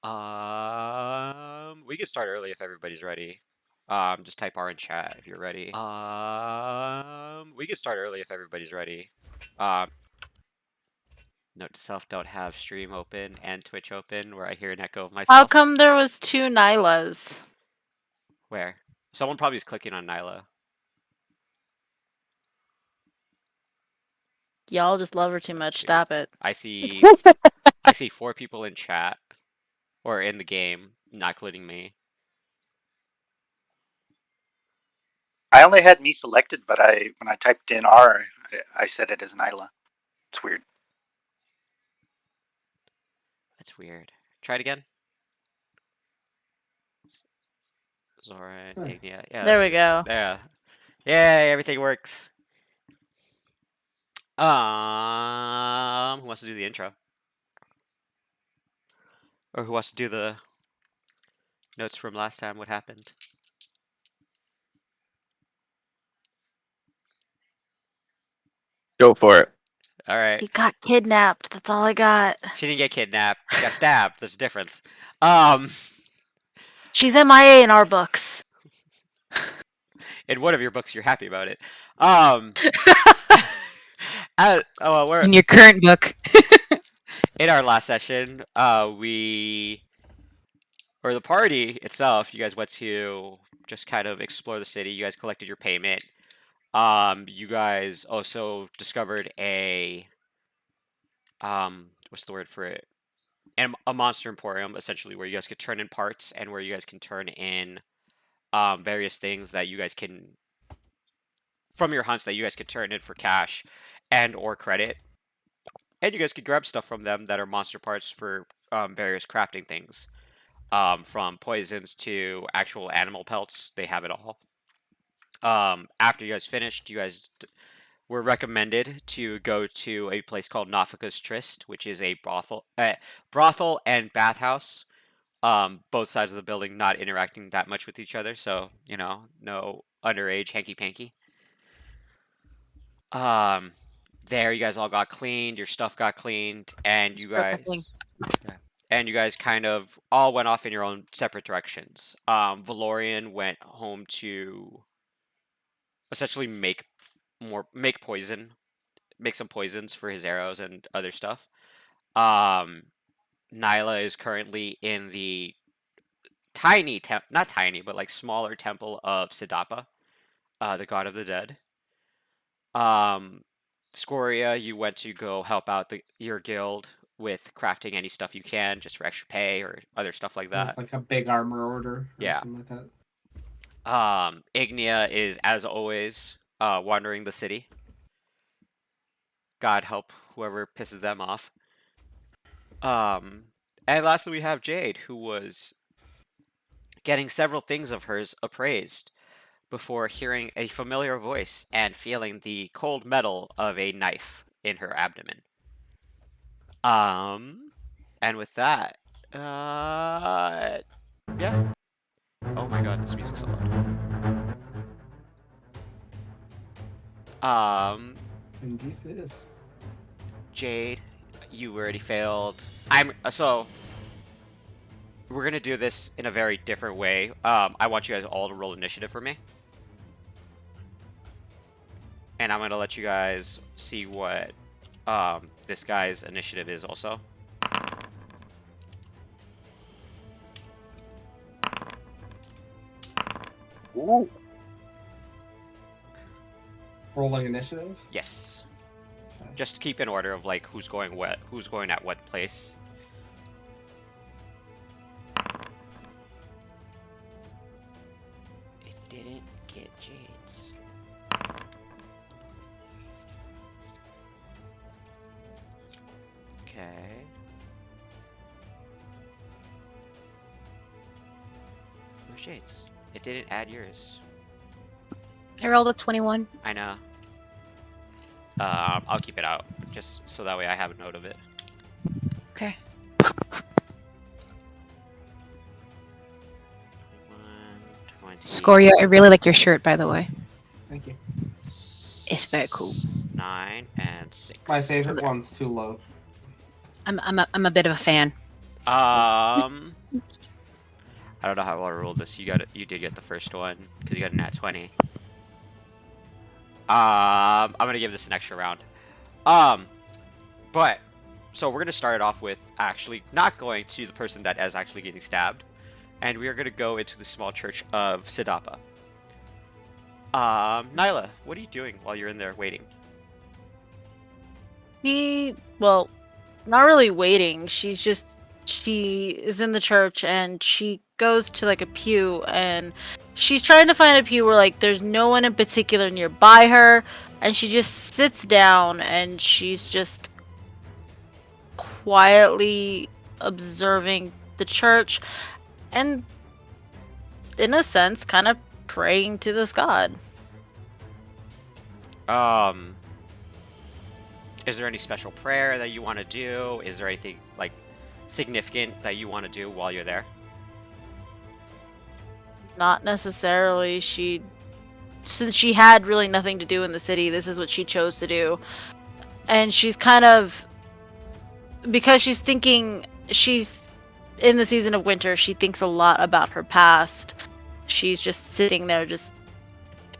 We could start early if everybody's ready. Just type R in chat if you're ready. We could start early if everybody's ready. Note to self, don't have stream open and Twitch open where I hear an echo of myself. How come there was 2 Nylas? Where? Someone probably is clicking on Nyla. Y'all just love her too much. Stop it. I see 4 people in chat or in the game, not including me. I only had me selected, but when I typed in R, I said it as Nyla. It's weird. That's weird. Try it again. Zora, Ignia. Yeah. There we go. Yeah. Yay, everything works. Who wants to do the intro? Or who wants to do the notes from last time? What happened? Go for it. All right. He got kidnapped. That's all I got. She didn't get kidnapped. She got stabbed. There's a difference. She's MIA in our books. In one of your books, you're happy about it. In your current book. In our last session, the party itself, you guys went to just kind of explore the city. You guys collected your payment. You guys also discovered a what's the word for it? A monster emporium, essentially, where you guys could turn in parts and where you guys can turn in various things that you guys can from your hunts that you guys could turn in for cash and or credit. And you guys could grab stuff from them that are monster parts for various crafting things. From poisons to actual animal pelts, they have it all. After you guys finished, you guys were recommended to go to a place called Nafika's Tryst, which is a brothel and bathhouse. Both sides of the building not interacting that much with each other, so no underage hanky-panky. There you guys all got cleaned, your stuff got cleaned, and you guys kind of all went off in your own separate directions. Valorian went home to essentially make some poisons for his arrows and other stuff. Nyla is currently in the tiny not tiny, but like smaller temple of Siddhapa, the god of the dead. Scoria, you went to go help out your guild with crafting any stuff you can, just for extra pay or other stuff like that. It's like a big armor order. Yeah. Something like that. Ignia is, as always, wandering the city. God help whoever pisses them off. And lastly, we have Jade, who was getting several things of hers appraised before hearing a familiar voice and feeling the cold metal of a knife in her abdomen. And with that, yeah. Oh my god, this music's so loud. Indeed it is. Jade, you already failed. So we're gonna do this in a very different way. I want you guys all to roll initiative for me. And I'm gonna let you guys see what this guy's initiative is also. Ooh. Rolling initiative? Yes. Okay. Just keep in order of like who's going at what place. It didn't get Jade's. Okay. Where's Jade's? It didn't add yours. I rolled a 21. I know. I'll keep it out, just so that way I have a note of it. Okay. 20. Scoria, I really like your shirt, by the way. Thank you. It's very cool. 9 and 6. My favorite one's too low. I'm a bit of a fan. I don't know how I rolled this. You got it. You did get the first one because you got a nat 20. I'm gonna give this an extra round. But so we're gonna start it off with actually not going to the person that is actually getting stabbed, and we are gonna go into the small church of Siddhapa. Nyla, what are you doing while you're in there waiting? Well, not really waiting. She is in the church and she goes to like a pew and she's trying to find a pew where like there's no one in particular nearby her, and she just sits down and she's just quietly observing the church and in a sense kind of praying to this god. Is there any special prayer that you want to do? Is there anything like significant that you want to do while you're there? Not necessarily. Since she had really nothing to do in the city, this is what she chose to do. And she's kind of, because she's in the season of winter, she thinks a lot about her past. She's just sitting there just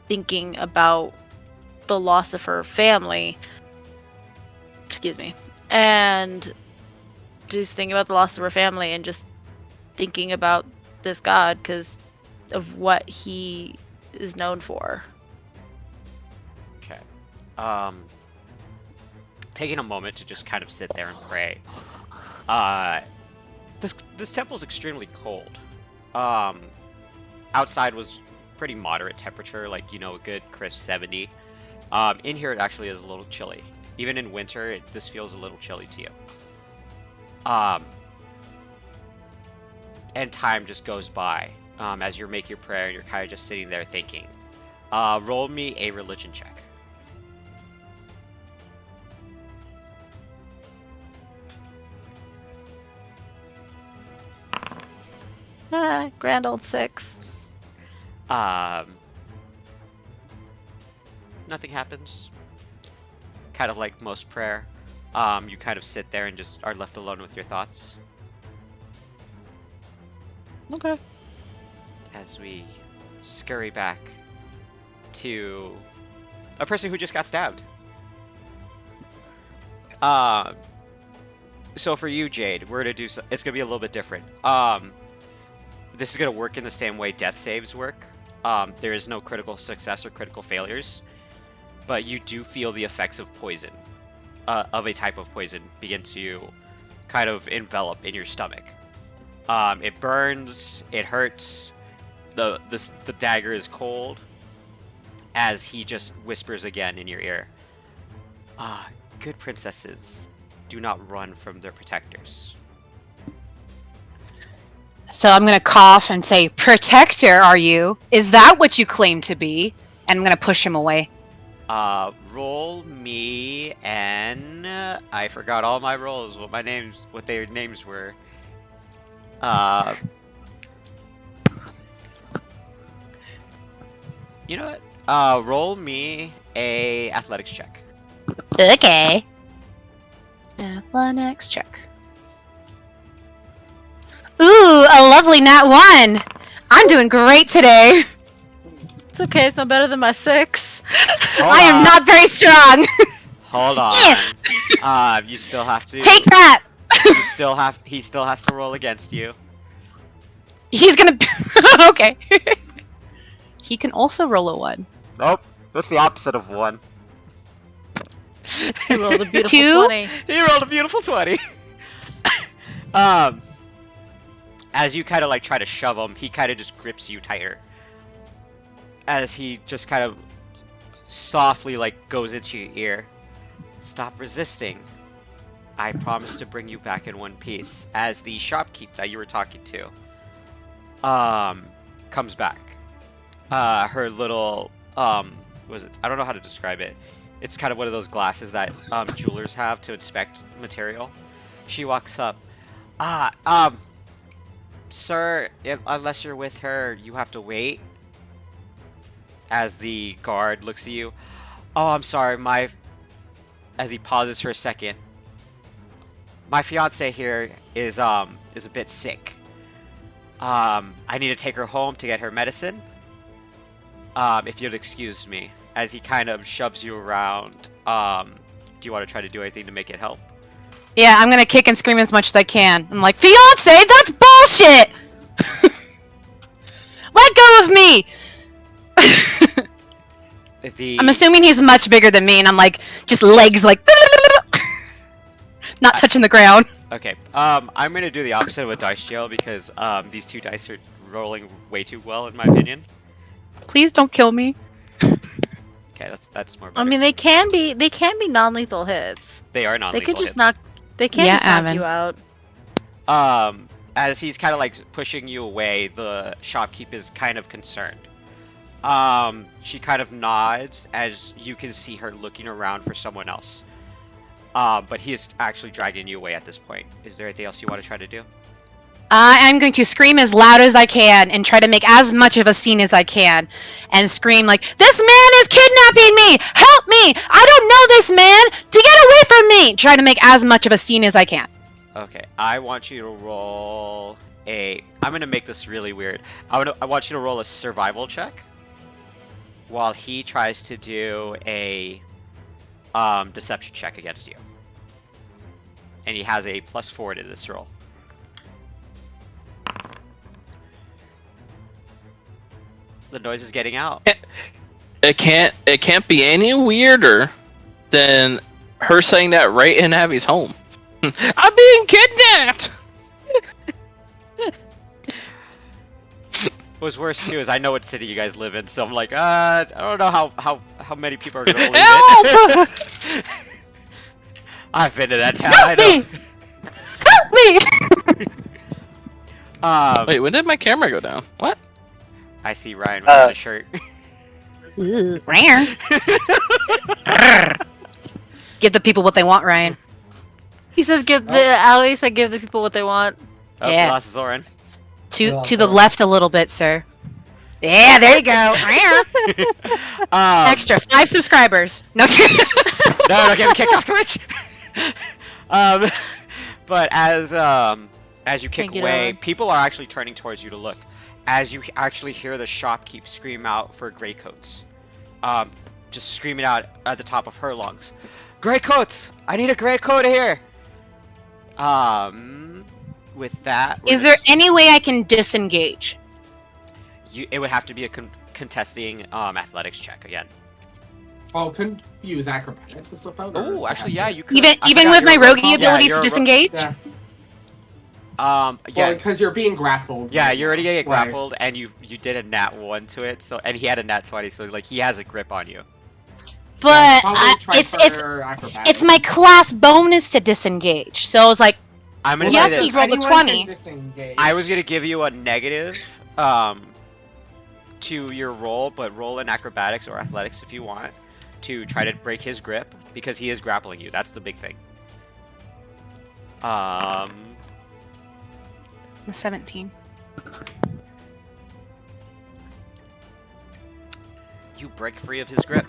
thinking about the loss of her family. Excuse me. And just thinking about the loss of her family and just thinking about this god because of what he is known for. Okay. Taking a moment to just kind of sit there and pray. This temple's extremely cold. Outside was pretty moderate temperature, like, you know, a good crisp 70. In here it actually is a little chilly. Even in winter, this feels a little chilly to you. And time just goes by as you make your prayer and you're kind of just sitting there thinking. Roll me a religion check. Grand old 6. Nothing happens. Kind of like most prayer. You kind of sit there and just are left alone with your thoughts. Okay. As we scurry back to a person who just got stabbed. So for you, Jade, we're gonna do it's gonna be a little bit different. This is gonna work in the same way death saves work. There is no critical success or critical failures, but you do feel the effects of poison, of a type of poison, begin to kind of envelop in your stomach. It burns, it hurts. The dagger is cold. As he just whispers again in your ear, good princesses do not run from their protectors. So I'm gonna cough and say, "Protector, are you? Is that what you claim to be?" And I'm gonna push him away. Roll me and I forgot all my rolls. What their names were. You know what? Roll me a athletics check. Okay. Athletics check. Ooh, a lovely nat 1. I'm doing great today. It's okay, it's not better than my 6. I am not very strong. Hold on. Yeah. You still have to Take that. he still has to roll against you. He's gonna. Okay. He can also roll a 1. Nope. That's the opposite of 1. He rolled a beautiful 2? 20. He rolled a beautiful 20. As you kind of like try to shove him, he kind of just grips you tighter. As he just kind of softly like goes into your ear. Stop resisting. I promise to bring you back in one piece. As the shopkeep that you were talking to comes back. Her little was it? I don't know how to describe it. It's kind of one of those glasses that jewelers have to inspect material. She walks up. Sir, unless you're with her, you have to wait. As the guard looks at you. Oh, I'm sorry, as he pauses for a second. my fiance here is a bit sick. I need to take her home to get her medicine. If you'd excuse me, as he kind of shoves you around. Do you want to try to do anything to make it help? Yeah, I'm gonna kick and scream as much as I can. I'm like, fiance, that's bullshit! Let go of me! I'm assuming he's much bigger than me, and I'm like, just legs like, not touching the ground. Okay, I'm gonna do the opposite of a dice jail because these two dice are rolling way too well in my opinion. Please don't kill me. Okay, that's more I better. mean, they can be non-lethal hits. They are non-lethal They could just hits. knock. They can Yeah, just knock Evan. you out. As he's kind of like pushing you away, the shopkeep is kind of concerned. She kind of nods as you can see her looking around for someone else. But he is actually dragging you away at this point. Is there anything else you want to try to do? I'm going to scream as loud as I can and try to make as much of a scene as I can. And scream like, this man is kidnapping me! Help me! I don't know this man! To get away from me! Try to make as much of a scene as I can. Okay, I want you to roll a... I'm going to make this really weird. I want you to roll a survival check while he tries to do a deception check against you. And he has a +4 to this roll. The noise is getting out. It can't be any weirder than her saying that right in Abby's home. I'm being kidnapped. What's worse too is I know what city you guys live in, so I'm like, I don't know how many people are gonna believe it. Help! I've been to that town. Help I know. me! Help me! Wait, when did my camera go down? What? I see Ryan without a shirt. Ooh, rare. Give the people what they want, Ryan. He says, "Give the Alex. I give the people what they want." Oh, Yeah. lost Zoran. To the left a little bit, sir. Yeah, there you go. Extra 5 subscribers. No. No, don't get me kicked off Twitch. But as you kick Can't get away, on. people are actually turning towards you to look. As you actually hear the shopkeep scream out for greycoats, just screaming out at the top of her lungs, "Greycoats! I need a greycoat here!" With that, Is there any way I can disengage? it would have to be a contesting athletics check again. Oh, couldn't you use acrobatics to slip out? Oh, actually, yeah, you could. Even I even forgot with my you're a roguey yeah, abilities you're to a disengage? Yeah. Yeah, Well, because you're being grappled. yeah, you're already gonna get Right. grappled, and you did a nat 1 to it, so and he had a nat 20, so like he has a grip on you. But probably try it's for acrobatics. it's my class bonus to disengage. So it's like, I'm gonna Yes, say he this. rolled a Anyone 20. can disengage. I was gonna give you a negative, to your roll, but roll in acrobatics or athletics if you want to try to break his grip because he is grappling you. That's the big thing. 17. You break free of his grip.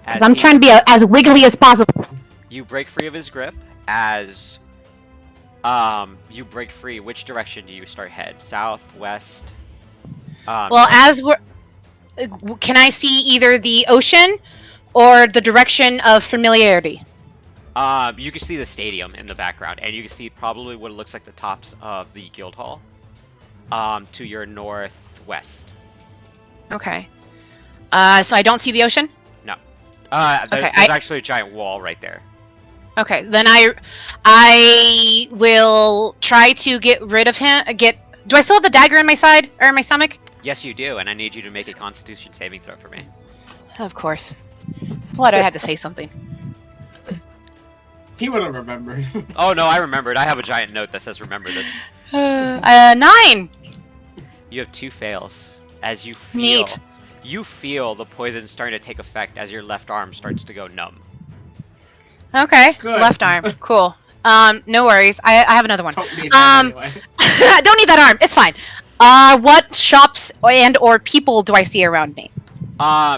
As I'm he- trying to be as wiggly as possible. You break free of his grip as you break free. Which direction do you start head? South, west? Well, as we're, can I see either the ocean or the direction of familiarity? You can see the stadium in the background, and you can see probably what looks like the tops of the guild hall. To your northwest. Okay. So I don't see the ocean. No. Okay, There's actually a giant wall right there. Okay, then I will try to get rid of him. Do I still have the dagger in my side or in my stomach? Yes, you do, and I need you to make a Constitution saving throw for me. Of course. Why do I have to say something? He would have remembered. Oh no, I remembered. I have a giant note that says "Remember this." 9. You have 2 fails as you feel. Neat. You feel the poison starting to take effect as your left arm starts to go numb. Okay. Good. Left arm. Cool. No worries. I have another one. Don't need that anyway. I don't need that arm. It's fine. What shops and or people do I see around me?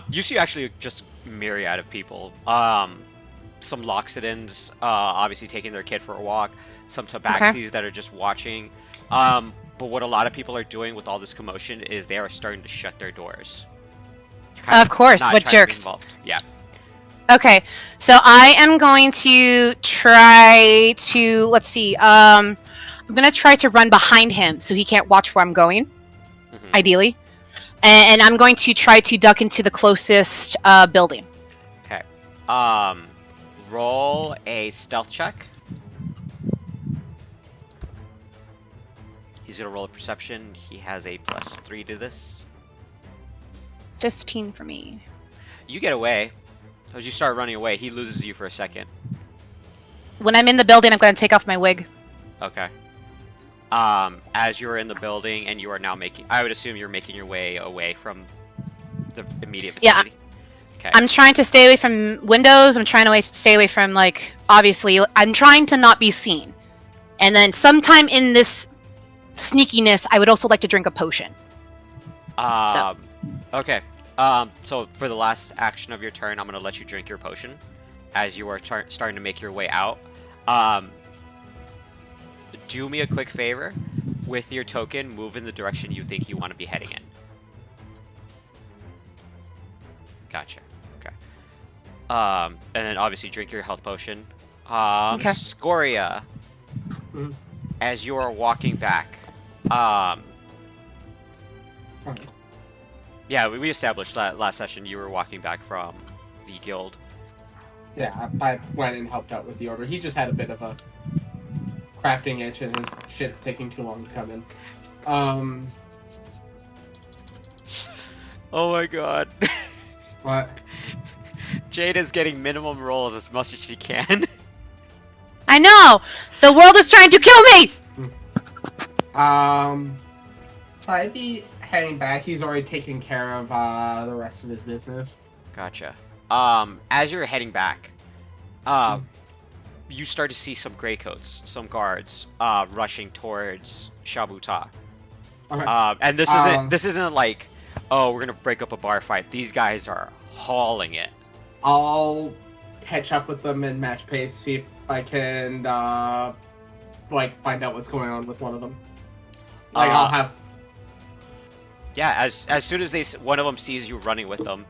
You see actually just a myriad of people. Some Loxodons, obviously taking their kid for a walk. some tabaxis that are just watching. But what a lot of people are doing with all this commotion is they are starting to shut their doors. Of course, not what trying to be jerks. involved. Yeah. Okay, so I am going to try to, let's see, I'm going to try to run behind him so he can't watch where I'm going, ideally. And I'm going to try to duck into the closest building. Okay. Roll a stealth check. He's gonna roll a perception. He has a +3 to this. 15 for me. You get away. As you start running away, he loses you for a second. When I'm in the building, I'm going to take off my wig. Okay. As you're in the building and you are now making, I would assume you're making your way away from the immediate vicinity. Yeah. Okay. I'm trying to stay away from windows. I'm trying to stay away from, like, obviously, I'm trying to not be seen. And then sometime in this sneakiness, I would also like to drink a potion. Okay. So for the last action of your turn, I'm gonna let you drink your potion as you are starting to make your way out. Do me a quick favor. With your token, move in the direction you think you want to be heading in. Gotcha. Okay. And then obviously drink your health potion. Okay. Scoria, as you are walking back, yeah, we established that last session you were walking back from the guild. Yeah, I went and helped out with the order. He just had a bit of a crafting itch and his shit's taking too long to come in. Oh my god. What? Jade is getting minimum rolls as much as she can. I know! The world is trying to kill me! So I'd be heading back. He's already taken care of the rest of his business. Gotcha. As you're heading back, you start to see some greycoats, some guards, rushing towards Shabuta. Okay. And this isn't like, oh, we're gonna break up a bar fight. These guys are hauling it. I'll catch up with them and match pace, see if I can like find out what's going on with one of them. Like I'll have. Yeah, as soon as one of them sees you running with them,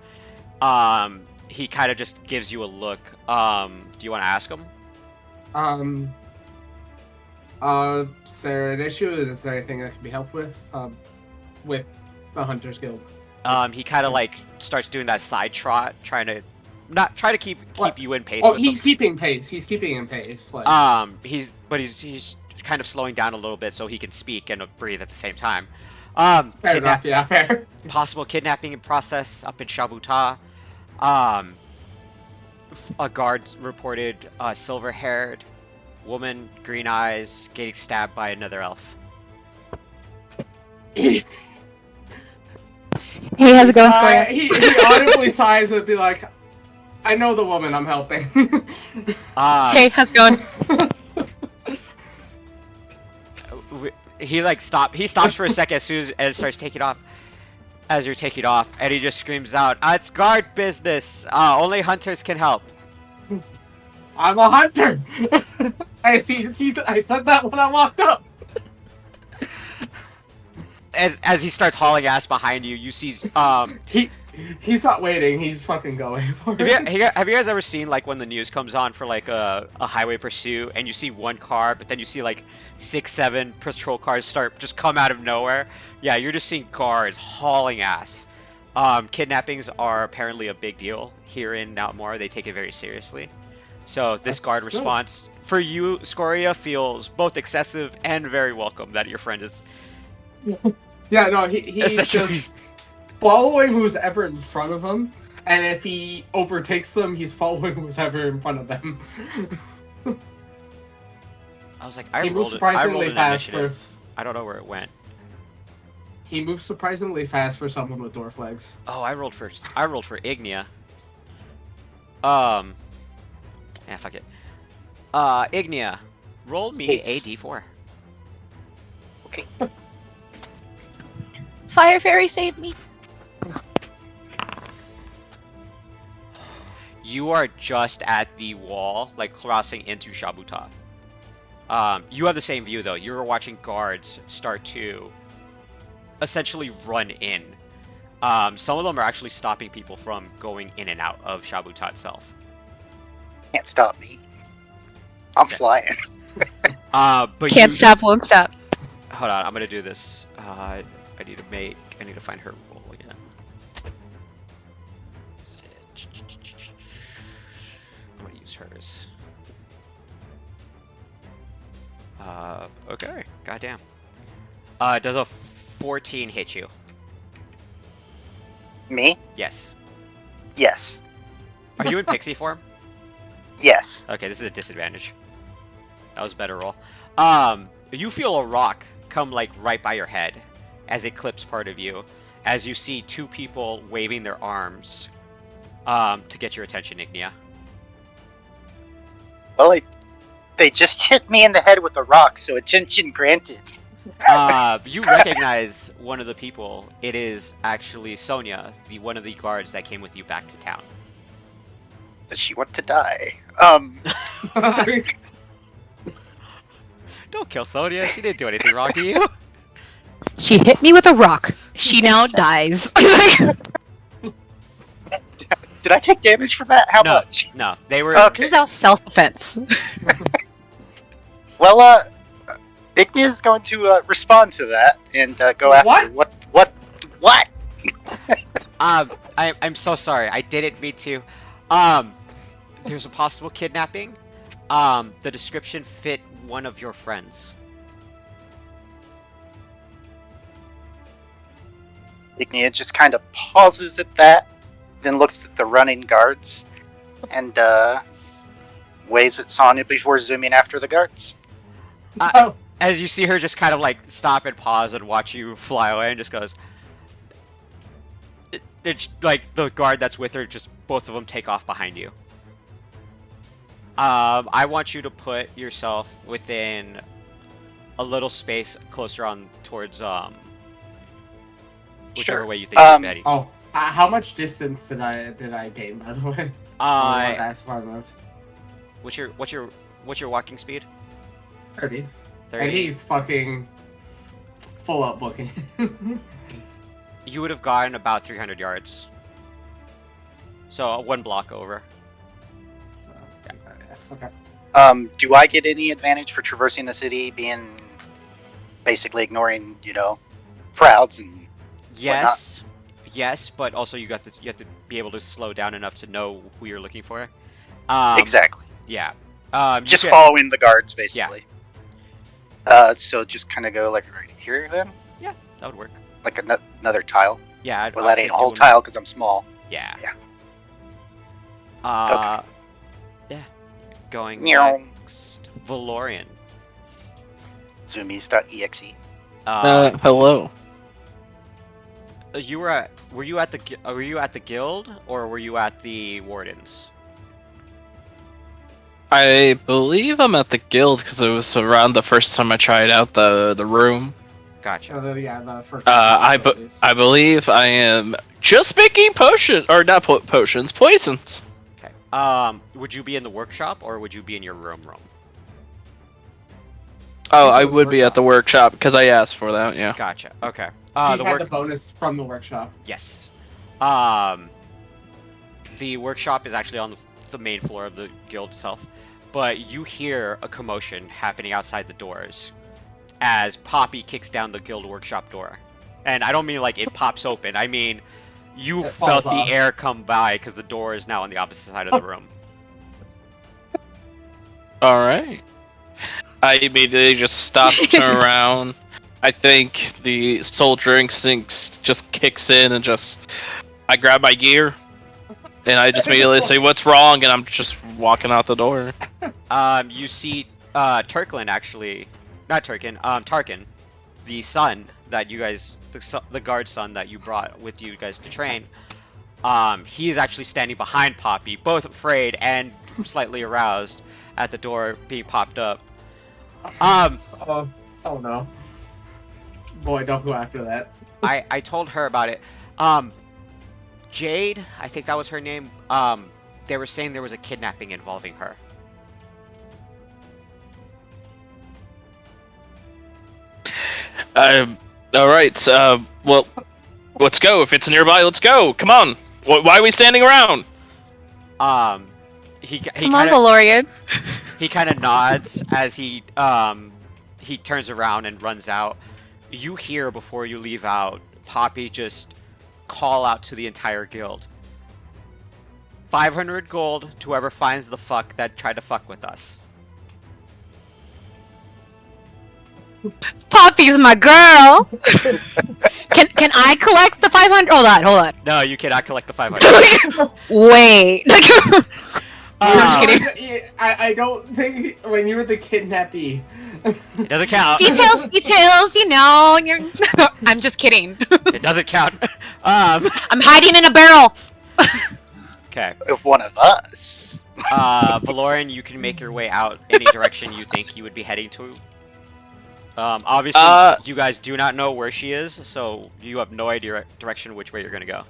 he kind of just gives you a look. Do you want to ask him? Is there an issue? Is there anything that can be helped with the Hunters Guild? He kind of like starts doing that side trot, trying to keep you in pace. Oh, with he's him. keeping pace. He's keeping in pace. Like... He's kind of slowing down a little bit so he can speak and breathe at the same time. Fair enough, yeah, fair. Possible kidnapping in process up in Shabuta. A guard reported a silver-haired woman, green eyes, getting stabbed by another elf. Hey, how's it going, Scoria? He audibly sighs and be like, I know the woman I'm helping. Hey, how's it going? He stops for a second as soon as it starts taking off. As you're taking off, and he just screams out, "It's guard business! Only hunters can help." I'm a hunter! I said that when I walked up! As he starts hauling ass behind you, you see, He's not waiting, he's fucking going for it. have you guys ever seen, like, when the news comes on for, like, a highway pursuit, and you see one car, but then you see, like, 6-7 patrol cars just come out of nowhere? Yeah, you're just seeing guards hauling ass. Kidnappings are apparently a big deal here in Nautmore. They take it very seriously. So this guard response, for you, Scoria, feels both excessive and very welcome that your friend is... Yeah, no, he's just following who's ever in front of him, and if he overtakes them, he's following who's ever in front of them. I was like, He moves I rolled surprisingly an fast initiative. I don't know where it went. He moves surprisingly fast for someone with dwarf legs. Oh, I rolled for Ignia. Yeah, fuck it. Ignia, roll me a d4. Fire fairy, save me. You are just at the wall, like crossing into Shabuta. You have the same view though. You're watching guards start to essentially run in. Some of them are actually stopping people from going in and out of Shabuta itself. Can't stop me. I'm Okay. flying. But Can't stop, won't stop. Hold on, I'm gonna do this. I need to find her role again. I'm gonna use hers. Okay. Goddamn. Does a 14 hit you? Me? Yes. Yes. Are you in pixie form? Yes. Okay, this is a disadvantage. That was a better roll. You feel a rock come like right by your head as it clips part of you, as you see two people waving their arms to get your attention, Ignia. Well, they just hit me in the head with a rock, so attention granted. You recognize one of the people. It is actually Sonia, one of the guards that came with you back to town. Does she want to die? Don't kill Sonia. She didn't do anything wrong to you. She hit me with a rock. She now dies. Did I take damage from that? How No. much? No, they were. Okay. This is now self-defense. Well, Ignia is going to respond to that and go after what? I'm so sorry. I didn't mean to. There's a possible kidnapping. The description fit one of your friends. Ignia just kind of pauses at that, then looks at the running guards, and waves at Sonya before zooming after the guards. Oh, As you see her just kind of like stop and pause and watch you fly away, and just goes. It's like the guard that's with her, just both of them take off behind you. I want you to put yourself within a little space closer on towards whichever Sure. way you think you're ready. oh. How much distance did I gain, by the way? That's far moved. What's your walking speed? 30. 30. And he's fucking full up booking. You would have gotten about 300 yards. So one block over. Okay. Do I get any advantage for traversing the city, being basically ignoring, crowds and Yes, yes, but also you have to be able to slow down enough to know who you're looking for. exactly. Yeah. Just can- following the guards, basically. So just kind of go like right here, then, Yeah, that would work. like another tile. Yeah. Well, that ain't a whole tile because I'm small. Yeah. Yeah. Yeah. Going Meow. next, Valorian. Zoomies.exe. Hello. Were you at the guild or were you at the wardens? I believe I'm at the guild because it was around the first time I tried out the room. Gotcha. The first. I believe I am just making potions, poisons. Okay. Would you be in the workshop or would you be in your room? Oh, I I think it was would be workshop. at the workshop because I asked for that. Yeah. Gotcha. Okay. So you The had work. the bonus from the workshop. Yes. The workshop is actually on the main floor of the guild itself, but you hear a commotion happening outside the doors as Poppy kicks down the guild workshop door. And I don't mean like it pops open. I mean you It felt falls the off. air come by because the door is now on the opposite side of the room. All right. I immediately just stop, turn around. I think the soldier instinct just kicks in and I grab my gear and I just immediately say, "What's wrong?" And I'm just walking out the door. You see Turklin actually, not Turkin, Tarkin, the son that you guys, the guard son that you brought with you guys to train. He is actually standing behind Poppy, both afraid and slightly aroused at the door being popped up. Oh no. Boy, don't go after that. I told her about it. Jade, I think that was her name. They were saying there was a kidnapping involving her. All right. Well, let's go. If it's nearby, let's go. Come on. Why are we standing around? He Come on, kind of Valorian. he kind of nods as he turns around and runs out. You hear before you leave out Poppy just call out to the entire guild. 500 gold to whoever finds the fuck that tried to fuck with us. Poppy's my girl. Can I collect the 500? Hold on. No, you cannot collect the 500. Wait. I'm just Um, kidding. I don't think when you were the kidnappee. It doesn't count. Details. You know. I'm just kidding. It doesn't count. I'm hiding in a barrel. Okay. Of one of us. Valoran, you can make your way out any direction you think you would be heading to. Obviously, you guys do not know where she is, so you have no idea direction which way you're gonna go.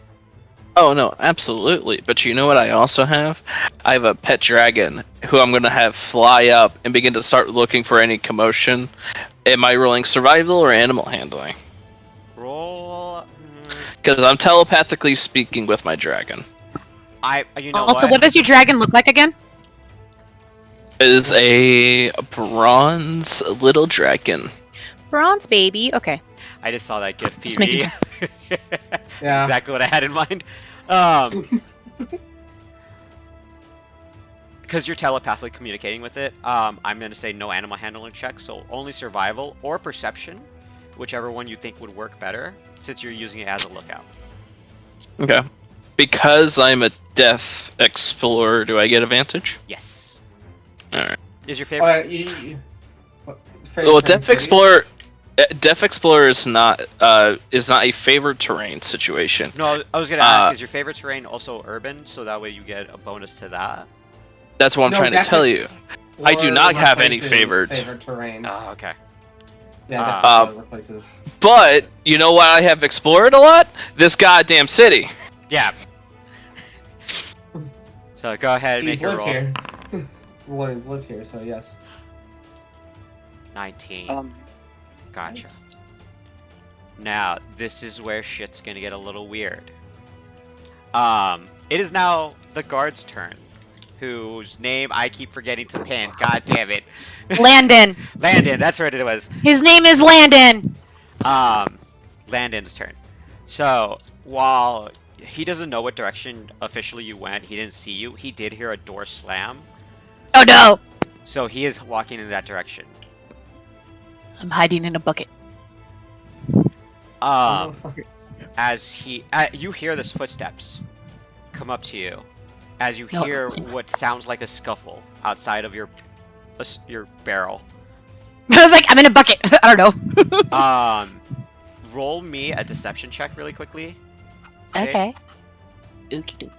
Oh no, absolutely. But you know what I also have? I have a pet dragon who I'm gonna have fly up and begin to start looking for any commotion. Am I rolling survival or animal handling? Roll. Because I'm telepathically speaking with my dragon. You know Also, what does your dragon look like again? It is a bronze little dragon. Bronze baby. Okay. I just saw that GIF, Just making PB. Yeah. Exactly what I had in mind. Because you're telepathically communicating with it, I'm going to say no animal handling check, so only survival or perception, whichever one you think would work better, since you're using it as a lookout. Okay. Because I'm a deaf explorer, do I get advantage? Yes. Alright. Is your favorite? Well, Deaf Explorer is not a favored terrain situation. No, I was going to ask, is your favorite terrain also urban, so that way you get a bonus to that? That's what I'm trying to tell you. I do not have any favorite favored. terrain. Oh, okay. Yeah, Ah. definitely other places. But you know what I have explored a lot? This goddamn city. Yeah. So go ahead and He's make your lived roll. here. Williams lived here, so yes. 19. Gotcha. Now, this is where shit's gonna get a little weird. It is now the guard's turn, whose name I keep forgetting to pin. God damn it. Landon. Landon, that's what it was. His name is Landon. Landon's turn. So, while he doesn't know what direction officially you went, he didn't see you, he did hear a door slam. Oh no. So he is walking in that direction. I'm hiding in a bucket. Oh, fuck it. As you hear this footsteps come up to you, as you No. hear what sounds like a scuffle outside of your barrel. I was like, I'm in a bucket. I don't know. Roll me a deception check really quickly. Okay. Okie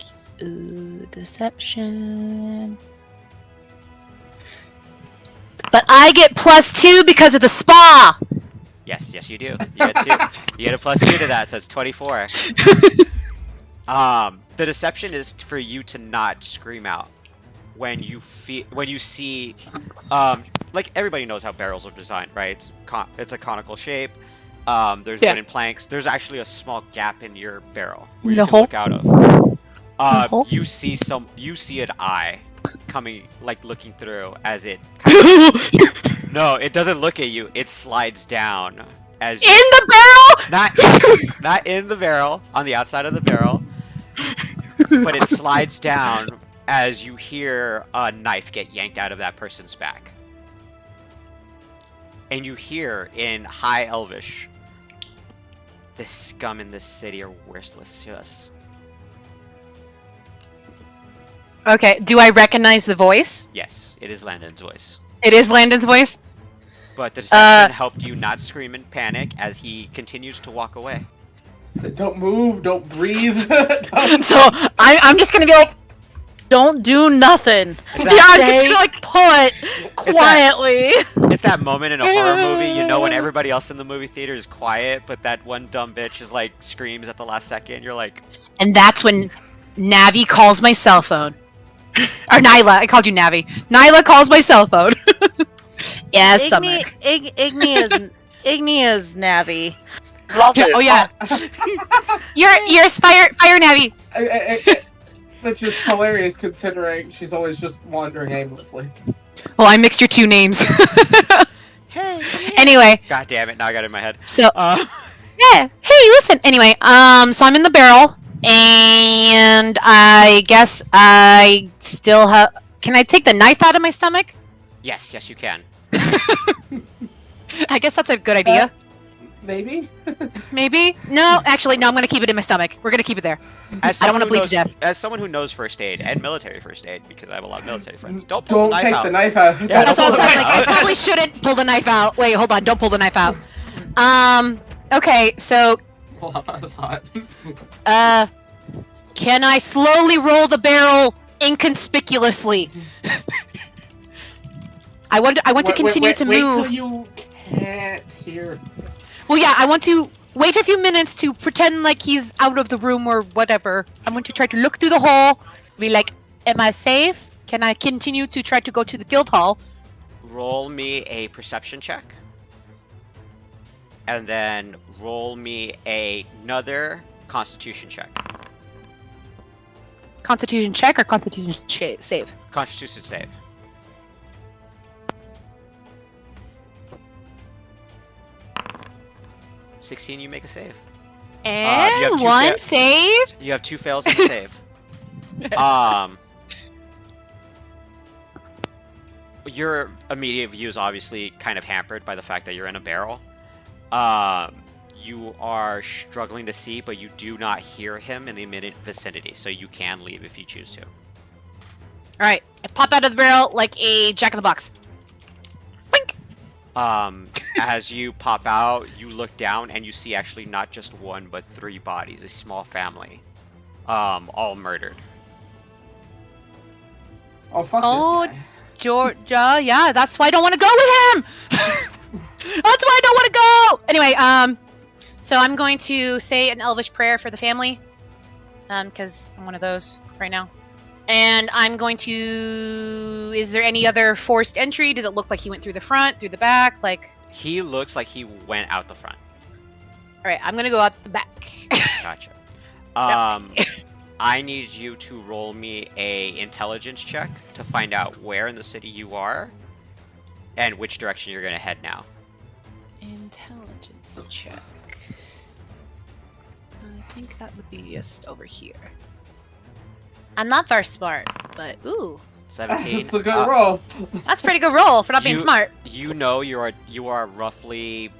dokie. Deception. But I get +2 because of the spa. Yes, you do. You get 2. You get a +2 to that, so it's 24. The deception is for you to not scream out when you see, like everybody knows how barrels are designed, right? It's a conical shape. There's wooden planks. There's actually a small gap in your barrel where you can look out of. You see an eye coming, like looking through as it. No, it doesn't look at you. It slides down as In the barrel. not in the barrel, on the outside of the barrel, but it slides down as you hear a knife get yanked out of that person's back. And you hear in High Elvish, "The scum in this city are worthless to us." Okay. Do I recognize the voice? Yes, it is Landon's voice. It is Landon's voice. But the deception helped you not scream in panic as he continues to walk away. So don't move, don't breathe. Don't- So I'm just gonna be like, don't do nothing. Is Yeah, that- I'm just gonna like pull it quietly. It's that moment in a horror movie, you know, when everybody else in the movie theater is quiet, but that one dumb bitch is like screams at the last second. You're like, And that's when Navi calls my cell phone. Or Nyla. I called you Navi. Nyla calls my cell phone. Yes, Summer. Igni Ignea's Navi. Love it. Oh yeah, you're fire Navi. Which is hilarious considering she's always just wandering aimlessly. Well, I mixed your two names. Hey. Anyway, God damn it! Now I got it in my head. so yeah. Hey, listen. Anyway, so I'm in the barrel, and I guess I still have. Can I take the knife out of my stomach? Yes, you can. I guess that's a good idea. Maybe? Maybe. No, actually, no. I'm gonna keep it in my stomach. We're gonna keep it there. I don't want to bleed to death. As someone who knows first aid and military first aid, because I have a lot of military friends, don't pull Don't the knife take out. the knife out. Yeah, That's don't what pull I the was like. knife I out. probably shouldn't pull the knife out. Wait, hold on. Don't pull the knife out. Okay, so That's hot. can I slowly roll the barrel inconspicuously? I want to continue to wait move. till you can't hear. Well, yeah, I want to wait a few minutes to pretend like he's out of the room or whatever. I want to try to look through the hole, be like, am I safe? Can I continue to try to go to the guild hall? Roll me a perception check. And then roll me another constitution check. Constitution check or constitution save? Constitution save. $16, you make a save. you have And two one save. You have 2 fails and a save. Your immediate view is obviously kind of hampered by the fact that you're in a barrel. You are struggling to see, but you do not hear him in the immediate vicinity, so you can leave if you choose to. All right, I pop out of the barrel like a jack in the box. Wink. As you pop out, you look down and you see actually not just one, but 3 bodies, a small family, all murdered. Oh, fuck Oh, this guy. Georgia, yeah, that's why I don't want to go with him. That's why I don't want to go. Anyway, so I'm going to say an Elvish prayer for the family, because I'm one of those right now. And I'm going to. Is there any other forced entry? Does it look like he went through the front, through the back? Like. He looks like he went out the front. All right, I'm gonna go out the back. Gotcha. I need you to roll me a intelligence check to find out where in the city you are and which direction you're gonna head now. Intelligence check. I think that would be just over here. I'm not very smart, but ooh, 17. That's a good roll. that's a pretty good roll for not being smart. You know you are roughly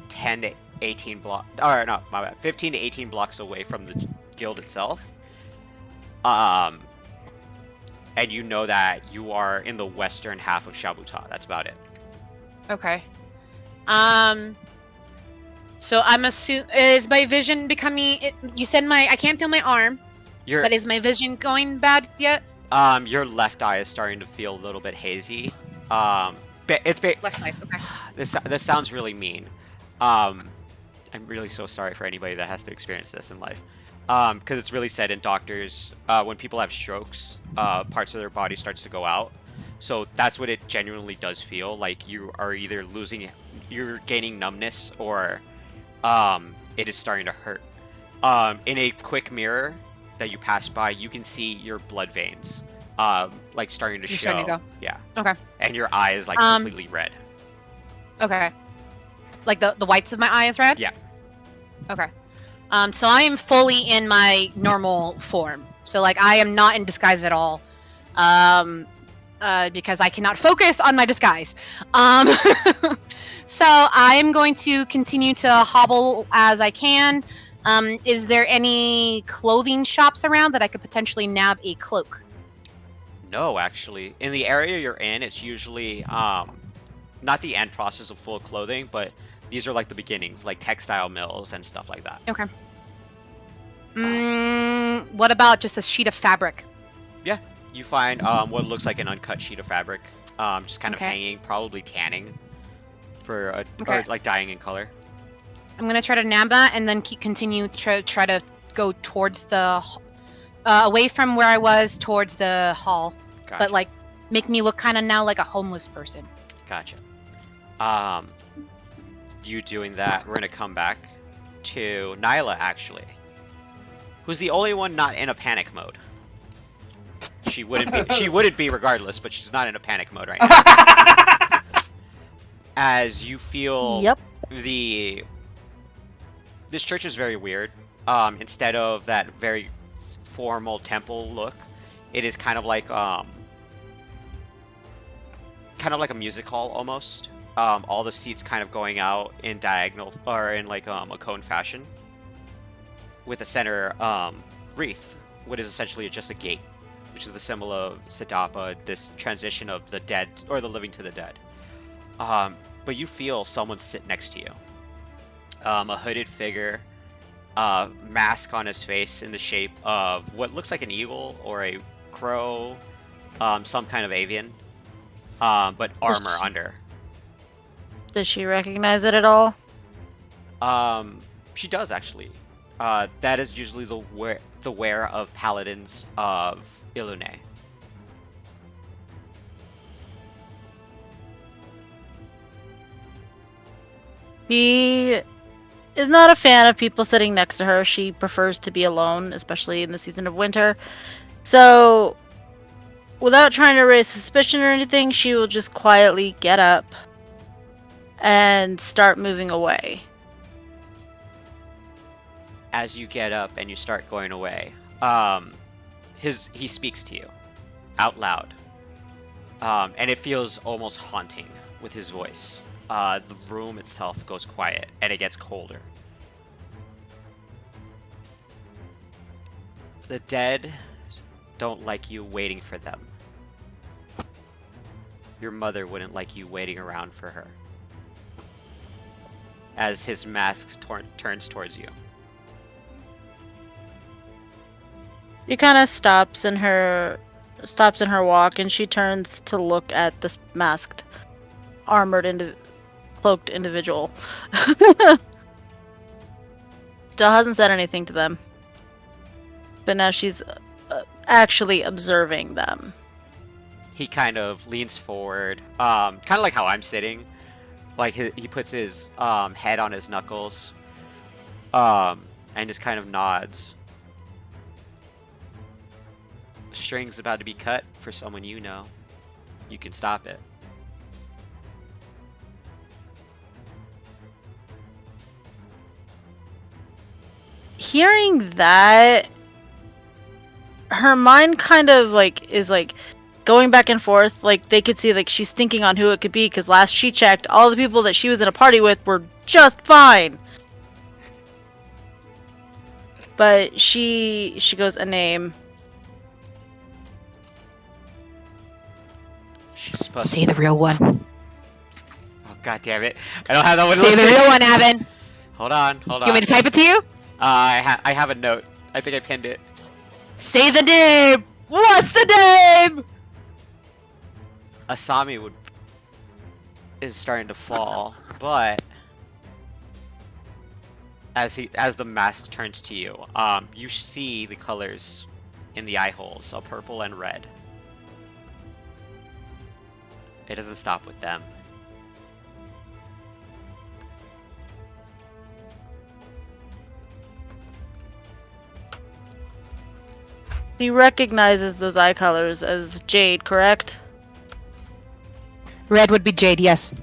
10 to 18 blocks, or no, my bad, 15 to 18 blocks away from the guild itself. And you know that you are in the western half of Shabuta. That's about it. Okay. So I'm assuming is my vision becoming? You said I can't feel my arm, but is my vision going bad yet? Your left eye is starting to feel a little bit hazy. It's Left side. Okay. This sounds really mean. I'm really so sorry for anybody that has to experience this in life. Because it's really said in doctors, when people have strokes, parts of their body starts to go out. So that's what it genuinely does feel like. You are either you're gaining numbness, or it is starting to hurt. In a quick mirror that you pass by, you can see your blood veins, like starting to show. Starting to go. Yeah. Okay. And your eye is like completely red. Okay. Like the whites of my eye is red? Yeah. Okay. So I am fully in my normal form. So like I am not in disguise at all. Because I cannot focus on my disguise. So I am going to continue to hobble as I can. Is there any clothing shops around that I could potentially nab a cloak? No, actually. In the area you're in, it's usually not the end process of full clothing, but these are like the beginnings, like textile mills and stuff like that. Okay. What about just a sheet of fabric? Yeah, you find what looks like an uncut sheet of fabric, just kind of hanging, probably tanning, or like dyeing in color. I'm gonna try to nab that and then continue to try to go towards the away from where I was towards the hall, Gotcha. but like make me look kind of now like a homeless person. Gotcha. you doing that, we're gonna come back to Nyla, actually, who's the only one not in a panic mode. She wouldn't be. She wouldn't be regardless, but she's not in a panic mode right now. As you feel Yep. this church is very weird. Instead of that very formal temple look, it is kind of like a music hall almost. All the seats kind of going out in diagonal or in like a cone fashion, with a center wreath, what is essentially just a gate, which is the symbol of Siddhapa, this transition of the dead or the living to the dead. But you feel someone sit next to you. A hooded figure, mask on his face in the shape of what looks like an eagle or a crow, some kind of avian, but armor under. Does she recognize it at all? She does actually. That is usually the wear of paladins of Ilune. She is not a fan of people sitting next to her. She prefers to be alone, especially in the season of winter. So, without trying to raise suspicion or anything, she will just quietly get up and start moving away. As you get up and you start going away, he speaks to you out loud, and it feels almost haunting with his voice. The room itself goes quiet and it gets colder. The dead don't like you waiting for them. Your mother wouldn't like you waiting around for her. As his mask turns towards you. She kind of stops in her walk, and she turns to look at this masked, cloaked individual. Still hasn't said anything to them, but now she's actually observing them. He kind of leans forward, kind of like how I'm sitting. Like he puts his head on his knuckles, and just kind of nods. String's about to be cut for someone you know. You can stop it. Hearing that, her mind kind of is going back and forth. Like, they could see she's thinking on who it could be, because last she checked, all the people that she was in a party with were just fine. But she goes, a name. She's supposed Say the real one. Oh, god damn it. I don't have that one Say the listed. real one, Avin. Hold on. You want me to type it to you? I have a note. I think I pinned it. Say the name. What's the name? Asami is starting to fall, but as the mask turns to you, you see the colors in the eye holes of purple and red. It doesn't stop with them. He recognizes those eye colors as jade, correct? Red would be Jade, yes.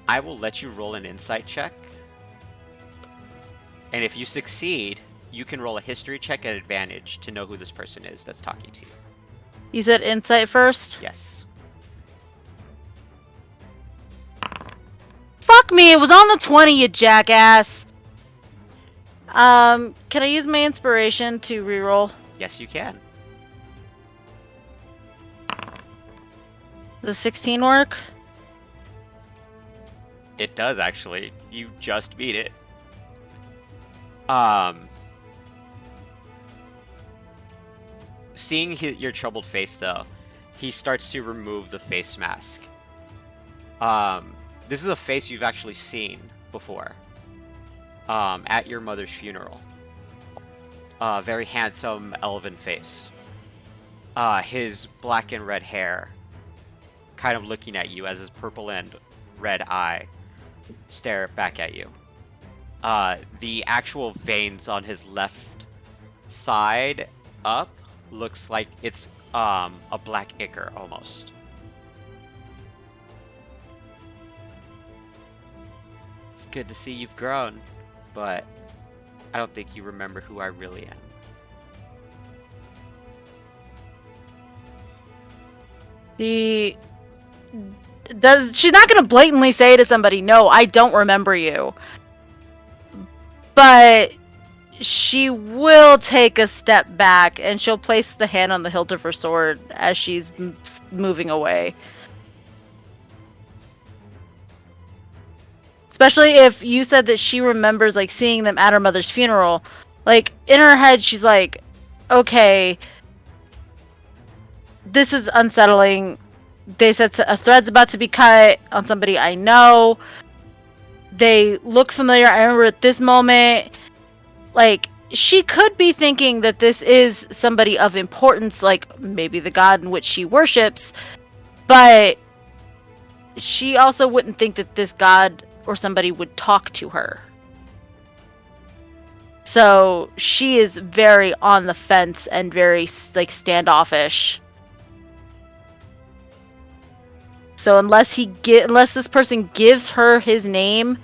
I will let you roll an insight check. And if you succeed, you can roll a history check at advantage to know who this person is that's talking to you. You said insight first? Yes. Fuck me, it was on the 20, you jackass! Can I use my inspiration to reroll? Yes, you can. Does 16 work? It does, actually. You just beat it. Seeing your troubled face, though, he starts to remove the face mask. This is a face you've actually seen before. At your mother's funeral. Very handsome elven face. his black and red hair kind of looking at you as his purple and red eye stare back at you. The actual veins on his left side up looks like it's a black ichor almost. It's good to see you've grown, but I don't think you remember who I really am. She's not gonna blatantly say to somebody, no, I don't remember you. But she will take a step back and she'll place the hand on the hilt of her sword as she's moving away. Especially if you said that she remembers like seeing them at her mother's funeral. Like in her head she's like, okay, this is unsettling. They said a thread's about to be cut on somebody I know. They look familiar. I remember at this moment, like, she could be thinking that this is somebody of importance, like maybe the god in which she worships, but she also wouldn't think that this god or somebody would talk to her. So she is very on the fence and very like standoffish. So unless this person gives her his name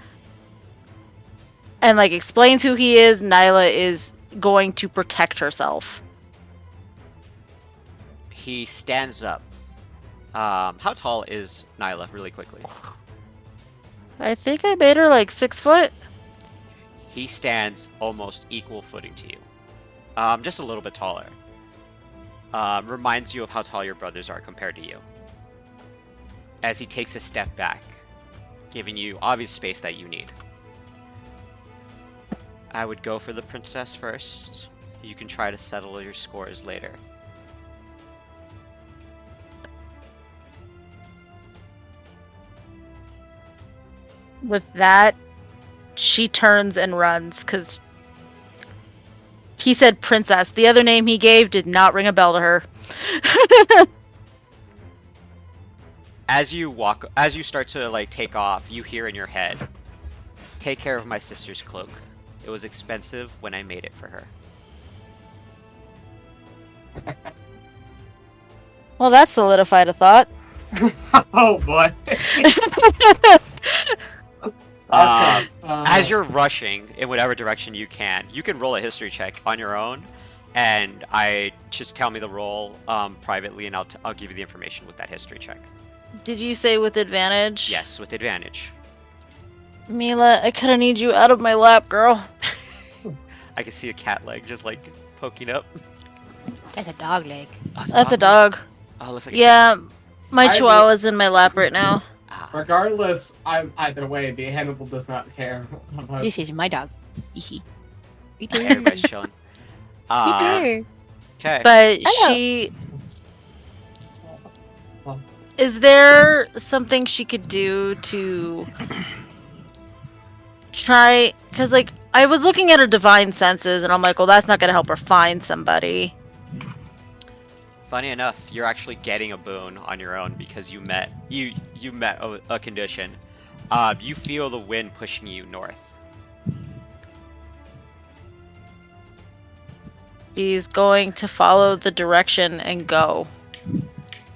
and like explains who he is, Nyla is going to protect herself. He stands up. How tall is Nyla, really quickly? I think I made her like 6 foot. He stands almost equal footing to you. Just a little bit taller. Reminds you of how tall your brothers are compared to you. As he takes a step back, giving you obvious space that you need. I would go for the princess first. You can try to settle your scores later. With that, she turns and runs because he said princess. The other name he gave did not ring a bell to her. As you start to like take off, you hear in your head, "Take care of my sister's cloak. It was expensive when I made it for her." Well, that solidified a thought. Oh boy. As you're rushing in whatever direction you can roll a history check on your own, and I just tell me the roll privately, and I'll give you the information with that history check. Did you say with advantage? Yes, with advantage. Mila, I kind of need you out of my lap, girl. I can see a cat leg just like poking up. That's a dog leg. Oh, it's That's a dog. Oh, looks like Yeah, my I chihuahua's in my lap right now. Regardless, either way, the Hannibal does not care. This is my dog. Everybody's chilling. Okay. But Hello. she... Is there something she could do to try... Because, like, I was looking at her divine senses, and I'm like, well, that's not going to help her find somebody. Funny enough, you're actually getting a boon on your own because you met a condition. You feel the wind pushing you north. She's going to follow the direction and go.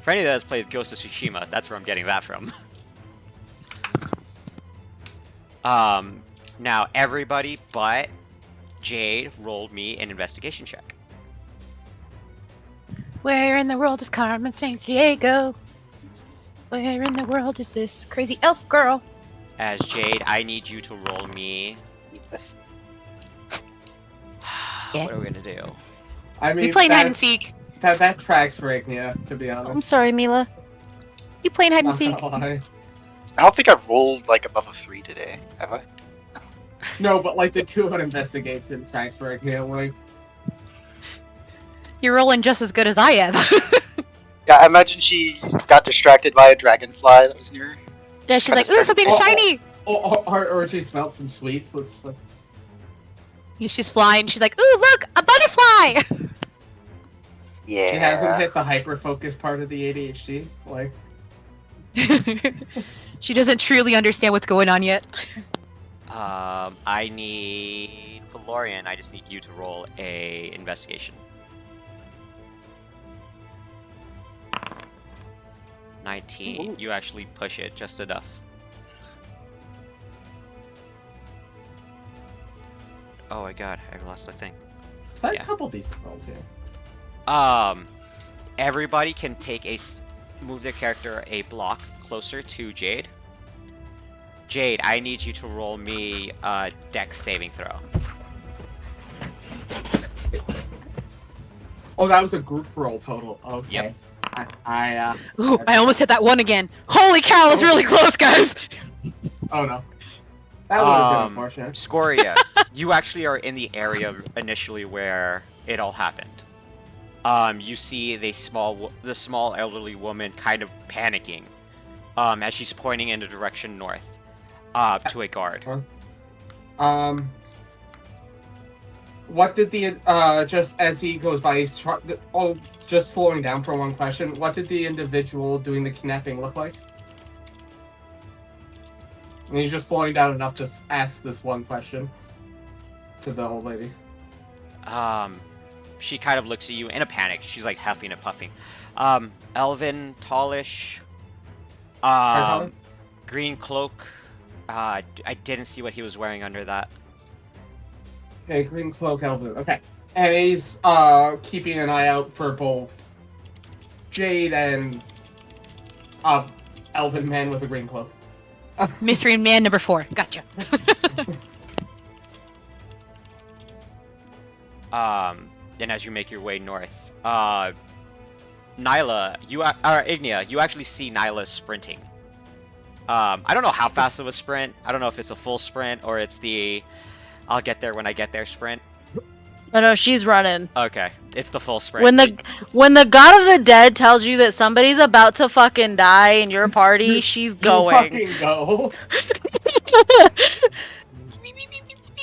For any that has played Ghost of Tsushima, that's where I'm getting that from. Now everybody but Jade rolled me an investigation check. Where in the world is Carmen Sandiego? Where in the world is this crazy elf girl? As Jade, I need you to roll me. Yeah. What are we gonna do? I mean, We playing hide and seek. That tracks for Ignia, to be honest. I'm sorry, Mila. You playing hide and Not seek? gonna lie. I don't think I've rolled like above a 3 today, have I? No, but like the 2 on investigation tracks for Ignia. Like, You're rolling just as good as I am. Yeah, I imagine she got distracted by a dragonfly that was near her. Yeah, she's like, ooh, something Oh, shiny. or she smelled some sweets. So it's just like, She's flying. She's like, ooh, look, a butterfly. Yeah. She hasn't hit the hyper focus part of the ADHD. Like, She doesn't truly understand what's going on yet. I need Valorian. I just need you to roll a investigation. 19. Ooh. You actually push it just enough. Oh my god, I lost my thing. it's like Yeah. a couple decent rolls here. Everybody can take move their character a block closer to Jade. Jade, I need you to roll me a Dex saving throw. Oh, that was a group roll total. Okay. Yep. Ooh, I almost hit that one again. Holy cow, that was really close, guys. Oh no. That would have been unfortunate. Scoria, you actually are in the area initially where it all happened. You see the small elderly woman kind of panicking, as she's pointing in the direction north, to a guard. What did the just as he goes by, he's just slowing down for one question. What did the individual doing the kidnapping look like? And he's just slowing down enough to ask this one question to the old lady. She kind of looks at you in a panic. She's like huffing and puffing. Elven, tallish, green cloak. I didn't see what he was wearing under that. Okay, green cloak, Elvin. Okay, and he's keeping an eye out for both Jade and Elven man with a green cloak. Mystery man number 4. Gotcha. Then as you make your way north, Nyla, Ignia, you actually see Nyla sprinting. I don't know how fast it was sprint. I don't know if it's a full sprint or it's the I'll get there when I get there sprint. Oh no, she's running. Okay, it's the full sprint. When the God of the Dead tells you that somebody's about to fucking die in your party, she's going. Fucking go.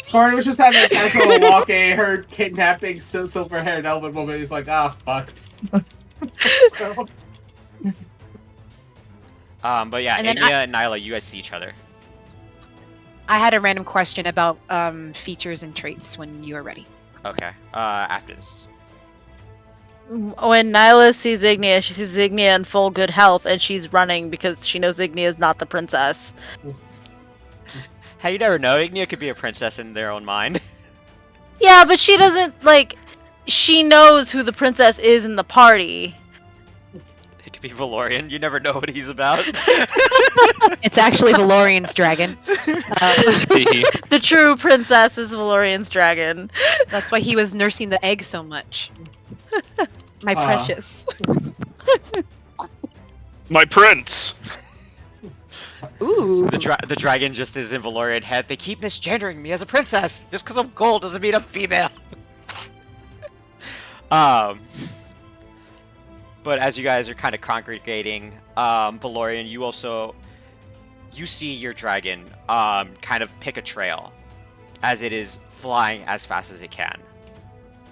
Scoria was just having a casual walk, and he heard kidnapping silver-haired elven woman. He's like, ah, fuck. So, but yeah, And then Ignia and Nyla, you guys see each other. I had a random question about features and traits when you are ready. Okay, after this. When Nyla sees Ignia, she sees Ignia in full good health, and she's running because she knows Ignia is not the princess. Hey, you never know. Ignia could be a princess in their own mind. Yeah, but she doesn't, like... She knows who the princess is in the party. It could be Valorian. You never know what he's about. It's actually Valorian's dragon. The true princess is Valorian's dragon. That's why he was nursing the egg so much. My precious. My prince! Ooh. The dragon just is in Valorian head. They keep misgendering me as a princess. Just because I'm gold doesn't mean I'm female. But as you guys are kind of congregating, Valorian, you see your dragon kind of pick a trail as it is flying as fast as it can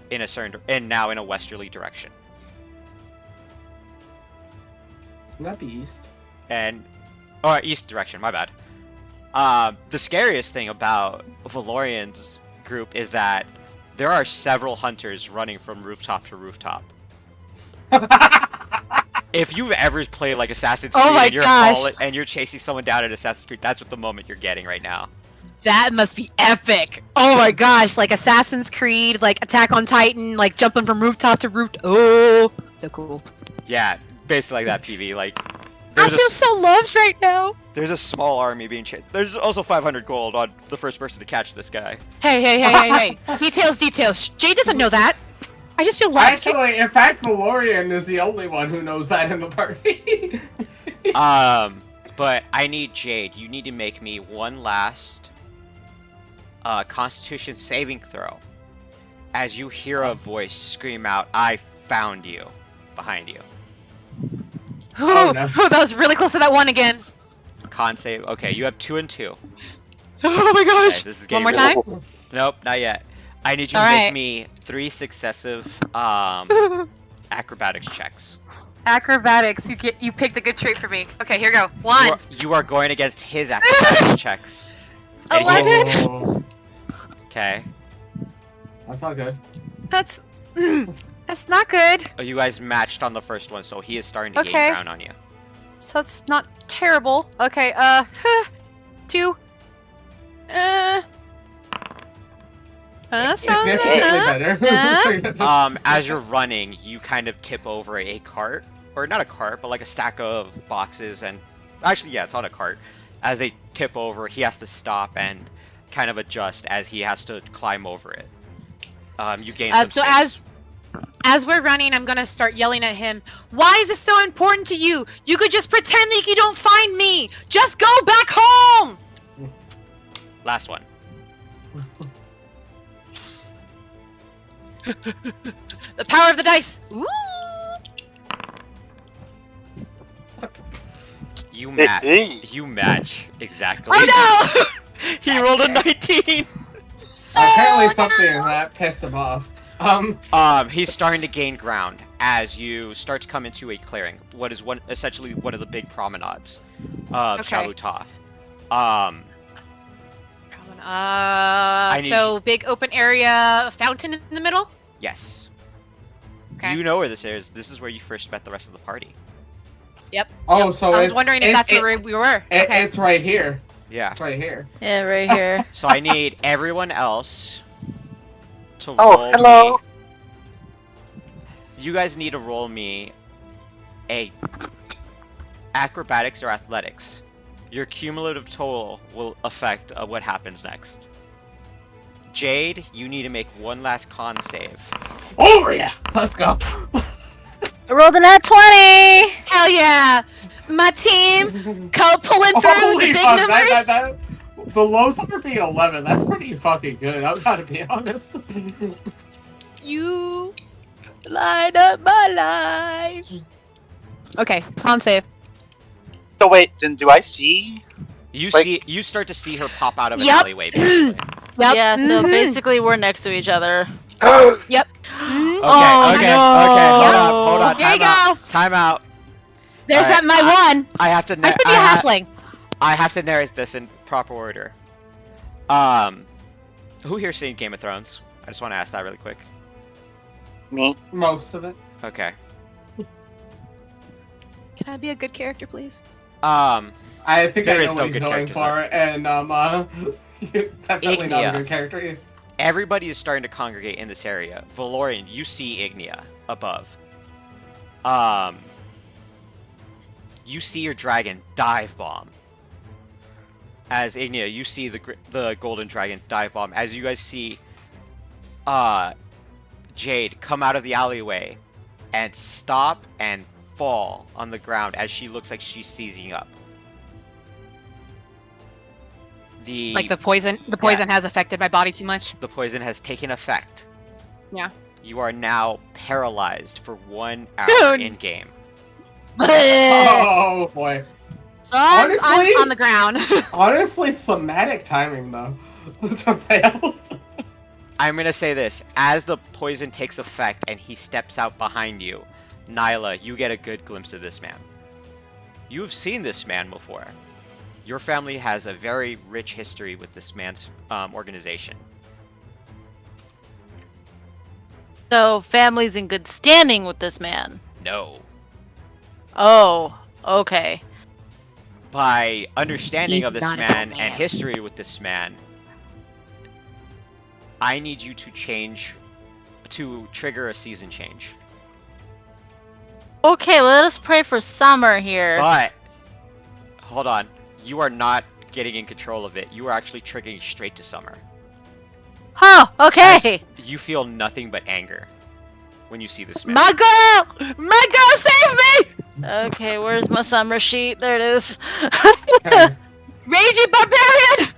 now in a westerly direction. Can that be east? Or east direction, my bad. The scariest thing about Valorian's group is that there are several hunters running from rooftop to rooftop. If you've ever played like Assassin's Creed my and gosh. and you're chasing someone down in Assassin's Creed, that's what the moment you're getting right now. That must be epic. Oh my gosh, like Assassin's Creed, like Attack on Titan, like jumping from rooftop to rooftop. Oh, so cool. Yeah, basically like that, PV. Like, I feel so loved right now. there's a small army being chased. There's also 500 gold on the first person to catch this guy. Hey. Details. Jay doesn't know that. I just feel loved. Actually, in fact, Valorian is the only one who knows that in the party. But I need Jade. You need to make me one last Constitution saving throw. As you hear a voice scream out, "I found you," behind you. Oh, no. that was really close to that one again. Con save. Okay, you have 2 and 2. Oh my gosh. Okay, this is One getting more really- time? Nope, not yet. I need you to All make right. me 3 successive acrobatics checks. Acrobatics. You picked a good trait for me. Okay, here we go. 1. You are going against his acrobatics checks. And he- 11. Oh, Okay. that's not good. That's not good. Oh, you guys matched on the first one, so he is starting to Okay. gain ground on you. So it's not terrible. Okay, 2. That's not Significantly good. better. As you're running, you kind of tip over a cart, or not a cart, but like a stack of boxes, and actually, yeah, it's on a cart. As they tip over, he has to stop and kind of adjust as he has to climb over it. You gain some So space. as we're running, I'm gonna start yelling at him. Why is this so important to you? You could just pretend that you don't find me. Just go back home. Last one. The power of the dice. Ooh. You match exactly. Oh no! He rolled a 19. Apparently something that pissed him off. He's starting to gain ground as you start to come into a clearing. What is essentially one of the big promenades of Okay. Shaluta. need So big open area, fountain in the middle. Yes. Okay. You know where this is. This is where you first met the rest of the party. Yep. Oh, so I was it's- wondering if that's where we were. Okay. It's right here. Yeah. It's right here. Yeah, right here. So I need everyone else to Oh, roll hello. me. You guys need to roll me a acrobatics or athletics. Your cumulative total will affect what happens next. Jade, you need to make one last con save. Oh yeah, let's go. I rolled a nat 20! Hell yeah! My team pulling through the Holy big fuck, numbers. the lows are being 11. That's pretty fucking good. I've got to be honest. You light up my life. Okay, con save. So wait, then do I see? You start to see her pop out of an Yep. alleyway. Basically. Yep. Yeah, so mhm. basically we're next to each other. Yep. Mhm. Oh, okay. no. Hold on. There you Time out. There's Alright, that my one. I have to. I should be a halfling. I have to narrate this in proper order. Who here's seen Game of Thrones? I just want to ask that really quick. Me? Most of it. Okay. Can I be a good character, please? I think There I is know no what he's good going characters, for, and definitely not Ignia. a good character. Everybody is starting to congregate in this area. Valorian, you see Ignia above. You see your dragon dive bomb. As Ignia, you see the golden dragon dive bomb. As you guys see, Jade come out of the alleyway and stop and fall on the ground as she looks like she's seizing up. Like the poison has affected my body too much. The poison has taken effect. Yeah. You are now paralyzed for 1 hour Dude. in game. Oh boy. So I'm Honestly- on the ground. Honestly, thematic timing though. To fail. I'm gonna say this: as the poison takes effect and he steps out behind you, Nyla, you get a good glimpse of this man. You have seen this man before. Your family has a very rich history with this man's organization. So, family's in good standing with this man. No. Oh, okay. By understanding He's of this not a man bad and man. history with this man, I need you to trigger a season change. Okay, let us pray for summer here. But hold on, you are not getting in control of it. You are actually triggering straight to summer. Oh, okay. As you feel nothing but anger when you see this man. My girl, save me! Okay, where's my summer sheet? There it is. Okay. Raging barbarian!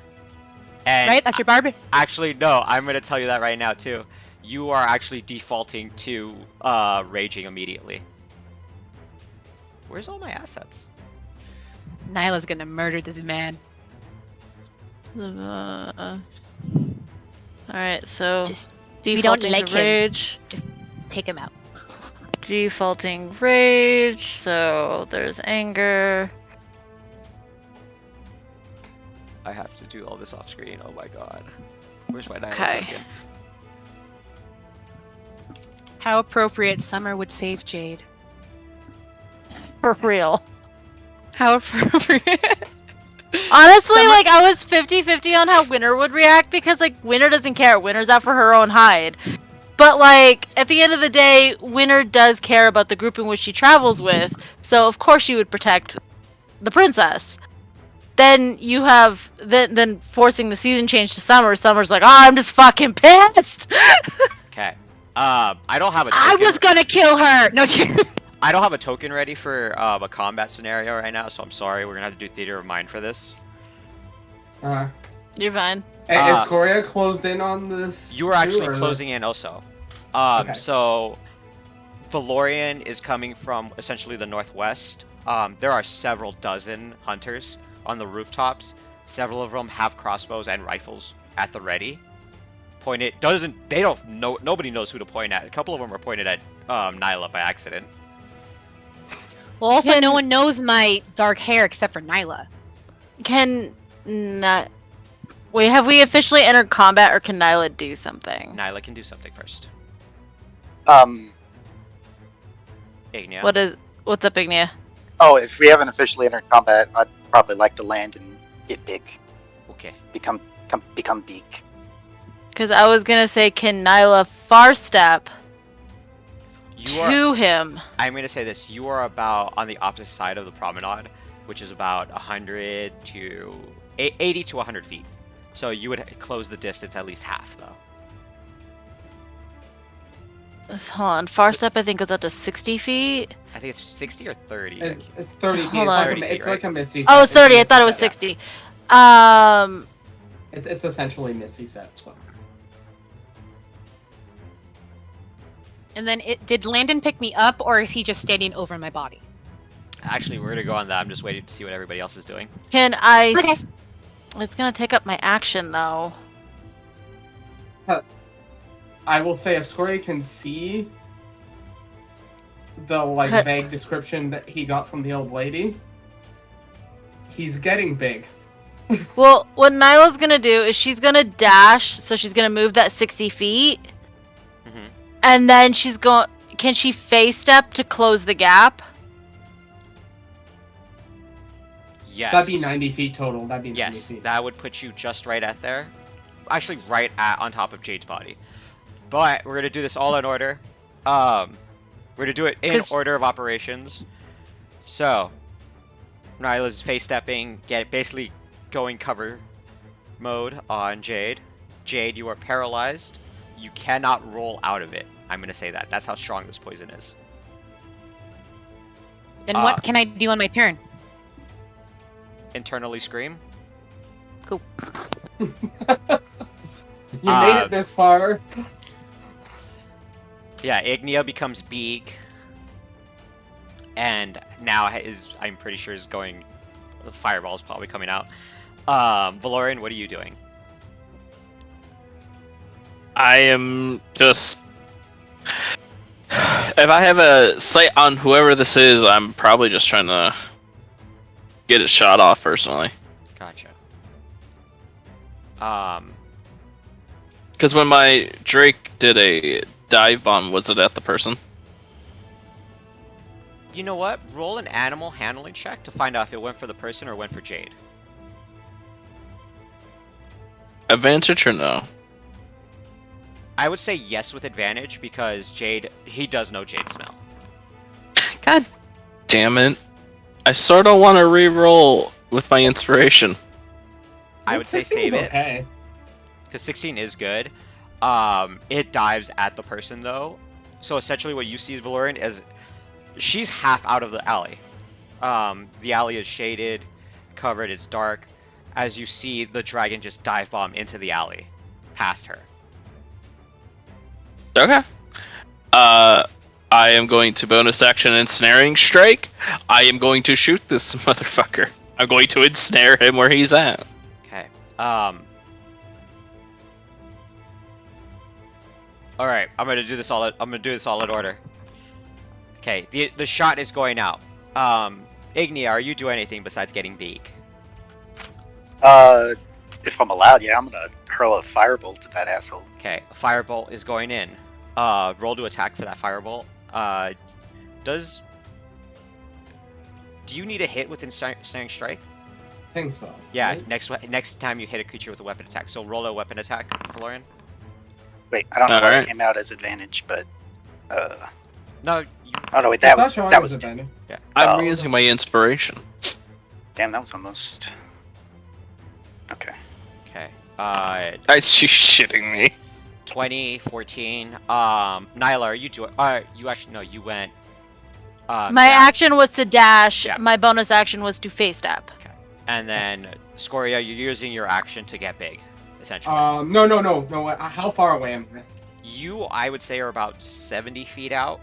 And Right, that's your barber. actually, no, I'm gonna tell you that right now too. You are actually defaulting to raging immediately. Where's all my assets? Nyla's gonna murder this man. Alright, so Just we don't defaulting like to him. rage. take him out. defaulting rage, so there's anger. I have to do all this off screen. Oh my god. Where's my Nyla Okay. token? How appropriate Summer would save Jade. For real. How appropriate. Honestly, Summer- like, I was 50-50 on how Winter would react because, like, Winter doesn't care. Winter's out for her own hide. But, like, at the end of the day, Winter does care about the group in which she travels with, so of course she would protect the princess. Then you have, then forcing the season change to Summer. Summer's like, oh, I'm just fucking pissed! Okay. I don't have a token. I was gonna kill her! No, I don't have a token ready for a combat scenario right now, so I'm sorry. We're gonna have to do theater of mind for this. You're fine. Is Korea closed in on this? You were actually closing in also. Okay. So Valorian is coming from essentially the northwest. There are several dozen hunters on the rooftops. Several of them have crossbows and rifles at the ready. Nobody knows who to point at. A couple of them are pointed at Nyla by accident. well, also, Can- no one knows my dark hair except for Nyla. Wait, have we officially entered combat, or can Nyla do something? Nyla can do something first. Ignia. What's up, Ignia? Oh, if we haven't officially entered combat, I'd probably like to land and get big, Okay. become big. Because I was gonna say, can Nyla far step You are. to him? I'm gonna say this. You are about on the opposite side of the promenade, which is about 100 to 80 to 100 feet. So you would close the distance at least half, though. Hold on. Far step, I think, goes up to 60 feet. I think it's 60 or 30. It's 30 feet. Hold It's, on. like, 30 feet, it's like right? a Misty Oh, set. it's 30. I a thought it was Misty set, 60. yeah. It's essentially Misty set. So. And then, did Landon pick me up, or is he just standing over my body? Actually, we're gonna go on that. I'm just waiting to see what everybody else is doing. Can I? Okay. It's gonna take up my action though. I will say if Scoria can see the Okay. vague description that he got from the old lady, he's getting big. Well, what Nyla's gonna do is she's gonna dash, so she's gonna move that 60 feet, Mm-hmm. and then she's going. Can she face step to close the gap? Yes. So that'd be 90 feet total. That'd be 90 Yes, feet. that would put you just right at there. Actually, right on top of Jade's body. But we're gonna do this all in order. We're gonna do it in 'Cause- order of operations. So, Nyla's face stepping, basically going cover mode on Jade. Jade, you are paralyzed. You cannot roll out of it. I'm gonna say that. That's how strong this poison is. Then what can I do on my turn? Internally scream. Cool. You made it this far. Yeah, Ignia becomes big, and now I'm pretty sure is going. The fireball's probably coming out. Valorian, what are you doing? I am just. If I have a sight on whoever this is, I'm probably just trying to get it shot off personally. Gotcha. Because when my Drake did a dive bomb, was it at the person? You know what? Roll an animal handling check to find out if it went for the person or went for Jade. Advantage or no? I would say yes with advantage because he does know Jade's smell. God damn it. I sort of want to re-roll with my inspiration. I would say 16's save it. Okay. Because 16 is good. It dives at the person though. So essentially what you see, Valorian, is she's half out of the alley. The alley is shaded, covered, it's dark. As you see the dragon just dive bomb into the alley, past her. Okay. I am going to bonus action ensnaring strike. I am going to shoot this motherfucker. I'm going to ensnare him where he's at. Okay. All right. I'm gonna do this all in order. Okay, the shot is going out. Ignia, are you doing anything besides getting beak? If I'm allowed, yeah, I'm gonna hurl a firebolt at that asshole. Okay, a firebolt is going in. Roll to attack for that firebolt. Do you need a hit within Snaring Strike? I think so. Yeah, right? next time you hit a creature with a weapon attack. So roll a weapon attack, Florian. Wait, I don't know why Alright. it came out as advantage, but No, oh no, wait, It's that not was showing that as was a bandit. I'm Oh. using my inspiration. damn. That was almost okay. okay. Are you shitting me? 20, 14. Nyla, are you doing? You actually no, you went. My yeah. action was to dash. Yeah. My bonus action was to face step. Okay. And then Scoria, you're using your action to get big, essentially. No. How far away am I? You, I would say, are about 70 feet out.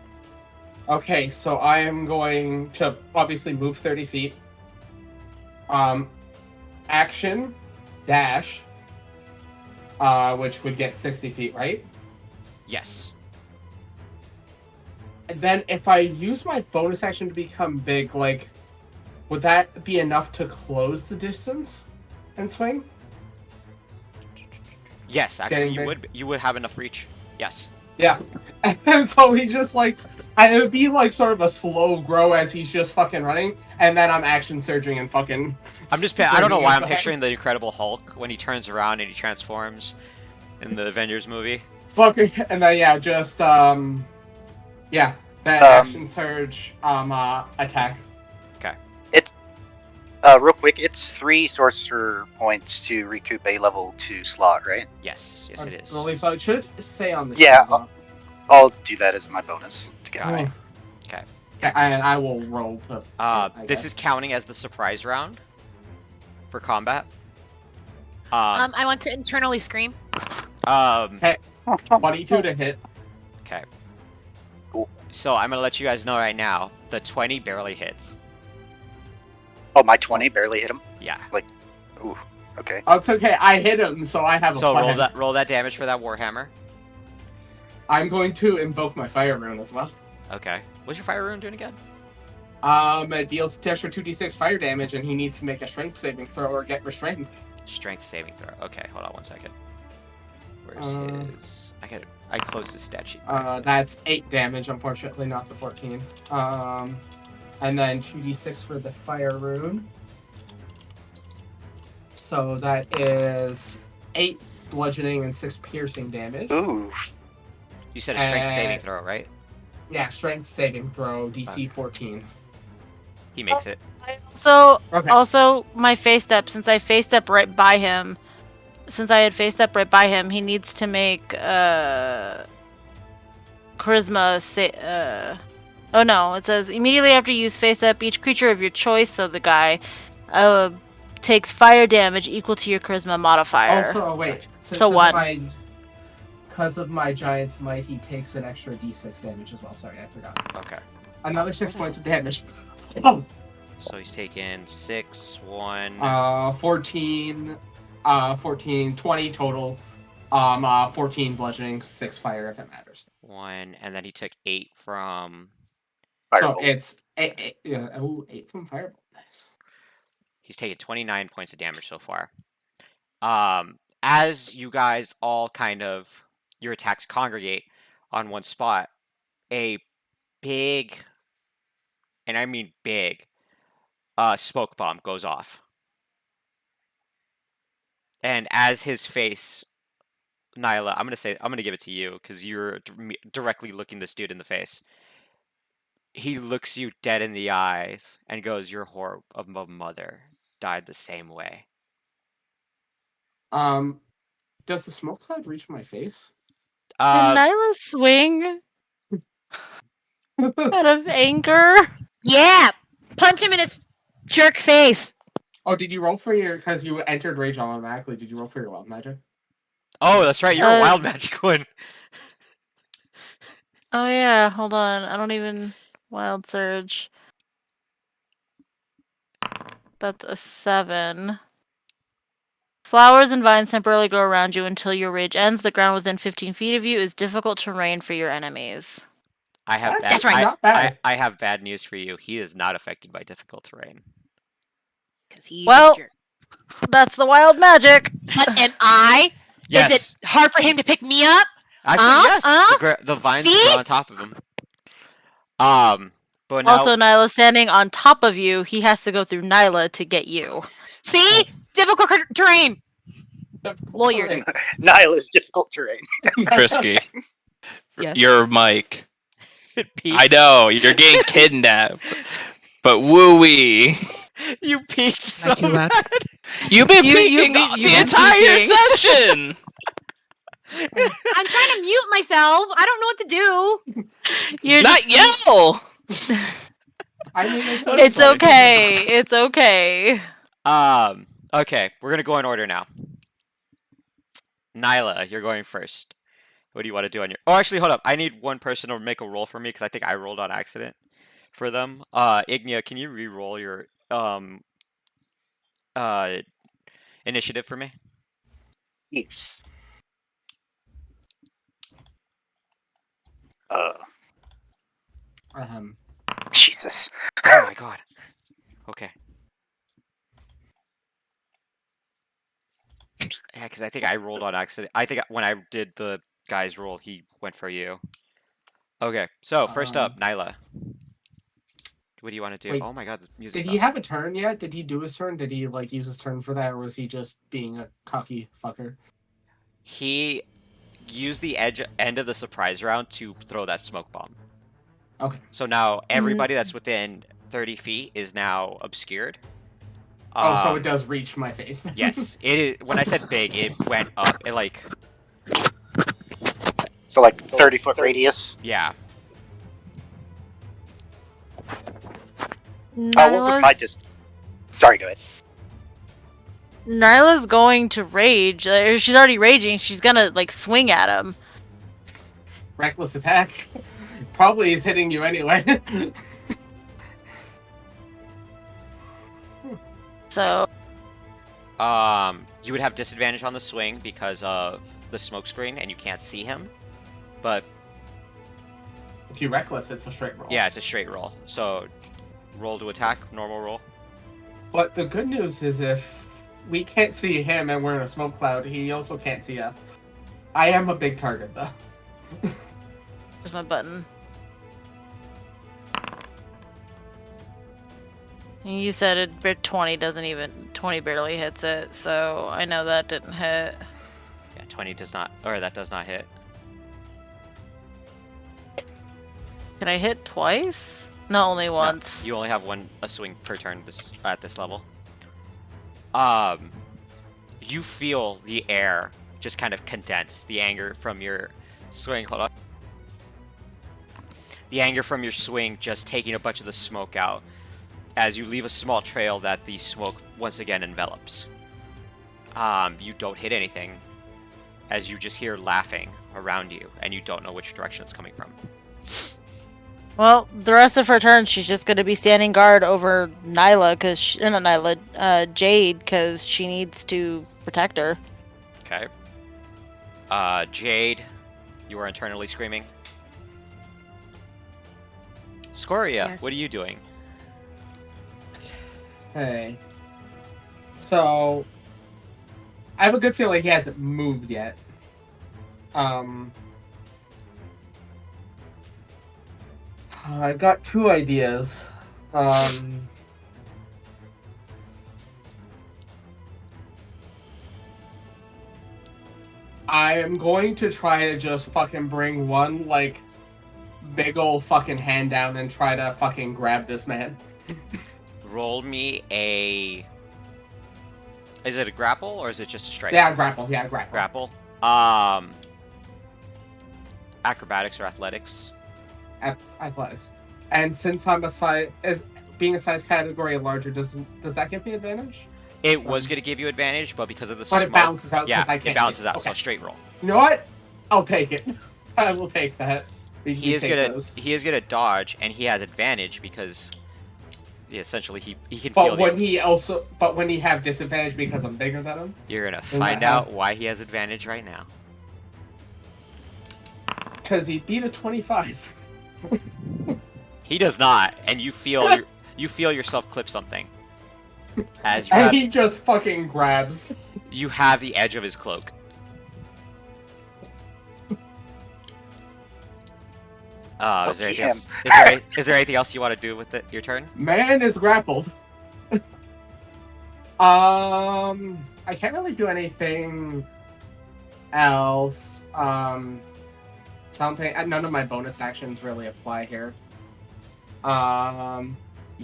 Okay, so I am going to obviously move 30 feet. Action, dash, which would get 60 feet, right? Yes. And then if I use my bonus action to become big, like, would that be enough to close the distance and swing? Yes, actually, Getting you big. would have enough reach. Yes. Yeah. And so he just like, it would be like sort of a slow grow as he's just fucking running, and then I'm action surging and fucking. I don't know why I'm surging picturing the Incredible Hulk when he turns around and he transforms in the Avengers movie. Fucking, and then yeah, just yeah, that action surge attack. Real quick, it's 3 sorcerer points to recoup a level 2 slot, right? Yes, it is. Really, so it should say on the Yeah, sheet as well. I'll do that as my bonus to get Got it. high. Okay. And I will roll. This is counting as the surprise round for combat. I want to internally scream. 22 to hit. Okay. Cool. So I'm gonna let you guys know right now, the 20 barely hits. Oh, my 20 barely hit him. Yeah. Ooh, okay. Oh, it's okay. I hit him, so I have a So plan. roll that damage for that Warhammer. I'm going to invoke my fire rune as well. Okay. What's your fire rune doing again? It deals extra 2d6 fire damage, and he needs to make a strength saving throw or get restrained. Strength saving throw. Okay, hold on one second. Where's his? I closed his stat sheet. That's 8 damage, unfortunately, not the 14. And then 2d6 for the fire rune. So that is 8 bludgeoning and 6 piercing damage. Ooh. You said a strength saving throw, right? Yeah, strength saving throw, DC 14. He makes it. So Okay. also my face step. Since I faced up right by him, he needs to make charisma. Oh no! It says immediately after you use face up, each creature of your choice, so the guy, takes fire damage equal to your charisma modifier. Also, wait. So 1. Because of my giant's might, he takes an extra d6 damage as well. Sorry, I forgot. Okay. Another 6 points of damage. Oh! So he's taking 6, 1. 14, 20 total. 14 bludgeoning, 6 fire if it matters. 1, and then he took 8 from. Firebolt. So it's 8 from Firebolt. Nice. He's taken 29 points of damage so far. As you guys all kind of your attacks congregate on one spot, a big, and I mean big, smoke bomb goes off. And as his face, Nyla, I'm gonna give it to you because you're directly looking this dude in the face. He looks you dead in the eyes and goes, "Your horror of a mother died the same way." Does the smoke cloud reach my face? Can Nyla swing out of anger? Yeah! Punch him in his jerk face! Oh, did you roll for your... Because you entered rage automatically, did you roll for your wild magic? Oh, that's right. You're a wild magic one. Oh yeah, hold on. I don't even wild surge. That's a 7. Flowers and vines temporarily grow around you until your rage ends. The ground within 15 feet of you is difficult terrain for your enemies. I have That's bad. not bad. I have bad news for you. He is not affected by difficult terrain. Because he's Well- a jerk. That's the wild magic. But am I? Yes. Is it hard for him to pick me up? Actually, yes. The vines See? grow on top of him. But now Also, Nyla standing on top of you, he has to go through Nyla to get you. See? Yes. Difficult terrain. Lawyered. Nyla's difficult terrain. Frisky. Yes. Your mic. it peaked. I know, you're getting kidnapped. But woo-wee. You peaked so Not too loud. bad. You've been You- peeking you- the you've been entire peeking. session! I'm trying to mute myself. I don't know what to do. You're Not yell! I mean, it's It's okay. It's okay. Okay, we're gonna go in order now. Nyla, you're going first. What do you want to do on your? Oh, actually, hold up. I need one person to make a roll for me because I think I rolled on accident for them. Ignia, can you re-roll your initiative for me? Yes. Jesus. Oh my god. Okay. Yeah, because I think I rolled on accident. I think when I did the guy's roll, he went for you. Okay, so first up, Nyla. What do you want to do? Wait, Oh my god, the music. Did he have a turn yet? Did he do his turn? Did he like use his turn for that, or was he just being a cocky fucker? He used the end of the surprise round to throw that smoke bomb. Okay. So now everybody that's within 30 feet is now obscured. Oh, so it does reach my face. then. Yes, it is. When I said big, it went up. It like, So like 30-foot radius. yeah. What would my Sorry, go ahead. Nyla's going to rage. She's already raging. She's gonna like swing at him. Reckless attack. Probably is hitting you anyway. So You would have disadvantage on the swing because of the smoke screen, and you can't see him. But If you reckless, it's a straight roll. yeah, it's a straight roll. So roll to attack, normal roll. But the good news is if we can't see him and we're in a smoke cloud, he also can't see us. I am a big target, though. Where's my button? And you said it 20 doesn't even 20 barely hits it, so I know that didn't hit. Yeah, 20 does not, or that does not hit. Can I hit twice? No, only once. No, you only have a swing per turn at this level. You feel the air just kind of condense. The anger from your swing. Hold on. The anger from your swing just taking a bunch of the smoke out as you leave a small trail that the smoke once again envelops. You don't hit anything as you just hear laughing around you and you don't know which direction it's coming from. Well, the rest of her turn, she's just gonna be standing guard over Nyla, not Nyla, Jade, because she needs to protect her. Okay. Jade, you are internally screaming. Scoria, Yes. what are you doing? Hey. So, I have a good feeling he hasn't moved yet. I've got two ideas. I am going to try to just fucking bring one, like, big ol' fucking hand down and try to fucking grab this man. Roll me a... Is it a grapple or is it just a strike? Yeah, grapple. Yeah, grapple. Grapple. Acrobatics or athletics? Athletics. And since I'm being a size category larger, does that give me advantage? It was going to give you advantage, but because of the But smoke... it balances out Yeah, because I can't. it balances see. out, Okay. so straight roll. You know what? I'll take it. I will take that. We He can is take gonna those. he is gonna dodge, and he has advantage because essentially he can feel But when he have disadvantage because I'm bigger than him, You're gonna Then find that out why he has advantage right now. because he beat a 25. He does not, and you feel you feel yourself clip something. As And he just fucking grabs. you have the edge of his cloak. Is there anything him. else? Is there anything else you want to do with it? Your turn? Man is grappled. I can't really do anything else. Something. None of my bonus actions really apply here.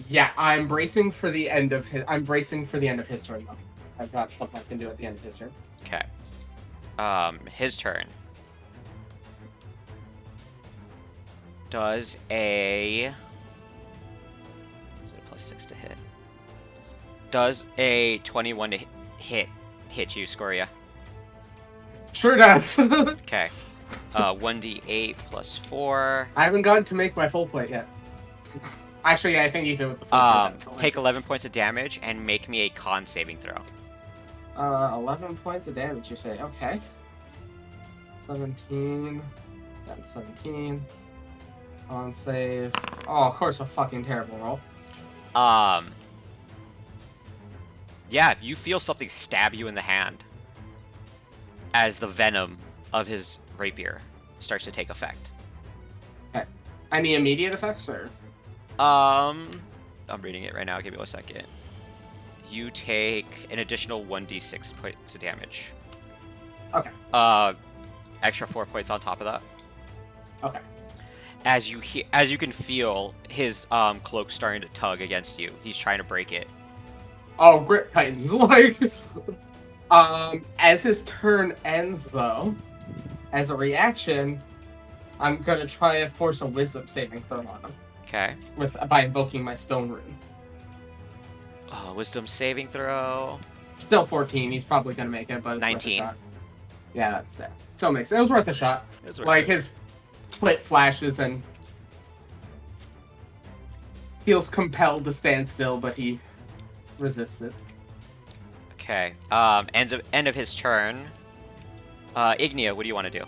Yeah, I'm bracing for the end of his. I'm bracing for the end of his turn. Though. I've got something I can do at the end of his turn. Okay. His turn. Does a... Is it a +6 to hit? Does a 21 to hit you, Scoria? Sure does. Okay. 1d8 plus 4. I haven't gotten to make my full plate yet. Actually, yeah, I think even with the full plate, that's Take 11 points of damage and make me a con saving throw. 11 points of damage, you say? Okay. 17. That's 17. On save. Oh, of course, a fucking terrible roll. Yeah, you feel something stab you in the hand as the venom of his rapier starts to take effect. Okay. Any immediate effects, or? I'm reading it right now. Give me 1 second. You take an additional 1d6 points of damage. Okay. Extra 4 points on top of that. Okay. As you can feel his cloak starting to tug against you. He's trying to break it. Oh, grip tightens. Like, as his turn ends, though, as a reaction, I'm gonna try to force a wisdom saving throw on him. Okay. By invoking my stone rune. Wisdom saving throw. Still 14. He's probably gonna make it, but it's 19. worth a shot. Yeah, that's it. So it makes it. It was worth a shot. It's worth Like it. his plate flashes and feels compelled to stand still, but he resists it. Okay. End of his turn. Ignia, what do you want to do?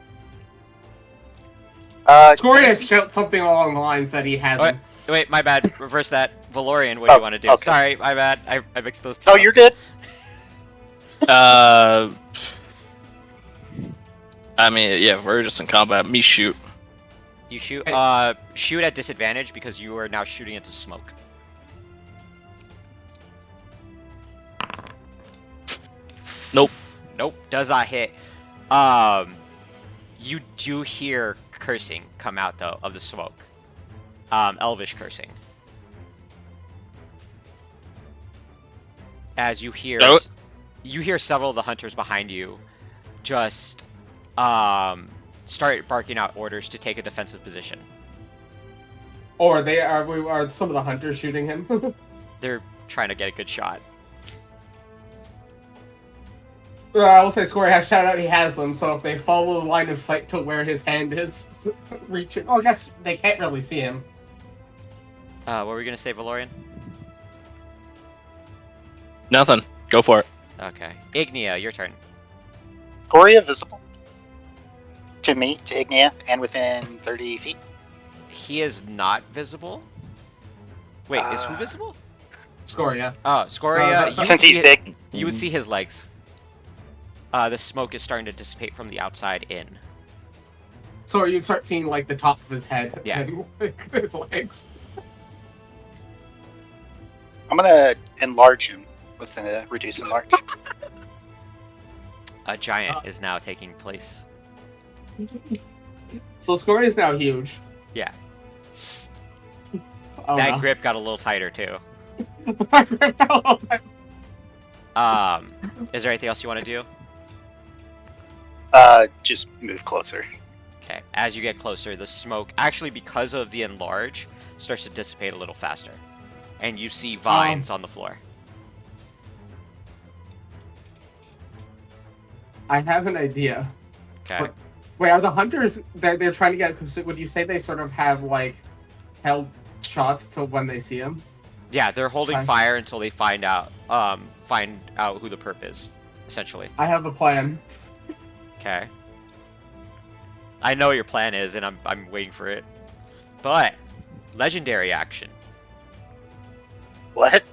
Scoria shouts something along the lines that he hasn't. Wait, my bad. Reverse that. Valorian, what do you want to do? Okay. Sorry, my bad. I mixed those two. Oh, up. you're good. I mean, yeah, we're just in combat. Me shoot. You shoot. Hey. Shoot at disadvantage because you are now shooting into smoke. Nope. Nope. Does not hit. You do hear cursing come out though of the smoke. Elvish cursing. As you hear, you hear several of the hunters behind you, just start barking out orders to take a defensive position. Or are some of the hunters shooting him? They're trying to get a good shot. I will say Scoria has shout out he has them, so if they follow the line of sight to where his hand is reaching... Oh, I guess they can't really see him. What were we gonna say, Valorian? Nothing. Go for it. Okay. Ignia, your turn. Scoria visible to me, to Ignia, and within 30 feet. He is not visible. Wait, is who visible? Scoria. Oh, Scoria. You would Since see he's big. You would see his legs. The smoke is starting to dissipate from the outside in. So you start seeing, like, the top of his head Yeah. and like, his legs. I'm gonna enlarge him with a reduce enlarge. A giant is now taking place. So Scoria is now huge. Yeah. Oh, That no. grip got a little tighter too. Is there anything else you want to do? Just move closer. Okay. As you get closer, the smoke, actually because of the enlarge, starts to dissipate a little faster. And you see vines on the floor. I have an idea. Okay. What- Wait, are the hunters they're trying to get? Would you say they sort of have like held shots to when they see him? Yeah, they're holding Sorry. fire until they find out who the perp is, essentially. I have a plan. Okay. I know what your plan is, and I'm waiting for it. But legendary action. What?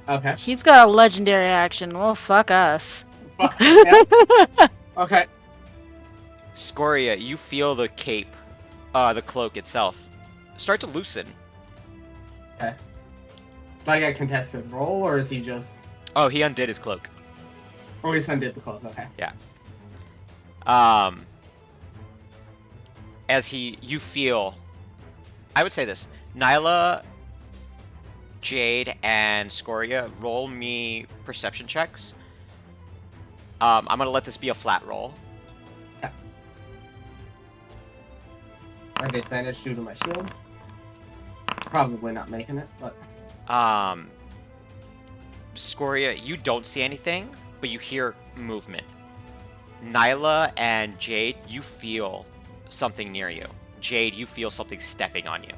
Okay. He's got a legendary action. Well, fuck us. Fuck. Yeah. Okay. Scoria, you feel the cape, the cloak itself, start to loosen. Do I get a contested roll, or is he just? Oh, he undid his cloak. Or he just undid the cloak. Okay. As you feel, I would say this: Nyla, Jade, and Scoria, roll me perception checks. I'm gonna let this be a flat roll. Are they advantage due to my shield? Probably not making it, but Scoria, you don't see anything, but you hear movement. Nyla and Jade, you feel something near you. Jade, you feel something stepping on you.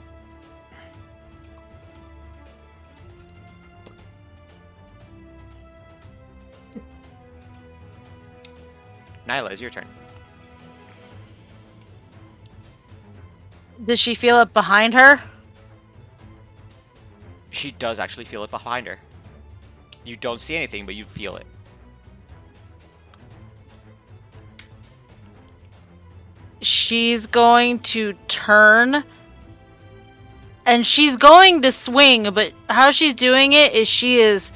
Nyla, it's your turn. Does she feel it behind her? She does actually feel it behind her. You don't see anything, but you feel it. She's going to turn. And she's going to swing, but how she's doing it is she is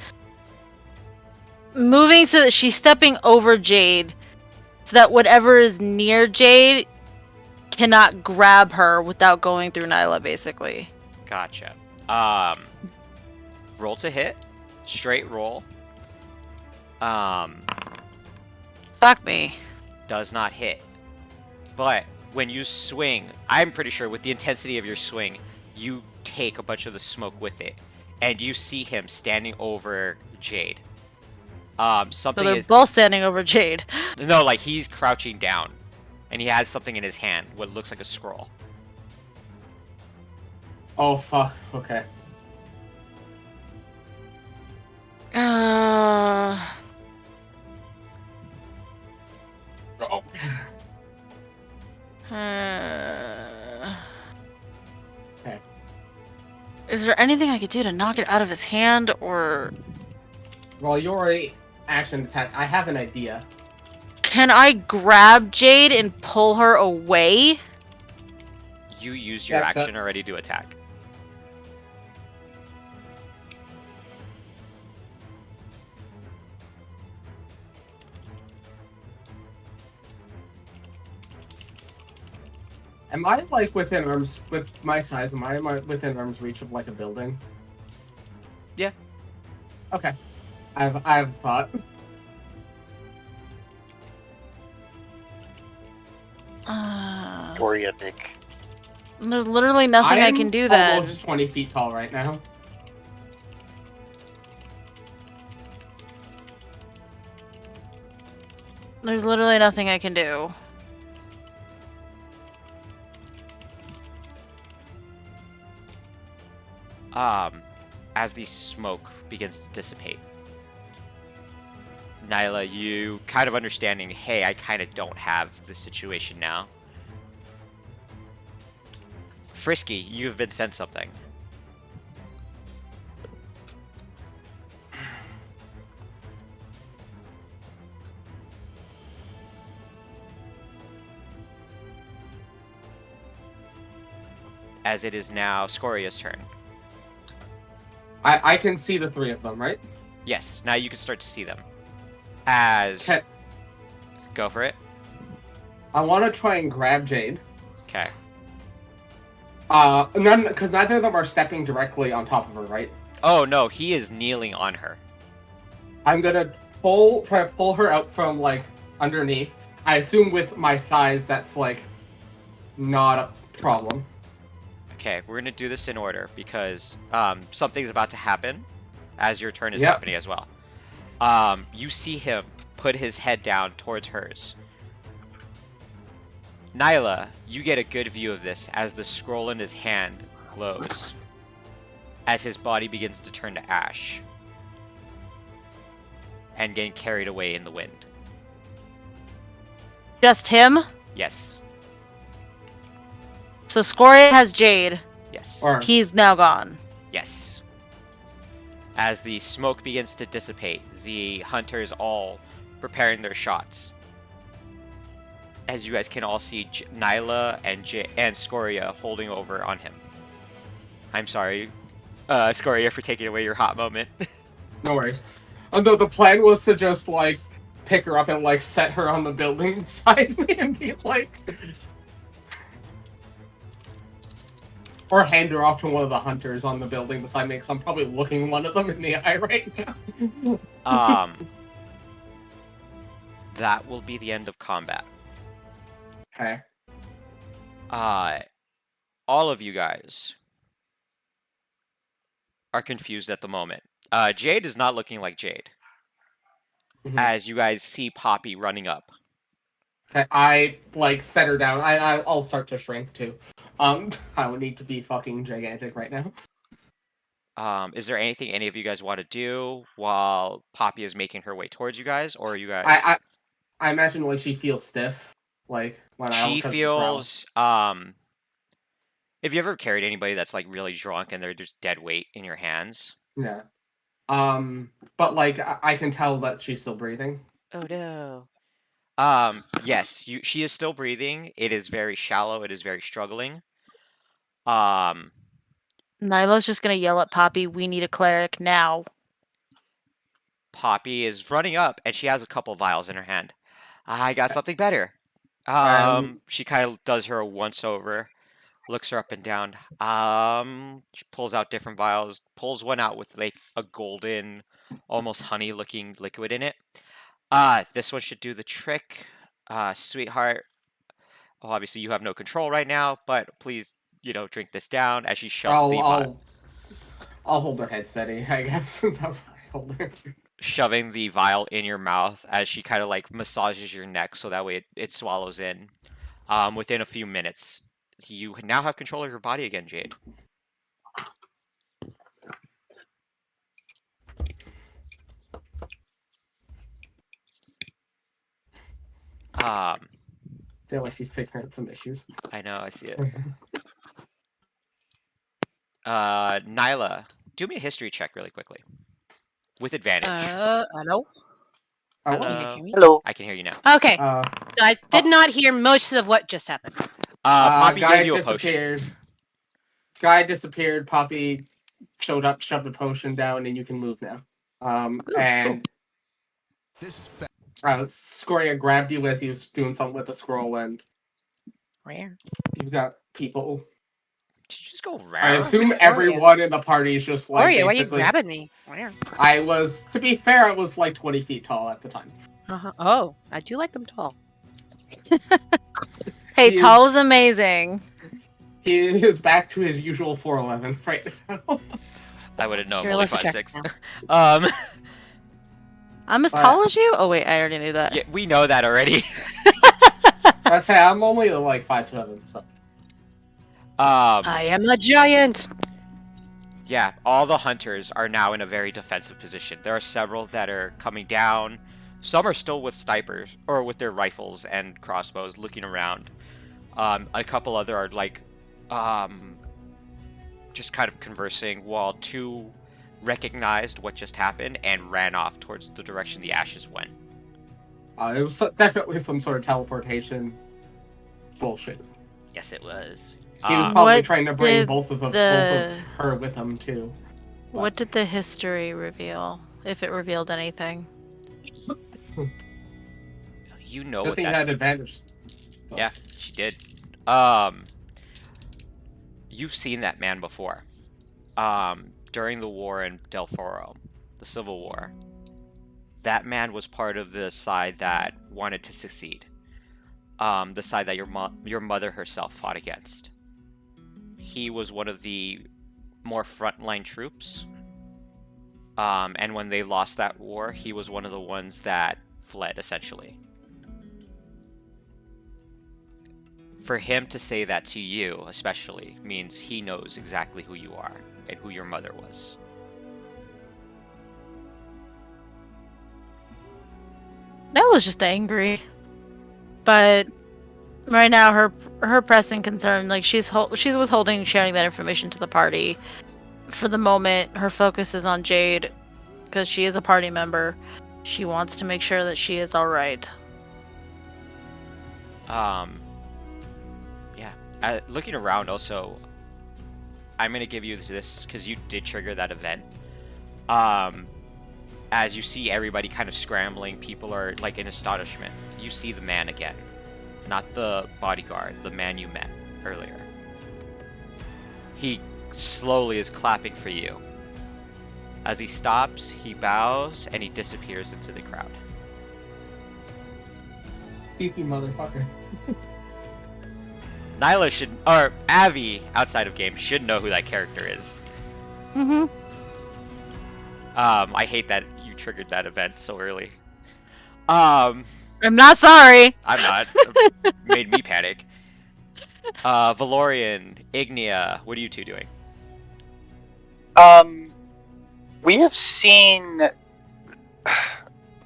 moving so that she's stepping over Jade. So that whatever is near Jade cannot grab her without going through Nyla, basically. Gotcha. Roll to hit. Straight roll. Fuck me. Does not hit. But when you swing, I'm pretty sure with the intensity of your swing, you take a bunch of the smoke with it. And you see him standing over Jade. So Something they're is... both standing over Jade. No, like he's crouching down. And he has something in his hand, what looks like a scroll. oh fuck. Okay. Uh, Oh. Okay. Is there anything I could do to knock it out of his hand, or Well, your action attack. I have an idea. can I grab Jade and pull her away? You use your Yes, action already to attack. Am I like within arms with my size? Am I within arm's reach of like a building? Yeah. Okay. I have a thought. Doria big. There's literally nothing I can do then. Almost 20 feet tall right now. There's literally nothing I can do. As the smoke begins to dissipate, Nyla, you kind of understanding, hey, I kind of don't have this situation now. Frisky, you've been sent something. As it is now Scoria's turn. I can see the three of them, right? Yes, now you can start to see them. As... Okay. Go for it. I want to try and grab Jade. Okay. Because neither of them are stepping directly on top of her, right? Oh, no, he is kneeling on her. I'm gonna try to pull her out from like underneath. I assume with my size, that's like not a problem. Okay, we're gonna do this in order because something's about to happen as your turn is Yep. happening as well. You see him put his head down towards hers. Nyla, you get a good view of this as the scroll in his hand glows, as his body begins to turn to ash and getting carried away in the wind. Just him? Yes. So Scoria has Jade. Yes. Or He's now gone. Yes. As the smoke begins to dissipate, the hunters all preparing their shots. As you guys can all see Nyla and Scoria holding over on him. I'm sorry, Scoria, for taking away your hot moment. no worries. Although the plan was to just like pick her up and like set her on the building beside me and be like, or hand her off to one of the hunters on the building beside me, because I'm probably looking one of them in the eye right now. That will be the end of combat. Okay. All of you guys are confused at the moment. Jade is not looking like Jade. Mhm. As you guys see Poppy running up. Okay, I like set her down. I'll start to shrink too. I would need to be fucking gigantic right now. Is there anything any of you guys want to do while Poppy is making her way towards you guys, or are you guys? I imagine like she feels stiff, like when I She feels. Have you ever carried anybody that's like really drunk and they're just dead weight in your hands? Yeah. But like I can tell that she's still breathing. Oh no. Yes, she is still breathing. It is very shallow. It is very struggling. Nyla's just gonna yell at Poppy, "We need a cleric now." Poppy is running up and she has a couple vials in her hand. I got something better. She kind of does her a once over, looks her up and down. She pulls out different vials, pulls one out with like a golden, almost honey looking liquid in it. This one should do the trick. Sweetheart. Well, obviously you have no control right now, but please, drink this down as she shoves I'll hold her head steady, I guess, since I was holding her. shoving the vial in your mouth as she kind of like massages your neck so that way it swallows in. Within a few minutes, you now have control of your body again, Jade. I feel like she's figuring out some issues. I know, I see it. Nyla, do me a history check really quickly. With advantage. Hello? Oh, Can you guys hear me? Hello. I can hear you now. Okay, Uh, so I did not hear most of what just happened. Poppy Guy gave you a disappeared. potion. Guy disappeared. Poppy showed up, shoved a potion down, and you can move now. And This is Scoria grabbed you as he was doing something with a scroll, and Rare. you've got people. Did you just go I round? assume everyone in the party is just like Oreo, why are you basically. grabbing me? Rare. To be fair, I was like 20 feet tall at the time. Uh-huh. Oh, I do like them tall. Hey, He tall is- is amazing. He is back to his usual 4'11" right now. I wouldn't know. I'm You're only less attractive 5'6". now. I'm as tall as you? Oh wait, I already knew that. Yeah, we know that already. I say I'm only like 5'7", so. I am a giant. Yeah, all the hunters are now in a very defensive position. There are several that are coming down. Some are still with snipers or with their rifles and crossbows looking around. A couple other are like just kind of conversing while two recognized what just happened and ran off towards the direction the ashes went. It was definitely some sort of teleportation bullshit. Yes, it was. He was probably What trying to bring did both of the- her with him too. What did the history reveal? If it revealed anything. You know Good what thing that you had advantage. Yeah, she did. You've seen that man before. During the war in Del Foro, the Civil War. That man was part of the side that wanted to succeed. The side that your mother herself fought against. He was one of the more frontline troops. And when they lost that war, he was one of the ones that fled, essentially. For him to say that to you, especially, means he knows exactly who you are and who your mother was. I was just angry. But Right now, her pressing concern, like she's withholding sharing that information to the party. For the moment, her focus is on Jade because she is a party member. She wants to make sure that she is all right. Yeah. Looking around, also, I'm gonna give you this because you did trigger that event. As you see everybody kind of scrambling, people are like in astonishment. You see the man again, not the bodyguard, the man you met earlier. He slowly is clapping for you. As he stops, he bows and he disappears into the crowd. Beefy motherfucker. Nyla should, or Avi, outside of game, should know who that character is. Mm-hmm. I hate that you triggered that event so early. I'm not sorry. not. It made me panic. Valorian, Ignia, what are you two doing? We have seen.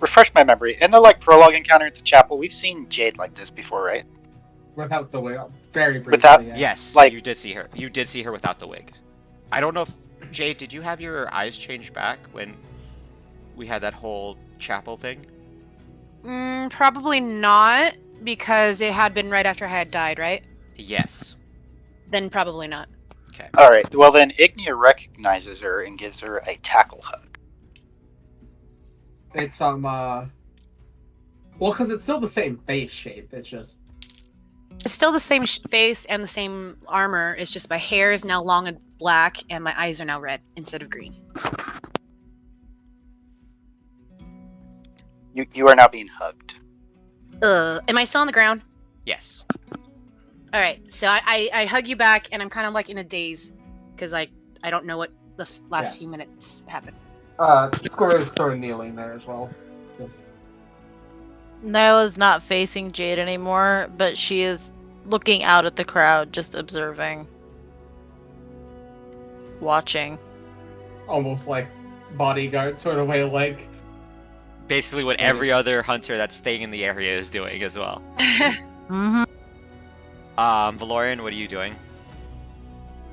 Refresh my memory. In the prologue encounter at the chapel, we've seen Jade like this before, right? Without the wig, very briefly. Without- yeah. Yes, Like- you did see her. You did see her without the wig. I don't know if Jade, did you have your eyes changed back when we had that whole chapel thing? Probably not, because it had been right after I had died, right? Yes. Then probably not. Okay. Alright, well then Ignia recognizes her and gives her a tackle hug. It's well, because it's still the same face shape. It's just It's still the same face and the same armor. It's just my hair is now long and black, and my eyes are now red instead of green. You are now being hugged. Am I still on the ground? Yes. All right, so I hug you back, and I'm kind of like in a daze because I don't know what the last few minutes happened. Score is sort of kneeling there as well. Just Nyla's not facing Jade anymore, but she is looking out at the crowd, just observing, watching. almost like bodyguard sort of way, like Basically what every other hunter that's staying in the area is doing as well. Mm-hmm. Valorian, what are you doing?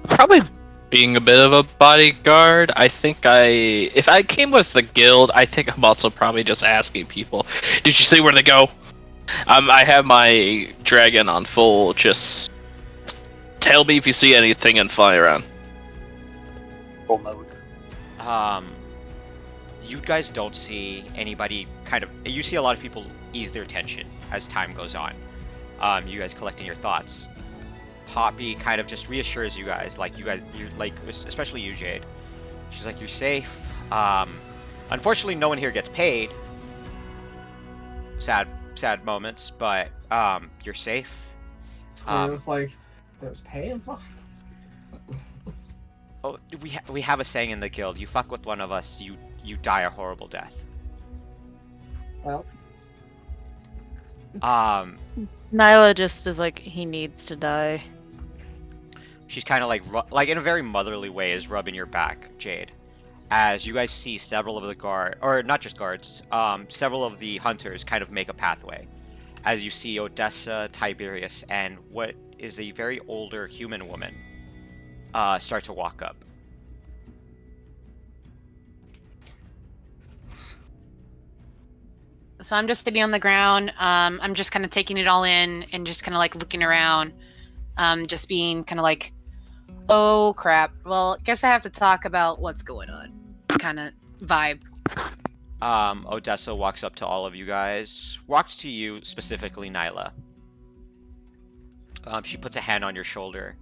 Probably being a bit of a bodyguard. I think if I came with the guild, I think I'm also probably just asking people, did you see where they go? I have my dragon on full, just tell me if you see anything and fly around. Full mode. You guys don't see anybody you see a lot of people ease their tension as time goes on. You guys collecting your thoughts. Poppy kind of just reassures you guys, you're like, especially you, Jade. She's like, you're safe. Unfortunately, no one here gets paid. Sad moments, but you're safe. Score was like, there's pay involved. Oh, we have a saying in the guild: you fuck with one of us, you die a horrible death. Well, Nyla just is like, he needs to die. She's kind of like in a very motherly way is rubbing your back, Jade. As you guys see several of the several of the hunters kind of make a pathway. As you see Odessa, Tiberius, and what is a very older human woman start to walk up. So I'm just sitting on the ground. I'm just kind of taking it all in and just kind of like looking around. Just being kind of like, oh crap. Well, guess I have to talk about what's going on. Kind of vibe. Odessa walks up to all of you guys. Walks to you, specifically Nyla. She puts a hand on your shoulder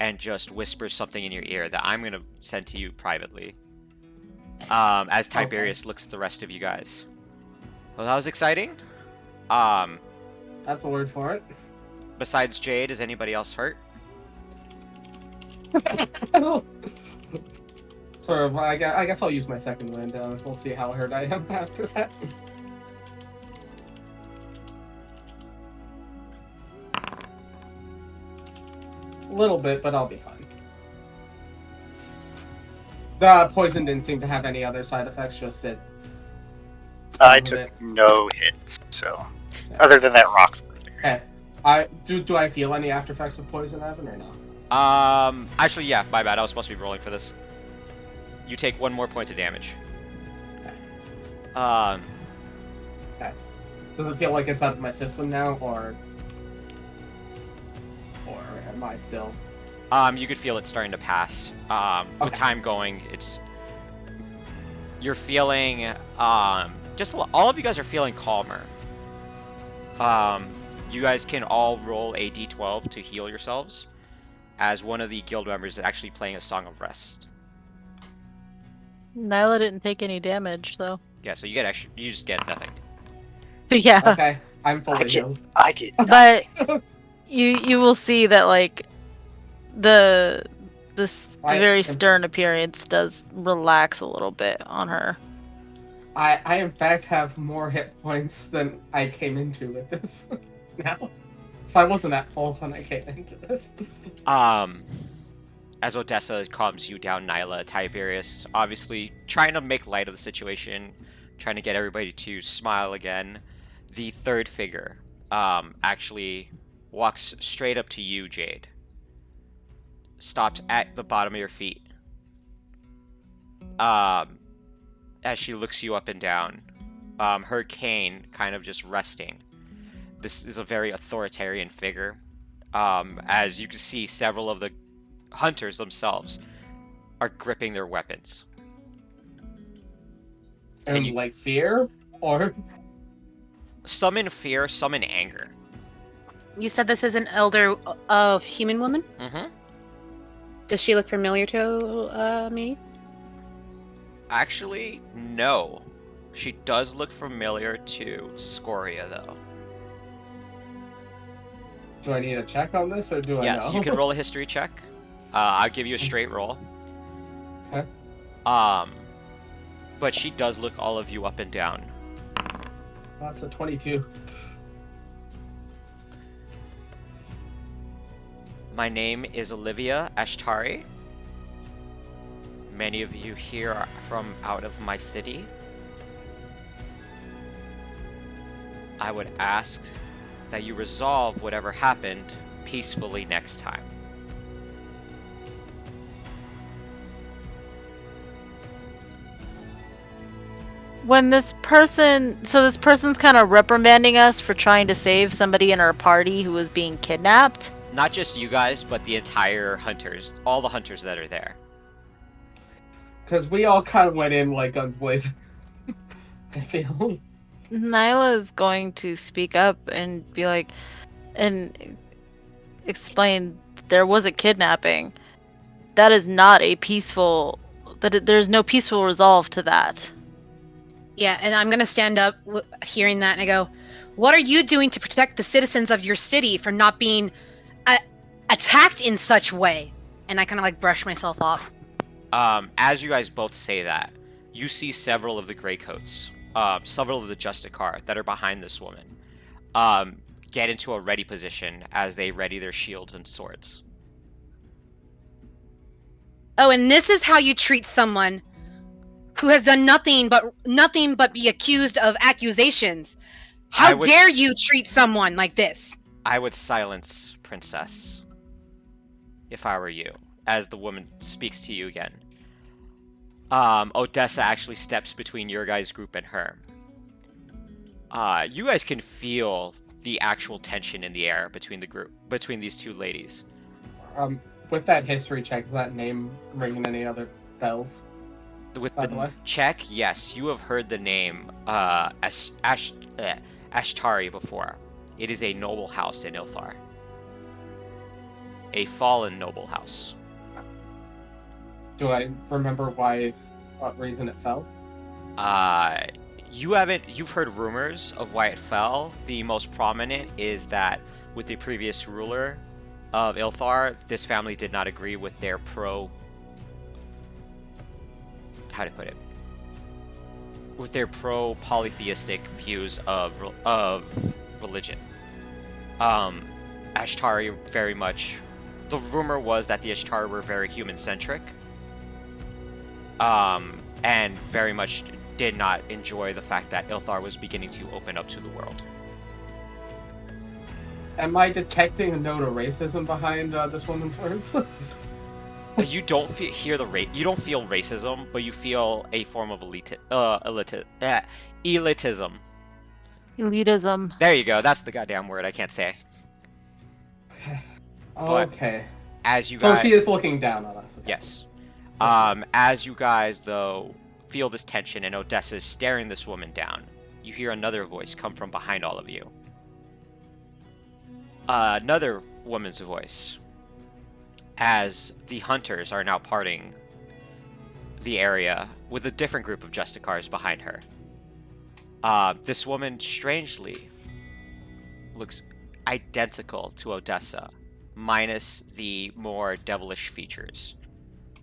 and just whispers something in your ear that I'm going to send to you privately. As Tiberius looks at the rest of you guys. Well, that was exciting. that's a word for it. Besides Jade, is anybody else hurt? Sort of. I guess I'll use my second wind. We'll see how hurt I am after that. A little bit, but I'll be fine. The poison didn't seem to have any other side effects. Just it. I stung a took bit. no hits, so other than that rock. Okay. Do I feel any after effects of poison, Evan, or no? Actually, yeah, my bad. I was supposed to be rolling for this. You take 1 more point of damage. Okay. Okay. Does it feel like it's out of my system now, or am I still? You could feel it starting to pass. With time going, you're feeling, all of you guys are feeling calmer. You guys can all roll a d12 to heal yourselves, as one of the guild members is actually playing a Song of Rest. Nyla didn't take any damage, though. Yeah, so you just get nothing. Yeah. Okay, I'm fully healed. I get. But you will see that like the very stern appearance does relax a little bit on her. I in fact have more hit points than I came into with this now. So I wasn't at full when I came into this. As Odessa calms you down, Nyla, Tiberius, obviously trying to make light of the situation, trying to get everybody to smile again. The third figure, actually walks straight up to you, Jade. Stops at the bottom of your feet. As she looks you up and down. Her cane kind of just resting. This is a very authoritarian figure. As you can see, several of the hunters themselves are gripping their weapons. And like fear? Or? Some in fear, some in anger. You said this is an elder of human woman? Mm-hmm. Does she look familiar to me? Actually, no. She does look familiar to Scoria, though. Do I need a check on this, or do I know? Yes, you can roll a history check. I'll give you a straight roll. Okay. But she does look all of you up and down. That's a 22. My name is Olivia Ashtari. Many of you here are from out of my city. I would ask that you resolve whatever happened peacefully next time. When this person's kind of reprimanding us for trying to save somebody in our party who was being kidnapped. Not just you guys, but the entire hunters, all the hunters that are there. Because we all kind of went in like guns blazing. I feel. Nyla is going to speak up and be like, and explain there was a kidnapping. That is not a peaceful. There's no peaceful resolve to that. Yeah, and I'm gonna stand up hearing that and I go, what are you doing to protect the citizens of your city from not being attacked in such way? And I kind of like brush myself off. As you guys both say that, you see several of the Greycoats, several of the Justicar that are behind this woman, get into a ready position as they ready their shields and swords. Oh, and this is how you treat someone who has done nothing but be accused of accusations. How dare you treat someone like this? I would silence Princess if I were you, as the woman speaks to you again. Odessa actually steps between your guys' group and her. You guys can feel the actual tension in the air between these two ladies. With that history check, is that name ringing any other bells? With the check, yes, you have heard the name Ashtari before. It is a noble house in Ilthar. A fallen noble house. Do I remember what reason it fell? You've heard rumors of why it fell. The most prominent is that with the previous ruler of Ilthar, this family did not agree with their pro-polytheistic views of religion. Ashtari very much. The rumor was that the Ashtari were very human-centric, and very much did not enjoy the fact that Ilthar was beginning to open up to the world. Am I detecting a note of racism behind this woman's words? You don't hear the you don't feel racism, but you feel a form of elitism. Elitism. There you go. That's the goddamn word I can't say. But Okay. as you So guys, she is looking down on us. Okay. yes. As you guys though feel this tension and Odessa is staring this woman down, you hear another voice come from behind all of you. Another woman's voice. As the hunters are now parting the area with a different group of Justicars behind her. This woman strangely looks identical to Odessa, minus the more devilish features.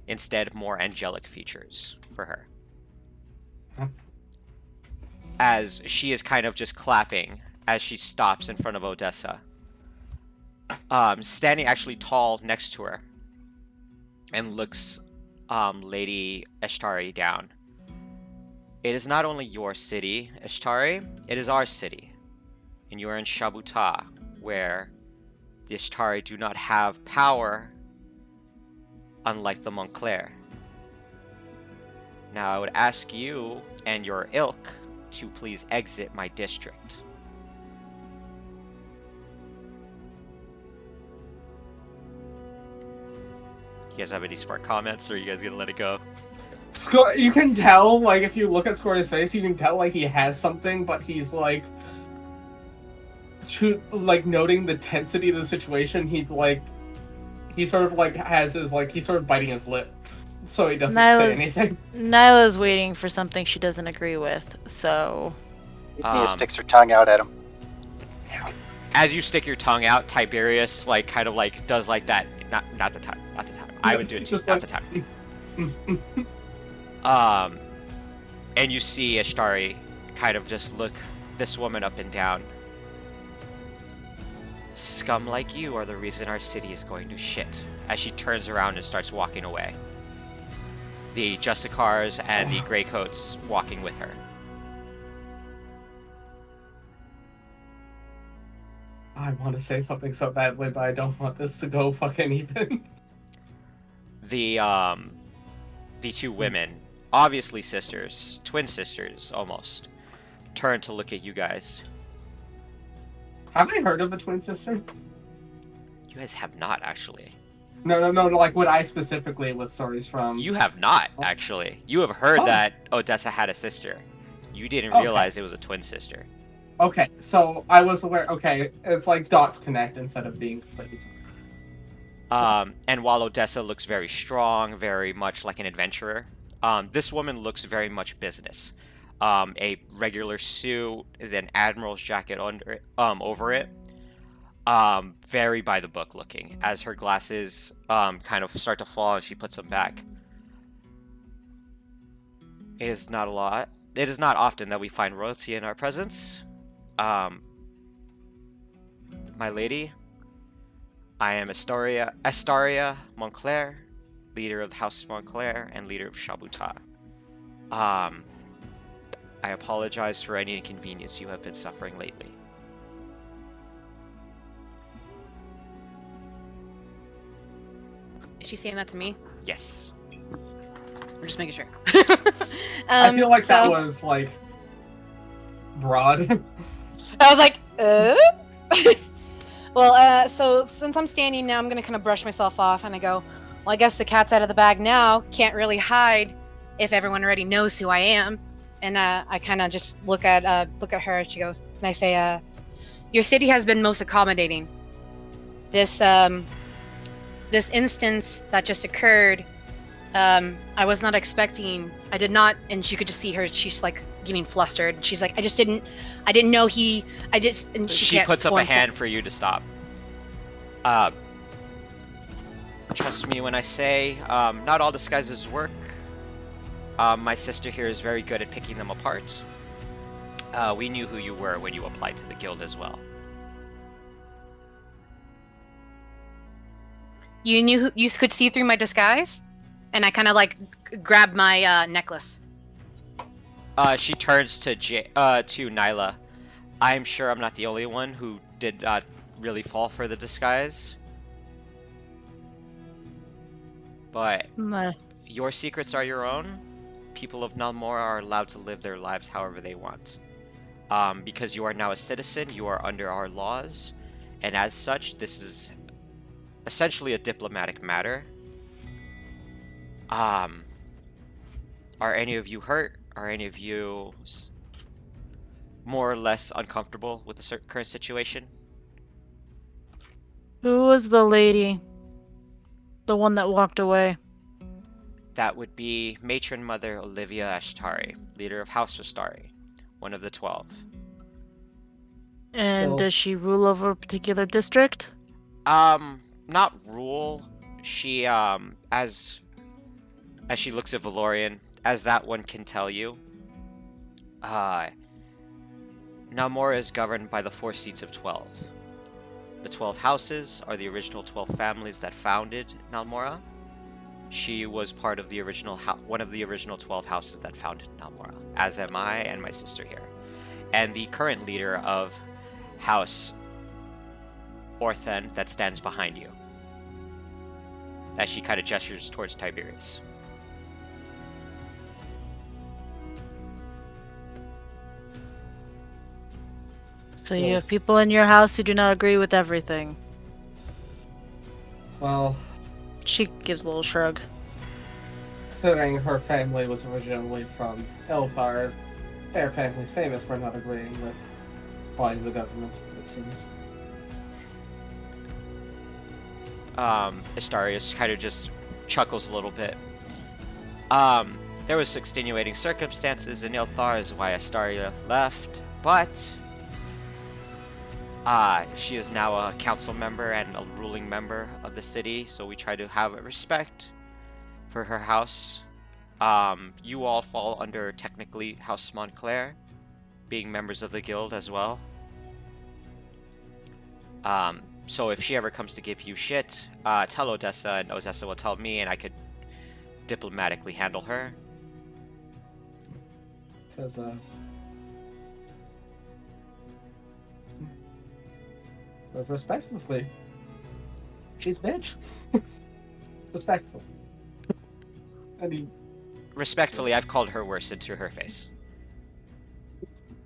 Instead, more angelic features for her. As she is kind of just clapping as she stops in front of Odessa. Standing actually tall next to her and looks Lady Ishtari down. It is not only your city, Ishtari, it is our city. And you are in Shabuta, where the Ishtari do not have power, unlike the Montclair. Now I would ask you and your ilk to please exit my district. You guys have any smart comments, or are you guys gonna let it go? You can tell, like, if you look at Scorda's face, you can tell, like, he has something, but he's, like, noting the tensity of the situation. He sort of, like, has his, like, he's sort of biting his lip, so he doesn't say anything. Nyla's waiting for something she doesn't agree with, so... Nia sticks her tongue out at him. As you stick your tongue out, Tiberius, like, kind of, like, does, like, that, not the time. I would do it too, Just not like- the time. And you see Ishtari kind of just look this woman up and down. Scum like you are the reason our city is going to shit. As she turns around and starts walking away. The Justicars and the Greycoats walking with her. I want to say something so badly, but I don't want this to go fucking even. The two women, obviously sisters, twin sisters almost, turn to look at you guys. Have I heard of a twin sister? You guys have not, actually. No, like, what I specifically with stories from... You have not, actually. You have heard that Odessa had a sister. You didn't realize it was a twin sister. Okay, so I was aware... Okay, it's like dots connect instead of being complete. And while Odessa looks very strong, very much like an adventurer, this woman looks very much business. A regular suit, an admiral's jacket under over it. Very by the book looking, as her glasses kind of start to fall and she puts them back. It is not a lot. It is not often that we find royalty in our presence. My lady, I am Astaria Montclair, leader of the House Montclair and leader of Shabuta. I apologize for any inconvenience you have been suffering lately. Is she saying that to me? Yes. I'm just making sure. I feel like that was, like, broad. I was like, Well, so since I'm standing now, I'm gonna kind of brush myself off, and I go, well, I guess the cat's out of the bag now. Can't really hide if everyone already knows who I am. And I kind of just look at her, and she goes, and I say, your city has been most accommodating. This instance that just occurred, I was not expecting. I did not, and you could just see her. She's like getting flustered. She's like, I didn't know he. And she puts up a hand for you to stop. Trust me when I say, not all disguises work. My sister here is very good at picking them apart. We knew who you were when you applied to the guild as well. You knew you could see through my disguise, and I kind of like grab my necklace. She turns to Nyla. I'm sure I'm not the only one who did really fall for the disguise. But Nah. your secrets are your own. People of Nalmora are allowed to live their lives however they want. Because you are now a citizen, you are under our laws, and as such, this is essentially a diplomatic matter. Are any of you hurt? Are any of you more or less uncomfortable with the current situation? Who was the lady? The one that walked away? That would be Matron Mother Olivia Ashtari, leader of House Astari, one of the 12. And Still- does she rule over a particular district? Not rule. She, as she looks at Valorian, as that one can tell you, Nalmora is governed by the 4 seats of 12. The 12 houses are the original 12 families that founded Nalmora. She was part of the original one of the original 12 houses that founded Nalmora, as am I and my sister here. And the current leader of House Orthen that stands behind you. As she kind of gestures towards Tiberius. So you have people in your house who do not agree with everything. Well, She gives a little shrug. considering her family was originally from Elthar, their family's famous for not agreeing with bodies of government, it seems. Astarius kind of just chuckles a little bit. There was extenuating circumstances in Ilthar is why Astaria left, but she is now a council member and a ruling member of the city, so we try to have respect for her house. You all fall under technically House Montclair, being members of the guild as well. So if she ever comes to give you shit, tell Odessa, and Odessa will tell me, and I could diplomatically handle her. Because, but respectfully, she's bitch. Respectful. I mean, Respectfully, I've called her worse into her face.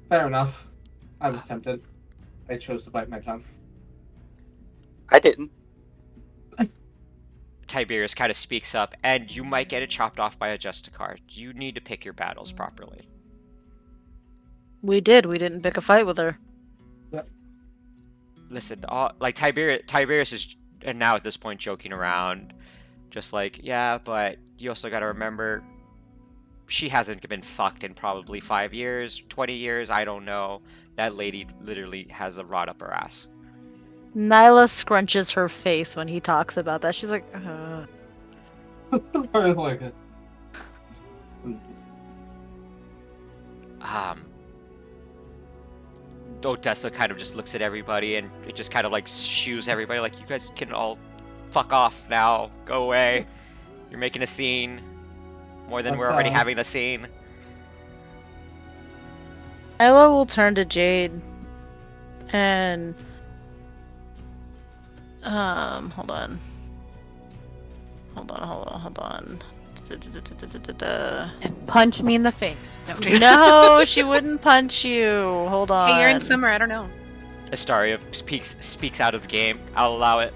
fair enough. I was tempted. I chose to bite my tongue. I didn't. Tiberius kind of speaks up, and you might get it chopped off by a Justicar. You need to pick your battles properly. We did. We didn't pick a fight with her. Listen, like Tiberius is now at this point joking around, just like, yeah, but you also got to remember, she hasn't been fucked in probably 5 years, 20 years, I don't know. That lady literally has a rod up her ass. Nyla scrunches her face when he talks about that. She's like, It's part of like it. Odessa kind of just looks at everybody and it just kind of like shoos everybody like, you guys can all fuck off now, go away, you're making a scene more than we're already having the scene. Nyla will turn to Jade and hold on. And punch me in the face. No, No, she wouldn't punch you. Hold on. hey, you're in summer. I don't know. Astaria speaks out of the game. I'll allow it.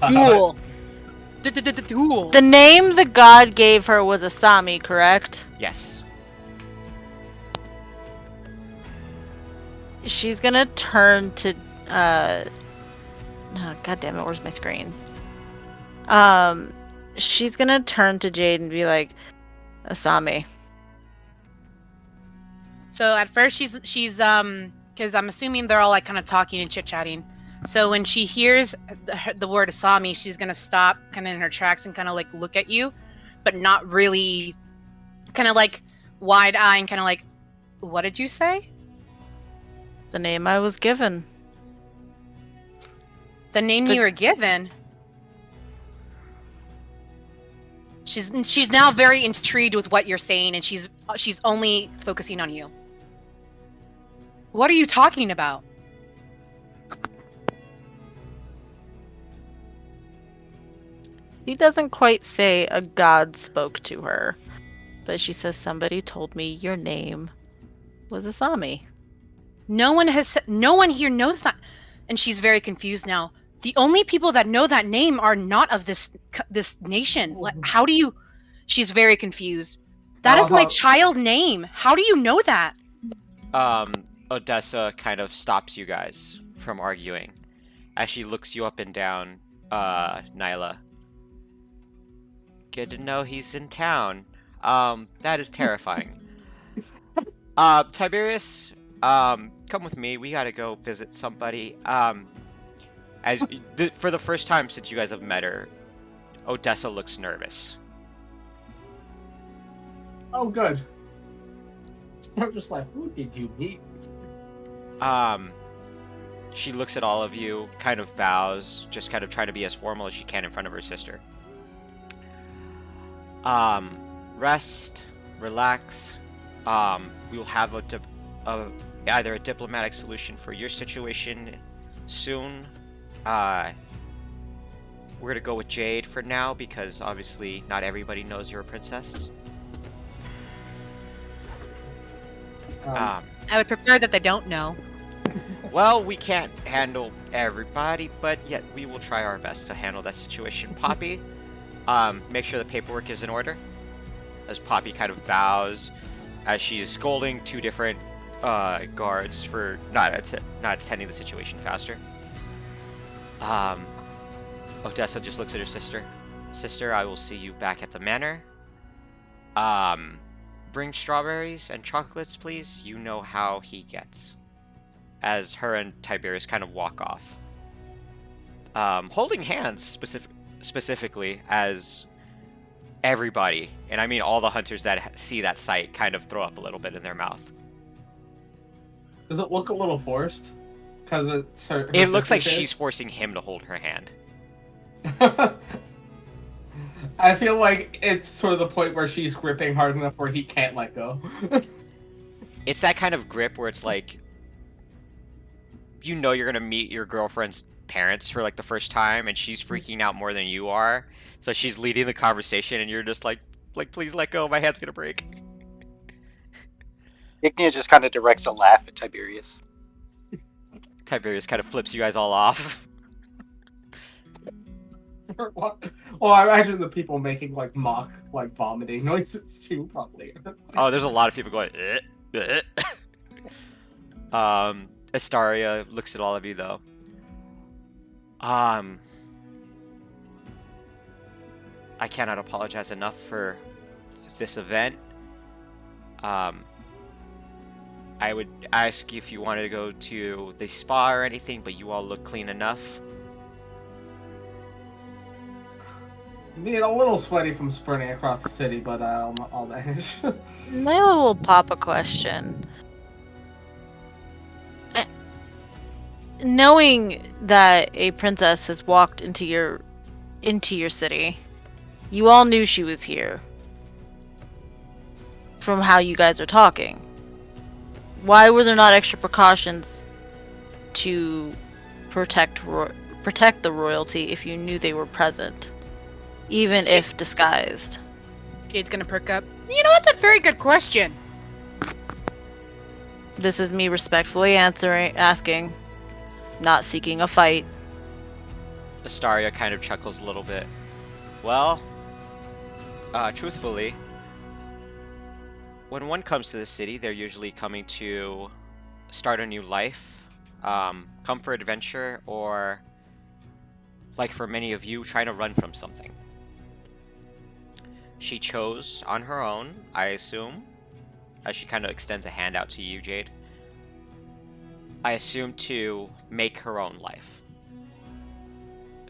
Duel. Duel. The name the god gave her was Asami, correct? Yes. She's gonna turn to oh, God damn it, where's my screen? She's gonna turn to Jade and be like, Asami. So at first she's because I'm assuming they're all like kind of talking and chit chatting. So when she hears the word Asami, she's gonna stop kind of in her tracks and kind of like look at you, but not really, kind of like wide eye and kind of like, what did you say? The name I was given. The name The- you were given. She's now very intrigued with what you're saying, and she's only focusing on you. What are you talking about? She doesn't quite say a god spoke to her, but she says somebody told me your name was Asami. No one here knows that. And she's very confused now. The only people that know that name are not of this nation. How do you? She's very confused. That is my child name. How do you know that? Odessa kind of stops you guys from arguing as she looks you up and down, Nyla. Good to know he's in town. That is terrifying. Tiberius, come with me. We gotta go visit somebody. For the first time since you guys have met her, Odessa looks nervous. Oh, good. I'm just like, who did you meet? She looks at all of you, kind of bows, just kind of trying to be as formal as she can in front of her sister. Rest, relax. We'll have either a diplomatic solution for your situation soon. We're gonna go with Jade for now because obviously not everybody knows you're a princess. I would prefer that they don't know. Well, we can't handle everybody, but yet we will try our best to handle that situation. Poppy, make sure the paperwork is in order. As Poppy kind of bows, as she is scolding two different guards for not attending the situation faster. Odessa just looks at her sister. Sister, I will see you back at the manor. Bring strawberries and chocolates, please. You know how he gets. As her and Tiberius kind of walk off. Holding hands specifically as everybody, and I mean all the hunters that see that sight, kind of throw up a little bit in their mouth. Does it look a little forced? Because it's her It looks like she's forcing him to hold her hand. I feel like it's sort of the point where she's gripping hard enough where he can't let go. It's that kind of grip where it's like, you know you're gonna meet your girlfriend's parents for like the first time, and she's freaking out more than you are. So she's leading the conversation, and you're just like please let go. My hand's gonna break. Ignia just kind of directs a laugh at Tiberius. Tiberius kind of flips you guys all off. Well, I imagine the people making like mock vomiting noises too, probably. Oh, there's a lot of people going. Astaria looks at all of you though. I cannot apologize enough for this event. I would ask if you wanted to go to the spa or anything, but you all look clean enough. Being a little sweaty from sprinting across the city, but I'll manage. Nyla will pop a question. Knowing that a princess has walked into your city, you all knew she was here. From how you guys are talking, why were there not extra precautions to protect the royalty if you knew they were present, even if disguised? Jade's gonna perk up. You know, that's a very good question. This is me respectfully asking, not seeking a fight. Astaria kind of chuckles a little bit. Well, truthfully, when one comes to the city, they're usually coming to start a new life, come for adventure, or, like for many of you, trying to run from something. She chose on her own, I assume, as she kind of extends a hand out to you, Jade. I assume to make her own life.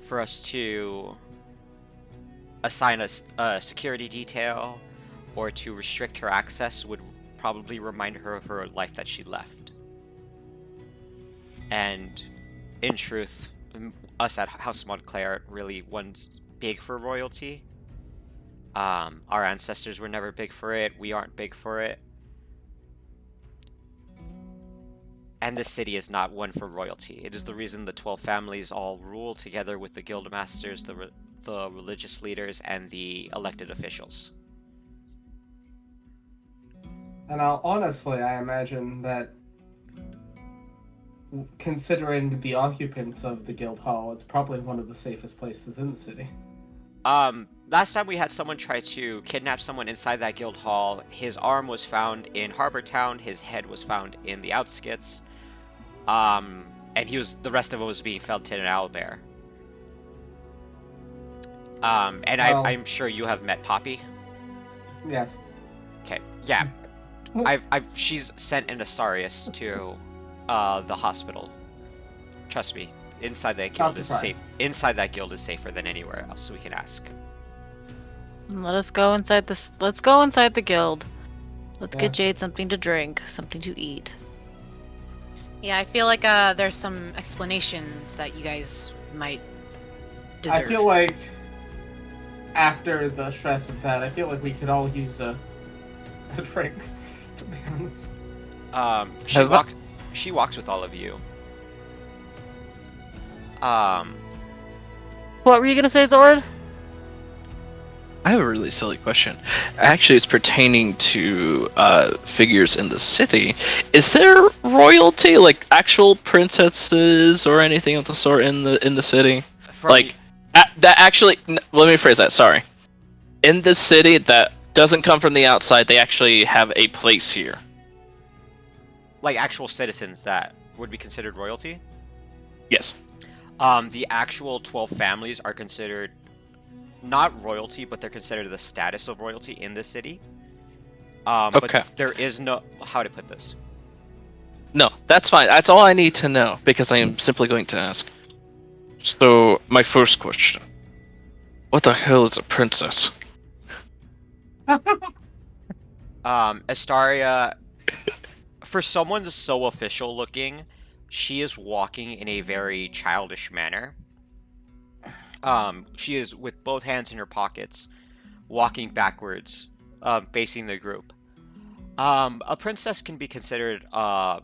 For us to assign a security detail or to restrict her access would probably remind her of her life that she left. And in truth, us at House Montclair really wasn't big for royalty. Our ancestors were never big for it. We aren't big for it. and this city is not one for royalty. It is the reason the 12 families all rule together with the guild masters, the religious leaders, and the elected officials. And honestly, I imagine that, considering the occupants of the guild hall, it's probably one of the safest places in the city. Last time we had someone try to kidnap someone inside that guild hall. His arm was found in Harbor Town. His head was found in the outskirts. And the rest of it was being felted in Owlbear. And Well- I'm sure you have met Poppy. Yes. Okay, yeah. She's sent an Asarius to, the hospital. Trust me, inside that guild is safe. Inside that guild is safer than anywhere else, so we can ask. Let us go inside this. Let's go inside the guild. Let's Yeah. get Jade something to drink, something to eat. Yeah, I feel like there's some explanations that you guys might deserve. I feel like after the stress of that, I feel like we could all use a drink, to be honest. She walks with all of you. What were you gonna say, Zord? I have a really silly question. Actually, it's pertaining to figures in the city. Is there royalty, like actual princesses or anything of the sort in the city? Let me rephrase that. Sorry. In the city that doesn't come from the outside, they actually have a place here. Like actual citizens that would be considered royalty? Yes. The actual 12 families are considered not royalty, but they're considered the status of royalty in the city. Okay. But there is no... How to put this? No, that's fine. That's all I need to know, because I am simply going to ask. So, my first question. What the hell is a princess? Astaria... For someone so official looking, she is walking in a very childish manner. She is with both hands in her pockets, walking backwards, facing the group. A princess can be considered, how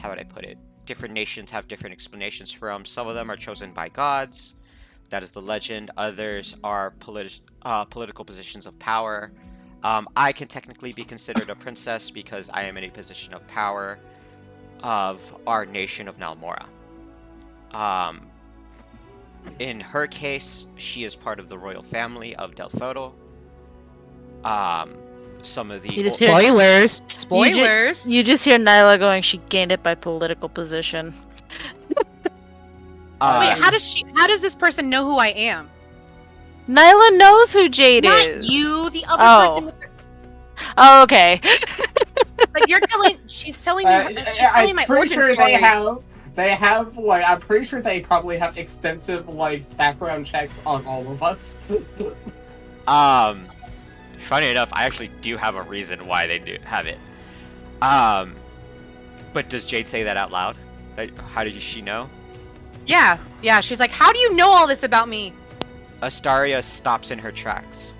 would I put it? Different nations have different explanations for them. Some of them are chosen by gods. That is the legend. Others are political positions of power. I can technically be considered a princess because I am in a position of power of our nation of Nalmora. In her case, she is part of the royal family of Delfoto. Some of the... You just hear- Spoilers! Spoilers! You just hear Nyla going, she gained it by political position. Wait, how does this person know who I am? Nyla knows who Jade is. Not you, the other Oh. person with the... Oh, okay. Like, she's telling me, she's telling my I'm pretty origin sure story. they have, like, I'm pretty sure they probably have extensive, like, background checks on all of us. Funny enough, I actually do have a reason why they do have it. But does Jade say that out loud? How did she know? Yeah, she's like, how do you know all this about me? Astaria stops in her tracks.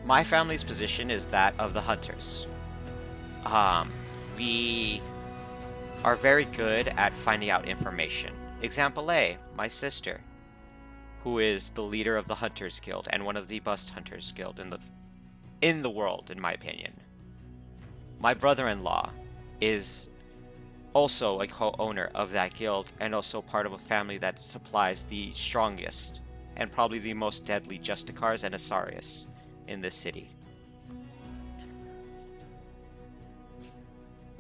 My family's position is that of the hunters. We are very good at finding out information. Example A, my sister, who is the leader of the Hunters Guild and one of the best Hunters Guild in the world, in my opinion. My brother-in-law is also a co-owner of that guild and also part of a family that supplies the strongest and probably the most deadly Justicars and Asarius in this city.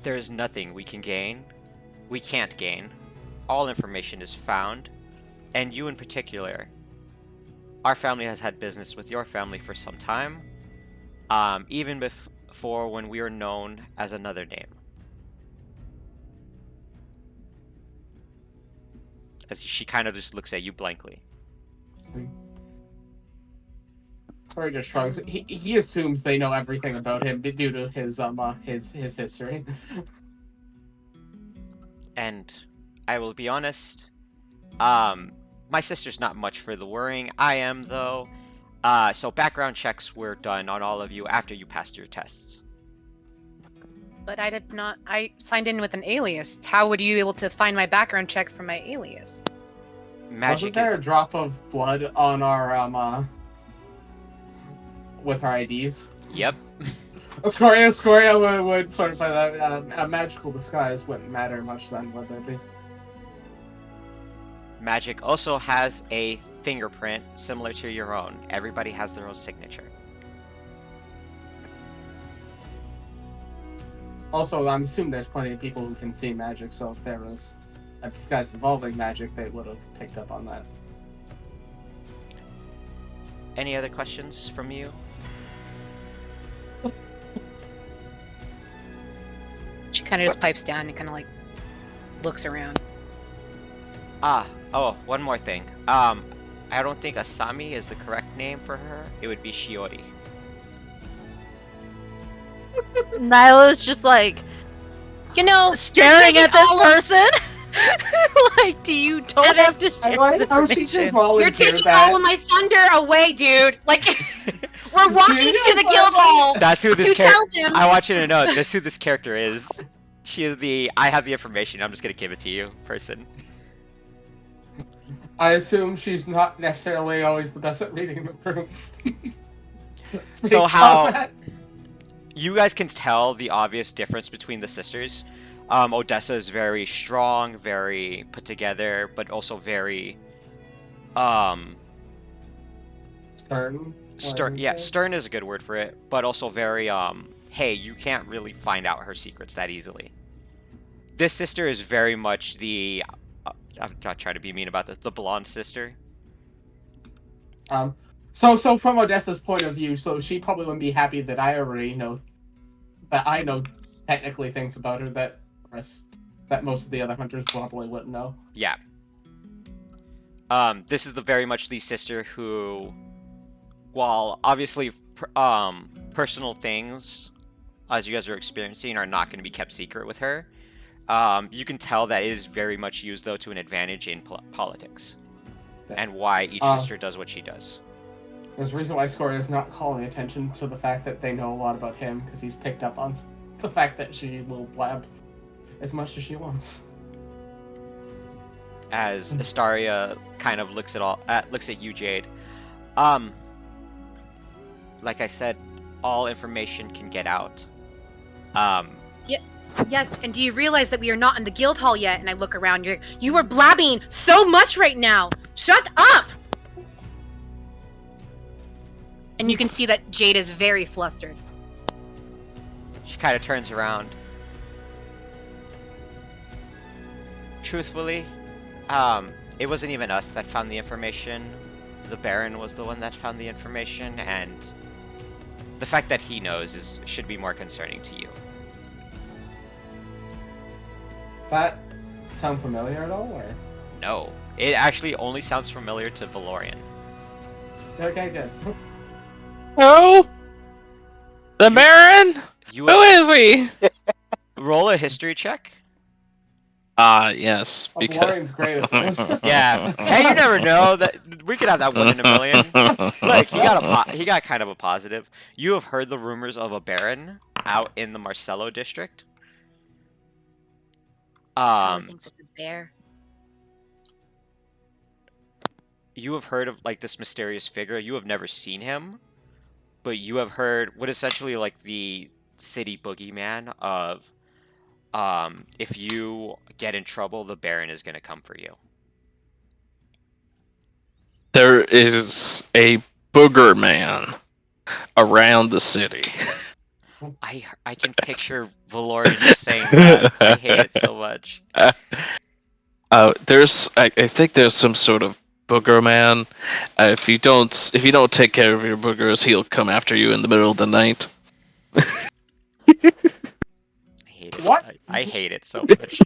There is nothing we can't gain. All information is found, and you in particular. Our family has had business with your family for some time, even before when we were known as another name. As she kind of just looks at you blankly. Corey just shrugs. He assumes they know everything about him due to his history. And I will be honest, my sister's not much for the worrying. I am, though. So background checks were done on all of you after you passed your tests. But I did not. I signed in with an alias. How would you be able to find my background check from my alias? Wasn't Magic there is a drop of blood on our with our IDs? yep. Scoria would certify that a magical disguise wouldn't matter much then, would there be? Magic also has a fingerprint similar to your own. Everybody has their own signature. Also, I'm assuming there's plenty of people who can see magic, so if there was a disguise involving magic, they would have picked up on that. Any other questions from you? She kind of just pipes down and kind of like looks around. Oh, one more thing. I don't think Asami is the correct name for her. It would be Shiori. Nyla's just like staring at this person. Like, you don't Evan, have to share I like this how she just information. volunteered You're taking that. all of my thunder away, dude. Like, we're walking Dude, to the it's guild like- hall. That's who this You character. tell him. I want you to know this is who this character is. She is the I have the information. I'm just gonna give it to you person. I assume she's not necessarily always the best at reading the room. So Based how- on that. You guys can tell the obvious difference between the sisters. Odessa is very strong, very put together, but also very Stern? stern. Yeah, stern is a good word for it, but also very hey, you can't really find out her secrets that easily. This sister is very much the I'm not trying to be mean about this, the blonde sister. So from Odessa's point of view, so she probably wouldn't be happy that I already know that I know technically things about her that most of the other hunters probably wouldn't know. Yeah. This is very much the sister who, while obviously personal things, as you guys are experiencing, are not going to be kept secret with her, you can tell that it is very much used, though, to an advantage in politics. Yeah. And why each sister does what she does. There's a reason why Scoria is not calling attention to the fact that they know a lot about him, because he's picked up on the fact that she will blab as much as she wants. As Astaria kind of looks at you, Jade. Like I said, all information can get out. Yes, and do you realize that we are not in the guild hall yet? And I look around. You are blabbing so much right now. Shut up! And you can see that Jade is very flustered. She kind of turns around. Truthfully, it wasn't even us that found the information. The Baron was the one that found the information, and the fact that he knows should be more concerning to you. That sound familiar at all, or? No, it actually only sounds familiar to Valorian. Okay, good. Oh, the Baron. You Who is he? roll a history check. Yes, because Valorian's great at this. Yeah. Hey, you never know that we could have that 1 in a million. Look, he got kind of a positive. You have heard the rumors of a Baron out in the Marcello district. Thinks it's a bear. You have heard of like this mysterious figure. You have never seen him, but you have heard what essentially like the city boogeyman of if you get in trouble, the Baron is going to come for you. there is a booger man around the city. I can picture Valorian just saying that. I hate it so much. I think there's some sort of booger man. If you don't take care of your boogers, he'll come after you in the middle of the night. I hate it. What? I hate it so much.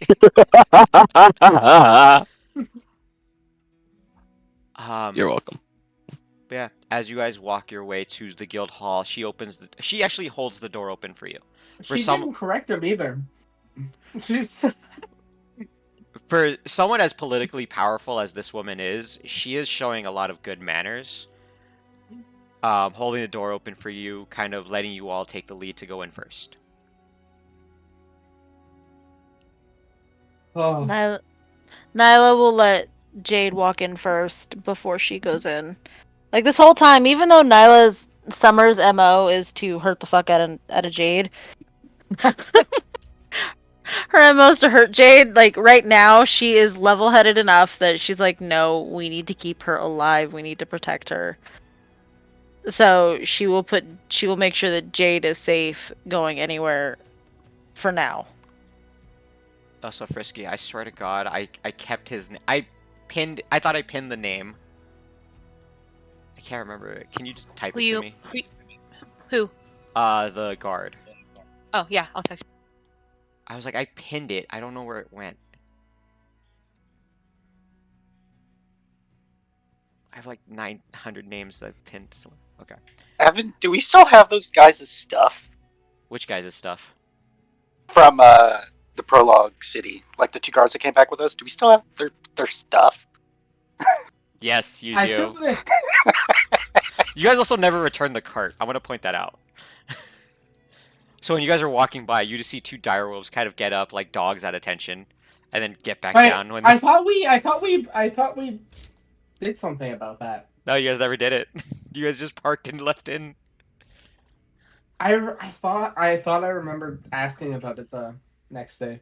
You're welcome. Yeah, as you guys walk your way to the guild hall, she actually holds the door open for you. She didn't correct him either. She's For someone as politically powerful as this woman is, she is showing a lot of good manners. Holding the door open for you, kind of letting you all take the lead to go in first. Oh, Nyla will let Jade walk in first before she goes in. Like this whole time, even though Nyla's Summer's MO is to hurt the fuck out of Jade, her MO is to hurt Jade. Like right now, she is level-headed enough that she's like, no, we need to keep her alive. We need to protect her. So she will make sure that Jade is safe going anywhere for now. Also, Frisky, I swear to God, I kept his I thought I pinned the name. I can't remember it. Can you just type it to me? Who? The guard. Oh yeah, I'll text. I was like, I pinned it. I don't know where it went. I have like 900 names that I've pinned somewhere. Okay. Evan, do we still have those guys' stuff Which guys' stuff? from the prologue city? Like the two guards that came back with us? Do we still have their stuff? Yes, you I do. assume they. You guys also never returned the cart. I want to point that out. So when you guys are walking by, you just see two direwolves kind of get up like dogs at attention, and then get back Wait, down when. I thought we did something about that. No, you guys never did it. You guys just parked and left in. I thought I remembered asking about it the next day.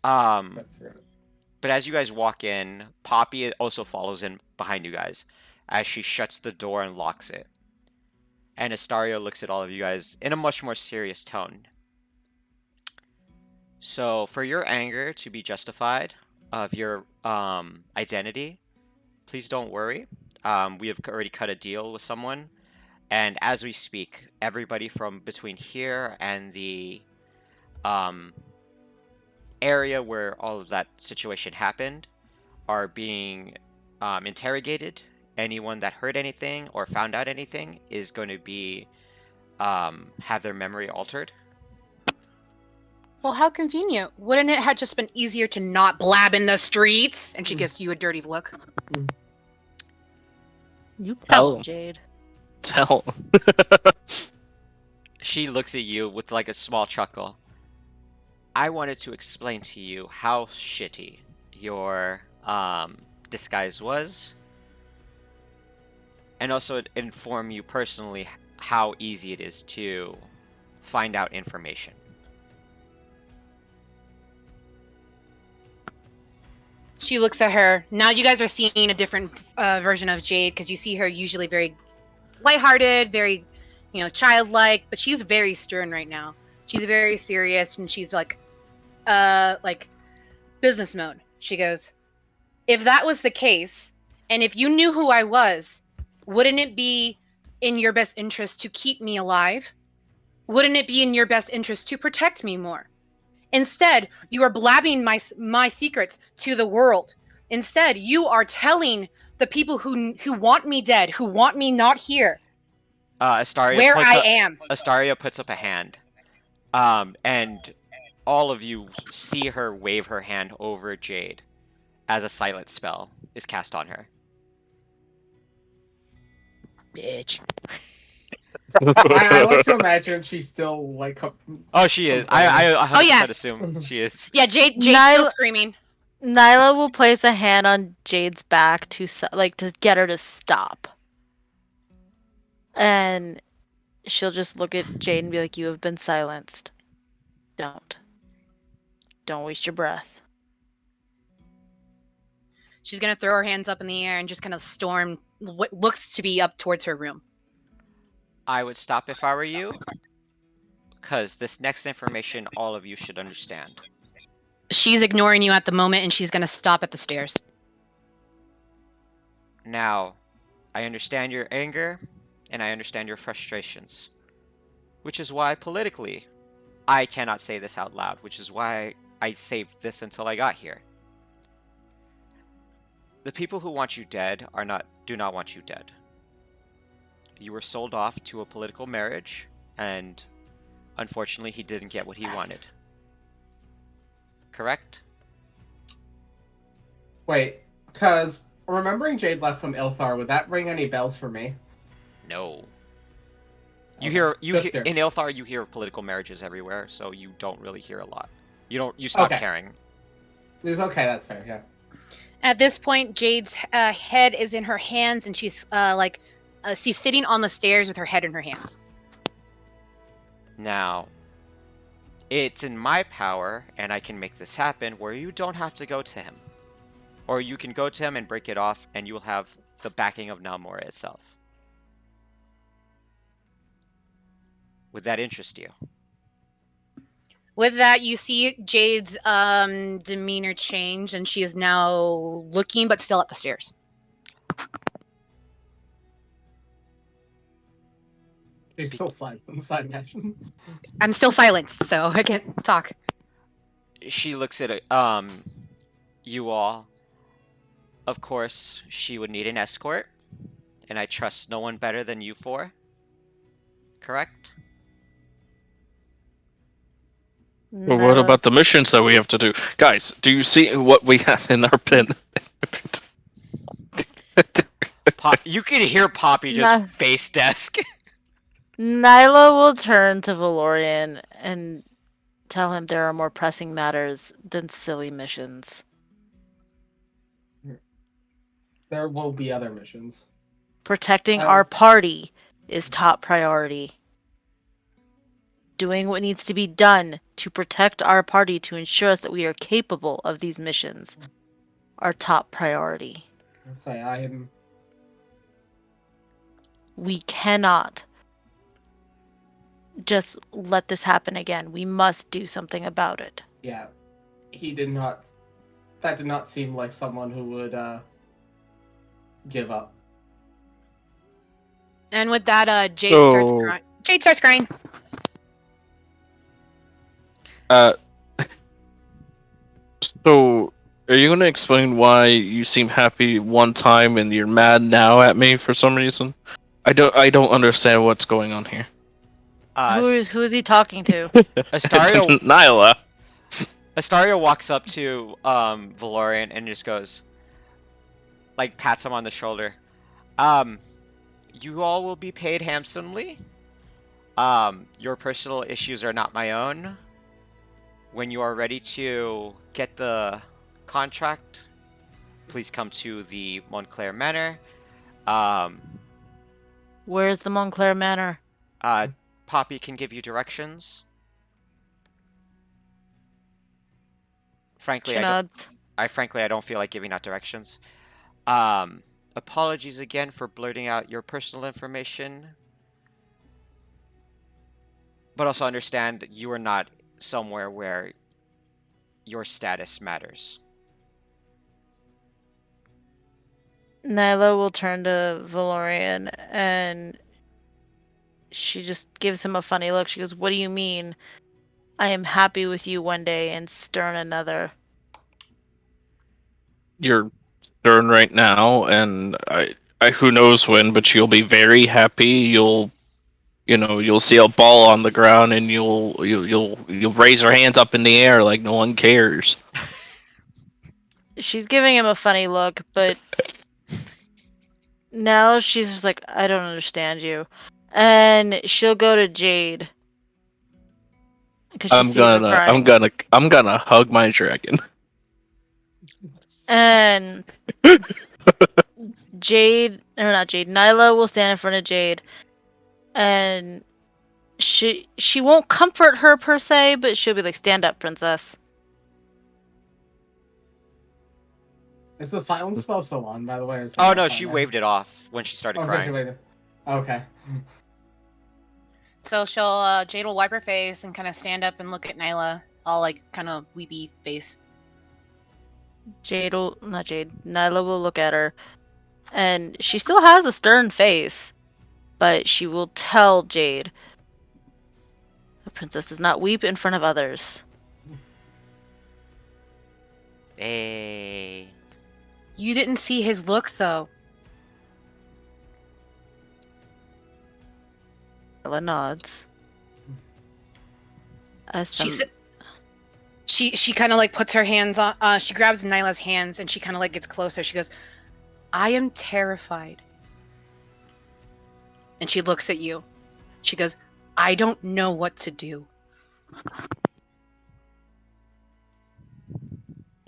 But as you guys walk in, Poppy also follows in behind you guys, as she shuts the door and locks it. And Astaria looks at all of you guys in a much more serious tone. So, for your anger to be justified of your identity, please don't worry. We have already cut a deal with someone, and as we speak, everybody from between here and the area where all of that situation happened are being interrogated. Anyone that heard anything or found out anything is going to be have their memory altered. Well, how convenient. Wouldn't it have just been easier to not blab in the streets? And she gives you a dirty look. You tell Oh. Jade. Hell. She looks at you with like a small chuckle. I wanted to explain to you how shitty your disguise was, and also inform you personally how easy it is to find out information. She looks at her. Now you guys are seeing a different version of Jade because you see her usually very lighthearted, very, childlike, but she's very stern right now. She's very serious and she's like business mode. She goes, if that was the case, and if you knew who I was, wouldn't it be in your best interest to keep me alive? Wouldn't it be in your best interest to protect me more? Instead, you are blabbing my secrets to the world. Instead, you are telling the people who want me dead, who want me not here, where I am. Astaria puts up a hand, and all of you see her wave her hand over Jade as a silent spell is cast on her. Bitch. I like to imagine she's still like. Oh, she is. I 100% yeah. assume she is. Yeah, Jade's still screaming. Nyla will place a hand on Jade's back to get her to stop. And she'll just look at Jade and be like, you have been silenced. Don't waste your breath. She's going to throw her hands up in the air and just kind of storm what looks to be up towards her room. I would stop if I were you, because this next information all of you should understand. She's ignoring you at the moment, and she's going to stop at the stairs. Now, I understand your anger, and I understand your frustrations. Which is why, politically, I cannot say this out loud, which is why I saved this until I got here. The people who want you dead do not want you dead. You were sold off to a political marriage, and unfortunately he didn't get what he wanted. Correct? Wait, because remembering Jade left from Ilthar, would that ring any bells for me? No. You Okay. hear Just in Ilthar you hear of political marriages everywhere, so you don't really hear a lot. You stop Okay. caring. It's okay, that's fair, yeah. At this point, Jade's head is in her hands, and she's she's sitting on the stairs with her head in her hands. Now, it's in my power, and I can make this happen where you don't have to go to him. Or you can go to him and break it off, and you will have the backing of Nalmora itself. Would that interest you? With that, you see Jade's demeanor change, and she is now looking, but still at the stairs. She's still silent action. I'm still silenced, so I can't talk. She looks at you all. Of course, she would need an escort, and I trust no one better than you four. Correct? But what about the missions that we have to do? Guys, do you see what we have in our pen? You can hear Poppy just face desk. Nyla will turn to Valorian and tell him there are more pressing matters than silly missions. There will be other missions. Protecting our party is top priority. Doing what needs to be done to protect our party to ensure us that we are capable of these missions are top priority. Say I am. We cannot just let this happen again. We must do something about it. Yeah, he did not. That did not seem like someone who would give up. And with that, Jade starts crying. Jade starts crying. So, are you going to explain why you seem happy one time and you're mad now at me for some reason? I don't understand what's going on here. Who is he talking to? Astario, Nyla. Astario walks up to Valorian and just goes, like, pats him on the shoulder. You all will be paid handsomely. Your personal issues are not my own. When you are ready to get the contract, please come to the Montclair Manor. Where's the Montclair Manor? Poppy can give you directions. Frankly, I don't feel like giving out directions. Apologies again for blurting out your personal information. But also understand that you are not somewhere where your status matters. Nyla will turn to Valorian and she just gives him a funny look. She goes, "What do you mean? I am happy with you one day and stern another." You're stern right now, and I who knows when, but you'll be very happy. You'll see a ball on the ground, and you'll raise your hands up in the air like no one cares. She's giving him a funny look, but now she's just like, "I don't understand you," and she'll go to Jade because she sees her crying. I'm gonna hug my dragon. And Nyla will stand in front of Jade, and she won't comfort her per se, but she'll be like, "Stand up, princess." Is the silence spell still on, by the way? Oh no, she waved it off when she started crying. Okay. So Jade will wipe her face and kind of stand up and look at Nyla, all like kind of weepy face. Nyla will look at her, and she still has a stern face, but she will tell Jade, "The princess does not weep in front of others." Hey. You didn't see his look, though. Nyla nods. She kind of like puts her hands on. She grabs Nyla's hands and she kind of like gets closer. She goes, "I am terrified." And she looks at you. She goes, "I don't know what to do."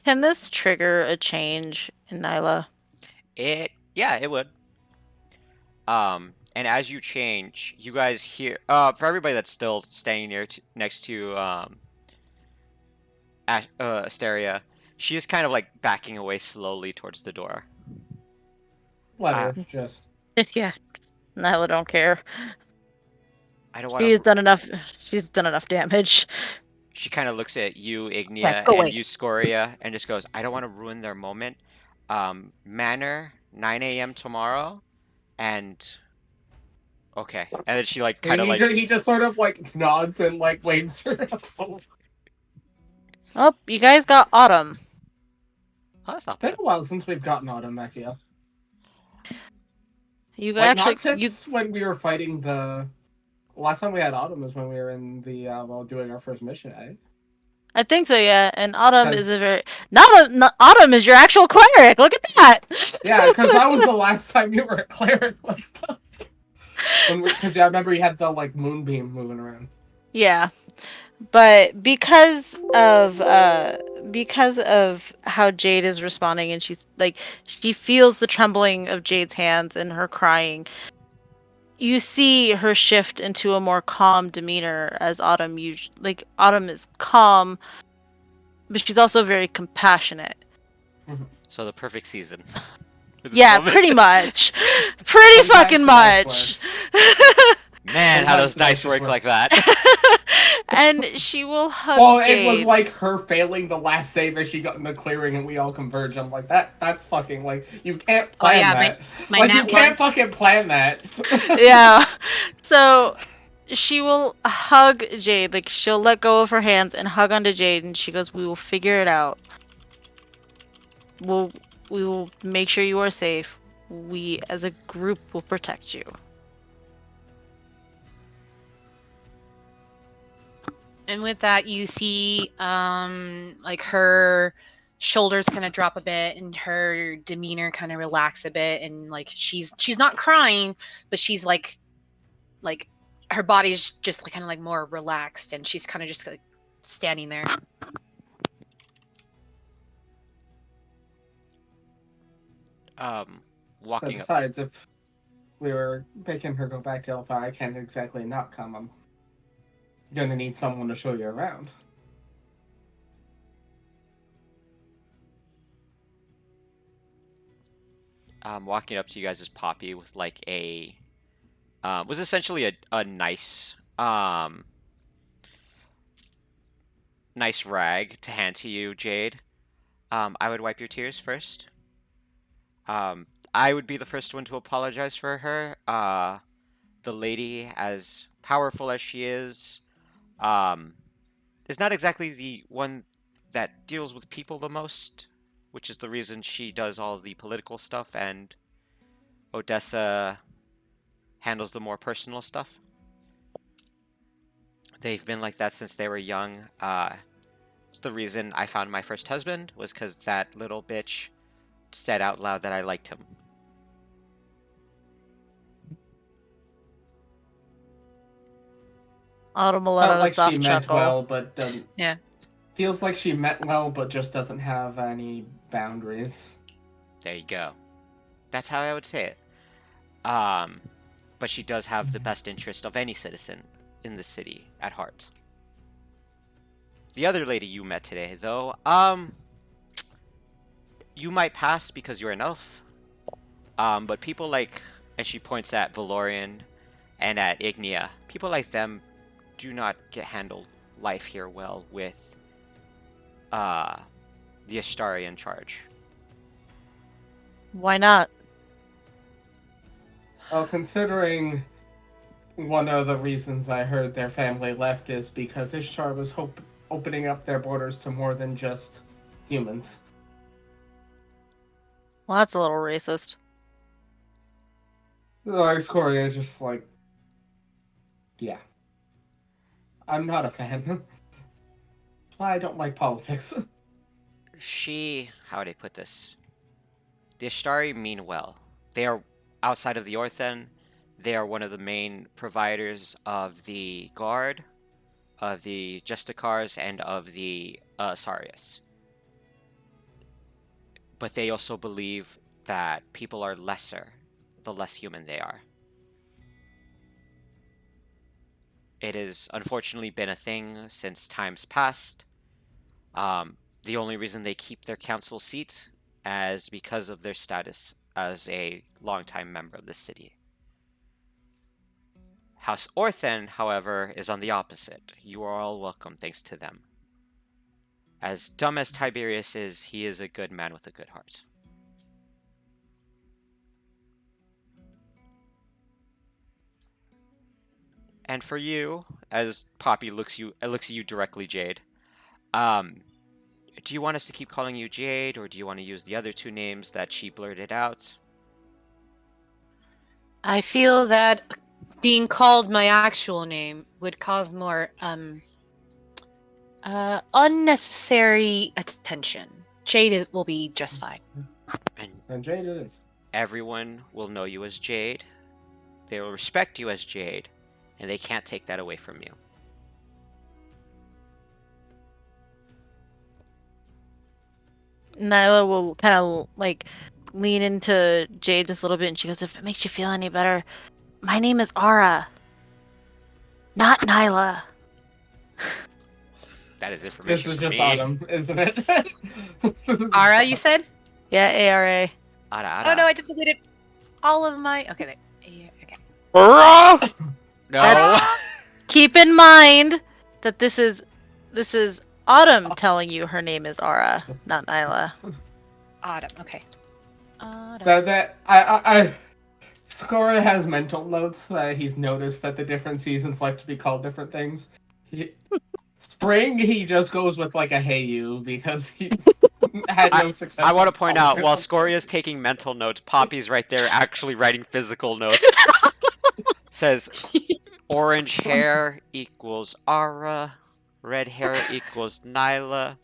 Can this trigger a change in Nyla? Yeah, it would. And as you change, you guys hear for everybody that's still standing next to Asteria, she is kind of like backing away slowly towards the door. Let Uh, her just. Yeah, Nyla don't care. I don't want She's to. done enough. She's done enough damage. She kind of looks at you, Yeah, Ignia, go and away. you, Scoria, and just goes, "I don't want to ruin their moment. Manor, 9 a.m. tomorrow, and okay." And then she like kind of like, He just sort of like nods and like waves her. Oh, you guys got Autumn. "Oh, that's It's not been bad." a while since we've gotten Autumn, I feel. You Like, actually not since when we were fighting the. Last time we had Autumn was when we were in the, doing our first mission, eh? I think so, yeah. And Autumn is Because, a very Autumn is your actual cleric. Look at that. yeah, because that was the last time you were a cleric, was the... Because, yeah, I remember you had the, like, moonbeam moving around. Yeah. But because of how Jade is responding, and she's like, she feels the trembling of Jade's hands and her crying. You see her shift into a more calm demeanor as Autumn Autumn is calm, but she's also very compassionate. So the perfect season. For this Yeah, moment. pretty much. Pretty Sometimes fucking the dice much. Man, how those Sometimes the dice dice just work work. like that. And she will hug Well, it Jade. was like her failing the last save as she got in the clearing and we all converge. I'm like, that's fucking, like, you can't plan yeah, that. my Like, you nat can't one. fucking plan that. Yeah. So she will hug Jade. Like, she'll let go of her hands and hug onto Jade, and she goes, "We will figure it out. We will make sure you are safe. We, as a group, will protect you." And with that, you see, like her shoulders kind of drop a bit, and her demeanor kind of relax a bit, and like she's not crying, but she's like her body's just kind of like more relaxed, and she's kind of just like standing there. So Walking up. besides, if we were making her go back to Hellfire, I can't exactly not come. I'm gonna need someone to show you around. Walking up to you guys is Poppy with like a was essentially a nice rag to hand to you, Jade. I would wipe your tears first. I would be the first one to apologize for her. The lady, as powerful as she um, is not exactly the one that deals with people the most, which is the reason she does all the political stuff and Odessa handles the more personal stuff. They've been like that since they were young. It's the reason I found my first husband, was because that little bitch said out loud that I liked him. Autumn will let Felt out a like she soft meant chuckle. well, but doesn't. Yeah. Feels like she meant well, but just doesn't have any boundaries. There you go. That's how I would say it. But she does have the best interest of any citizen in the city at heart. The other lady you met today, though, you might pass because you're an elf. But people like, and she points at Valorian and at Ignia, people like them do not handle life here well with the Ashtari in charge. Why not? Well, considering one of the reasons I heard their family left is because Ishtar was opening up their borders to more than just humans. Well, that's a little racist. Like, Scoria is just like, yeah. I'm not a fan. That's why I don't like politics. How would I put this? The Ashtari mean well. They are outside of the Orthen. They are one of the main providers of the Guard, of the Justicars, and of the Sarius. but they also believe that people are lesser the less human they are. It has unfortunately been a thing since times past. The only reason they keep their council seat is because of their status as a longtime member of the city. House Orthan, however, is on the opposite. You are all welcome thanks to them. As dumb as Tiberius is, he is a good man with a good heart. And for you, as Poppy looks at you directly, Jade, do you want us to keep calling you Jade, or do you want to use the other two names that she blurted out? I feel that being called my actual name would cause more unnecessary attention. Jade will be just fine. And Jade it is. Everyone will know you as Jade. They will respect you as Jade, and they can't take that away from you. Nyla will kind of like lean into Jade just a little bit, and she goes, "If it makes you feel any better, my name is Ara, not Nyla." That is information This is for just me. Autumn, isn't it? Ara, you said? Yeah, ARA. Ara. Oh no, I just deleted all of my. Okay, okay. Hurrah! No. Keep in mind that this is Autumn telling you her name is Ara, not Nyla. Autumn. Okay. Autumn. I Skora has mental notes that he's noticed that the different seasons like to be called different things. Spring, he just goes with like a "hey you" because he had no success. I want to point out, calling while her Scoria is taking mental notes, Poppy's right there actually writing physical notes. Says, orange hair equals Ara, red hair equals Nyla.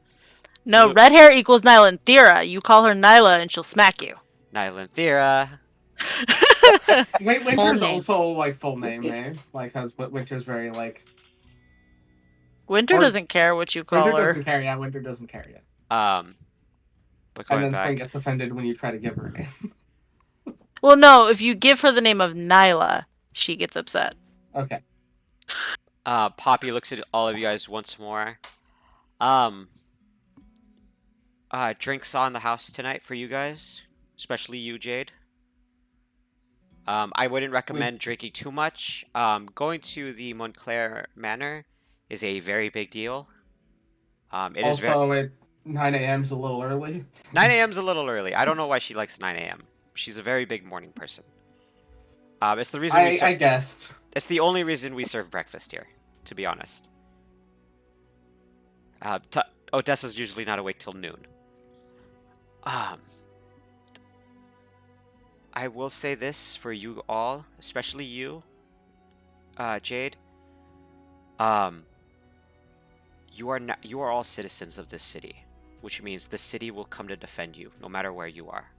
No, red hair equals Nyla and Thera. You call her Nyla and she'll smack you. Nyla and Thera. Wait, Full Winter's name. also like full name, man. Like, cause Winter's very like. Winter Or- doesn't care what you call Winter her. doesn't care. Yeah, Winter doesn't care yet. But And going then back, Spring gets offended when you try to give her a name. Well, no, if you give her the name of Nyla, she gets upset. Okay. Poppy looks at all of you guys once more. Drinks on the house tonight for you guys, especially you, Jade. I wouldn't recommend drinking too much. Going to the Montclair Manor is a very big deal. It is Also, at 9 a.m. is a little early. 9 a.m. is a little early. I don't know why she likes 9 a.m. She's a very big morning person. It's the reason I guessed. It's the only reason we serve breakfast here, to be honest. Odessa's usually not awake till noon. I will say this for you all, especially you, Jade. You are all citizens of this city, which means the city will come to defend you, no matter where you are.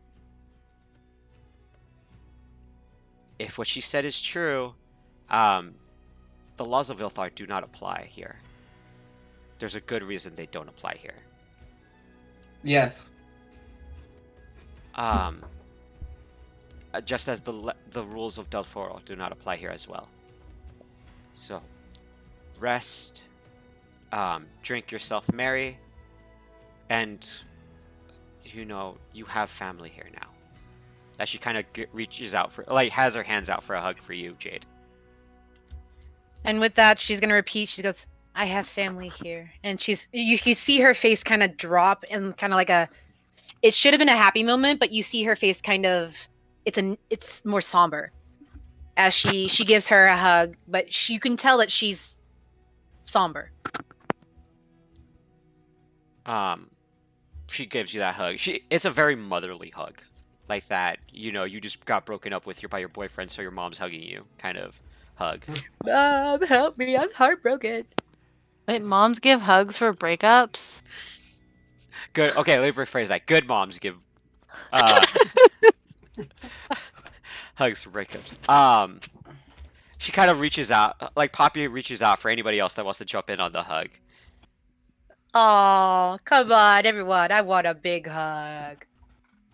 If what she said is true, the laws of Ilthar do not apply here. There's a good reason they don't apply here. Yes. Just as the rules of Delforo do not apply here as well. So, rest, drink yourself merry, and you have family here now. As she kind of reaches out has her hands out for a hug for you, Jade. And with that, she's gonna repeat. She goes, "I have family here," and you can see her face kind of drop and kind of like a. It should have been a happy moment, but you see her face kind of. It's more somber, as she gives her a hug, but you can tell that she's somber. She gives you that hug. It's a very motherly hug, like that. You just got broken up with by your boyfriend, so your mom's hugging you, kind of hug. Mom, help me! I'm heartbroken. Wait, moms give hugs for breakups? Good. Okay, let me rephrase that. Good moms give hugs for breakups. She kind of reaches out, like Poppy reaches out for anybody else that wants to jump in on the hug. Oh, come on, everyone! I want a big hug.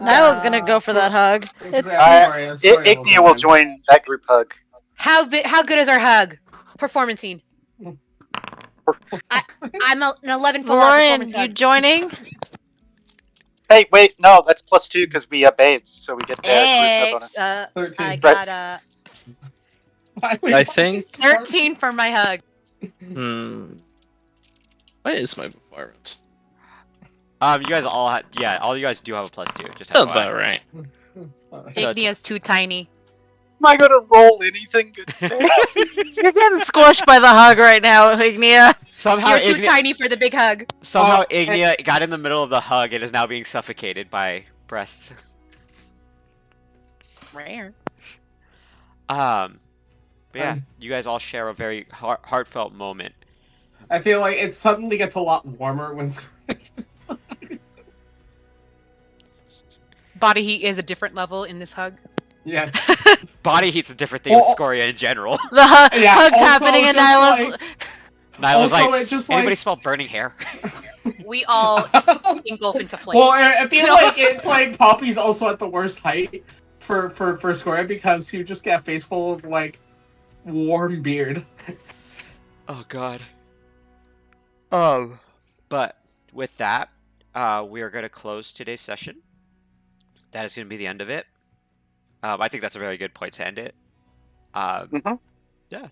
Nyla's gonna go for that hug. It's Ignia will join that group hug. How good is our hug? Performance scene. I'm an 11 for our Valorian, performance you hug. joining? Hey, wait, no, that's +2 because we babes, so we get the group hug bonus. I 13. got I think. 13 for my hug. What is my performance? You guys all all you guys do have a +2. Just Sounds FYI. about right. So Ignia's too tiny. Am I gonna roll anything good today? You're getting squished by the hug right now, Ignia. Somehow You're too tiny for the big hug. Ignia got in the middle of the hug and is now being suffocated by breasts. Rare. But yeah, you guys all share a very heartfelt moment. I feel like it suddenly gets a lot warmer when. Body heat is a different level in this hug. Yes. Body heat's a different thing with Scoria in general. The hug's also happening and just Nyla's. Nyla's Also, like, it just anybody like. smell burning hair? We all engulf into flames. Well, I feel like it's like Poppy's also at the worst height for Scoria because you just get a face full of like warm beard. Oh god. But with that, we are gonna close today's session. That is gonna be the end of it. I think that's a very good point to end it. Mhm. Yeah.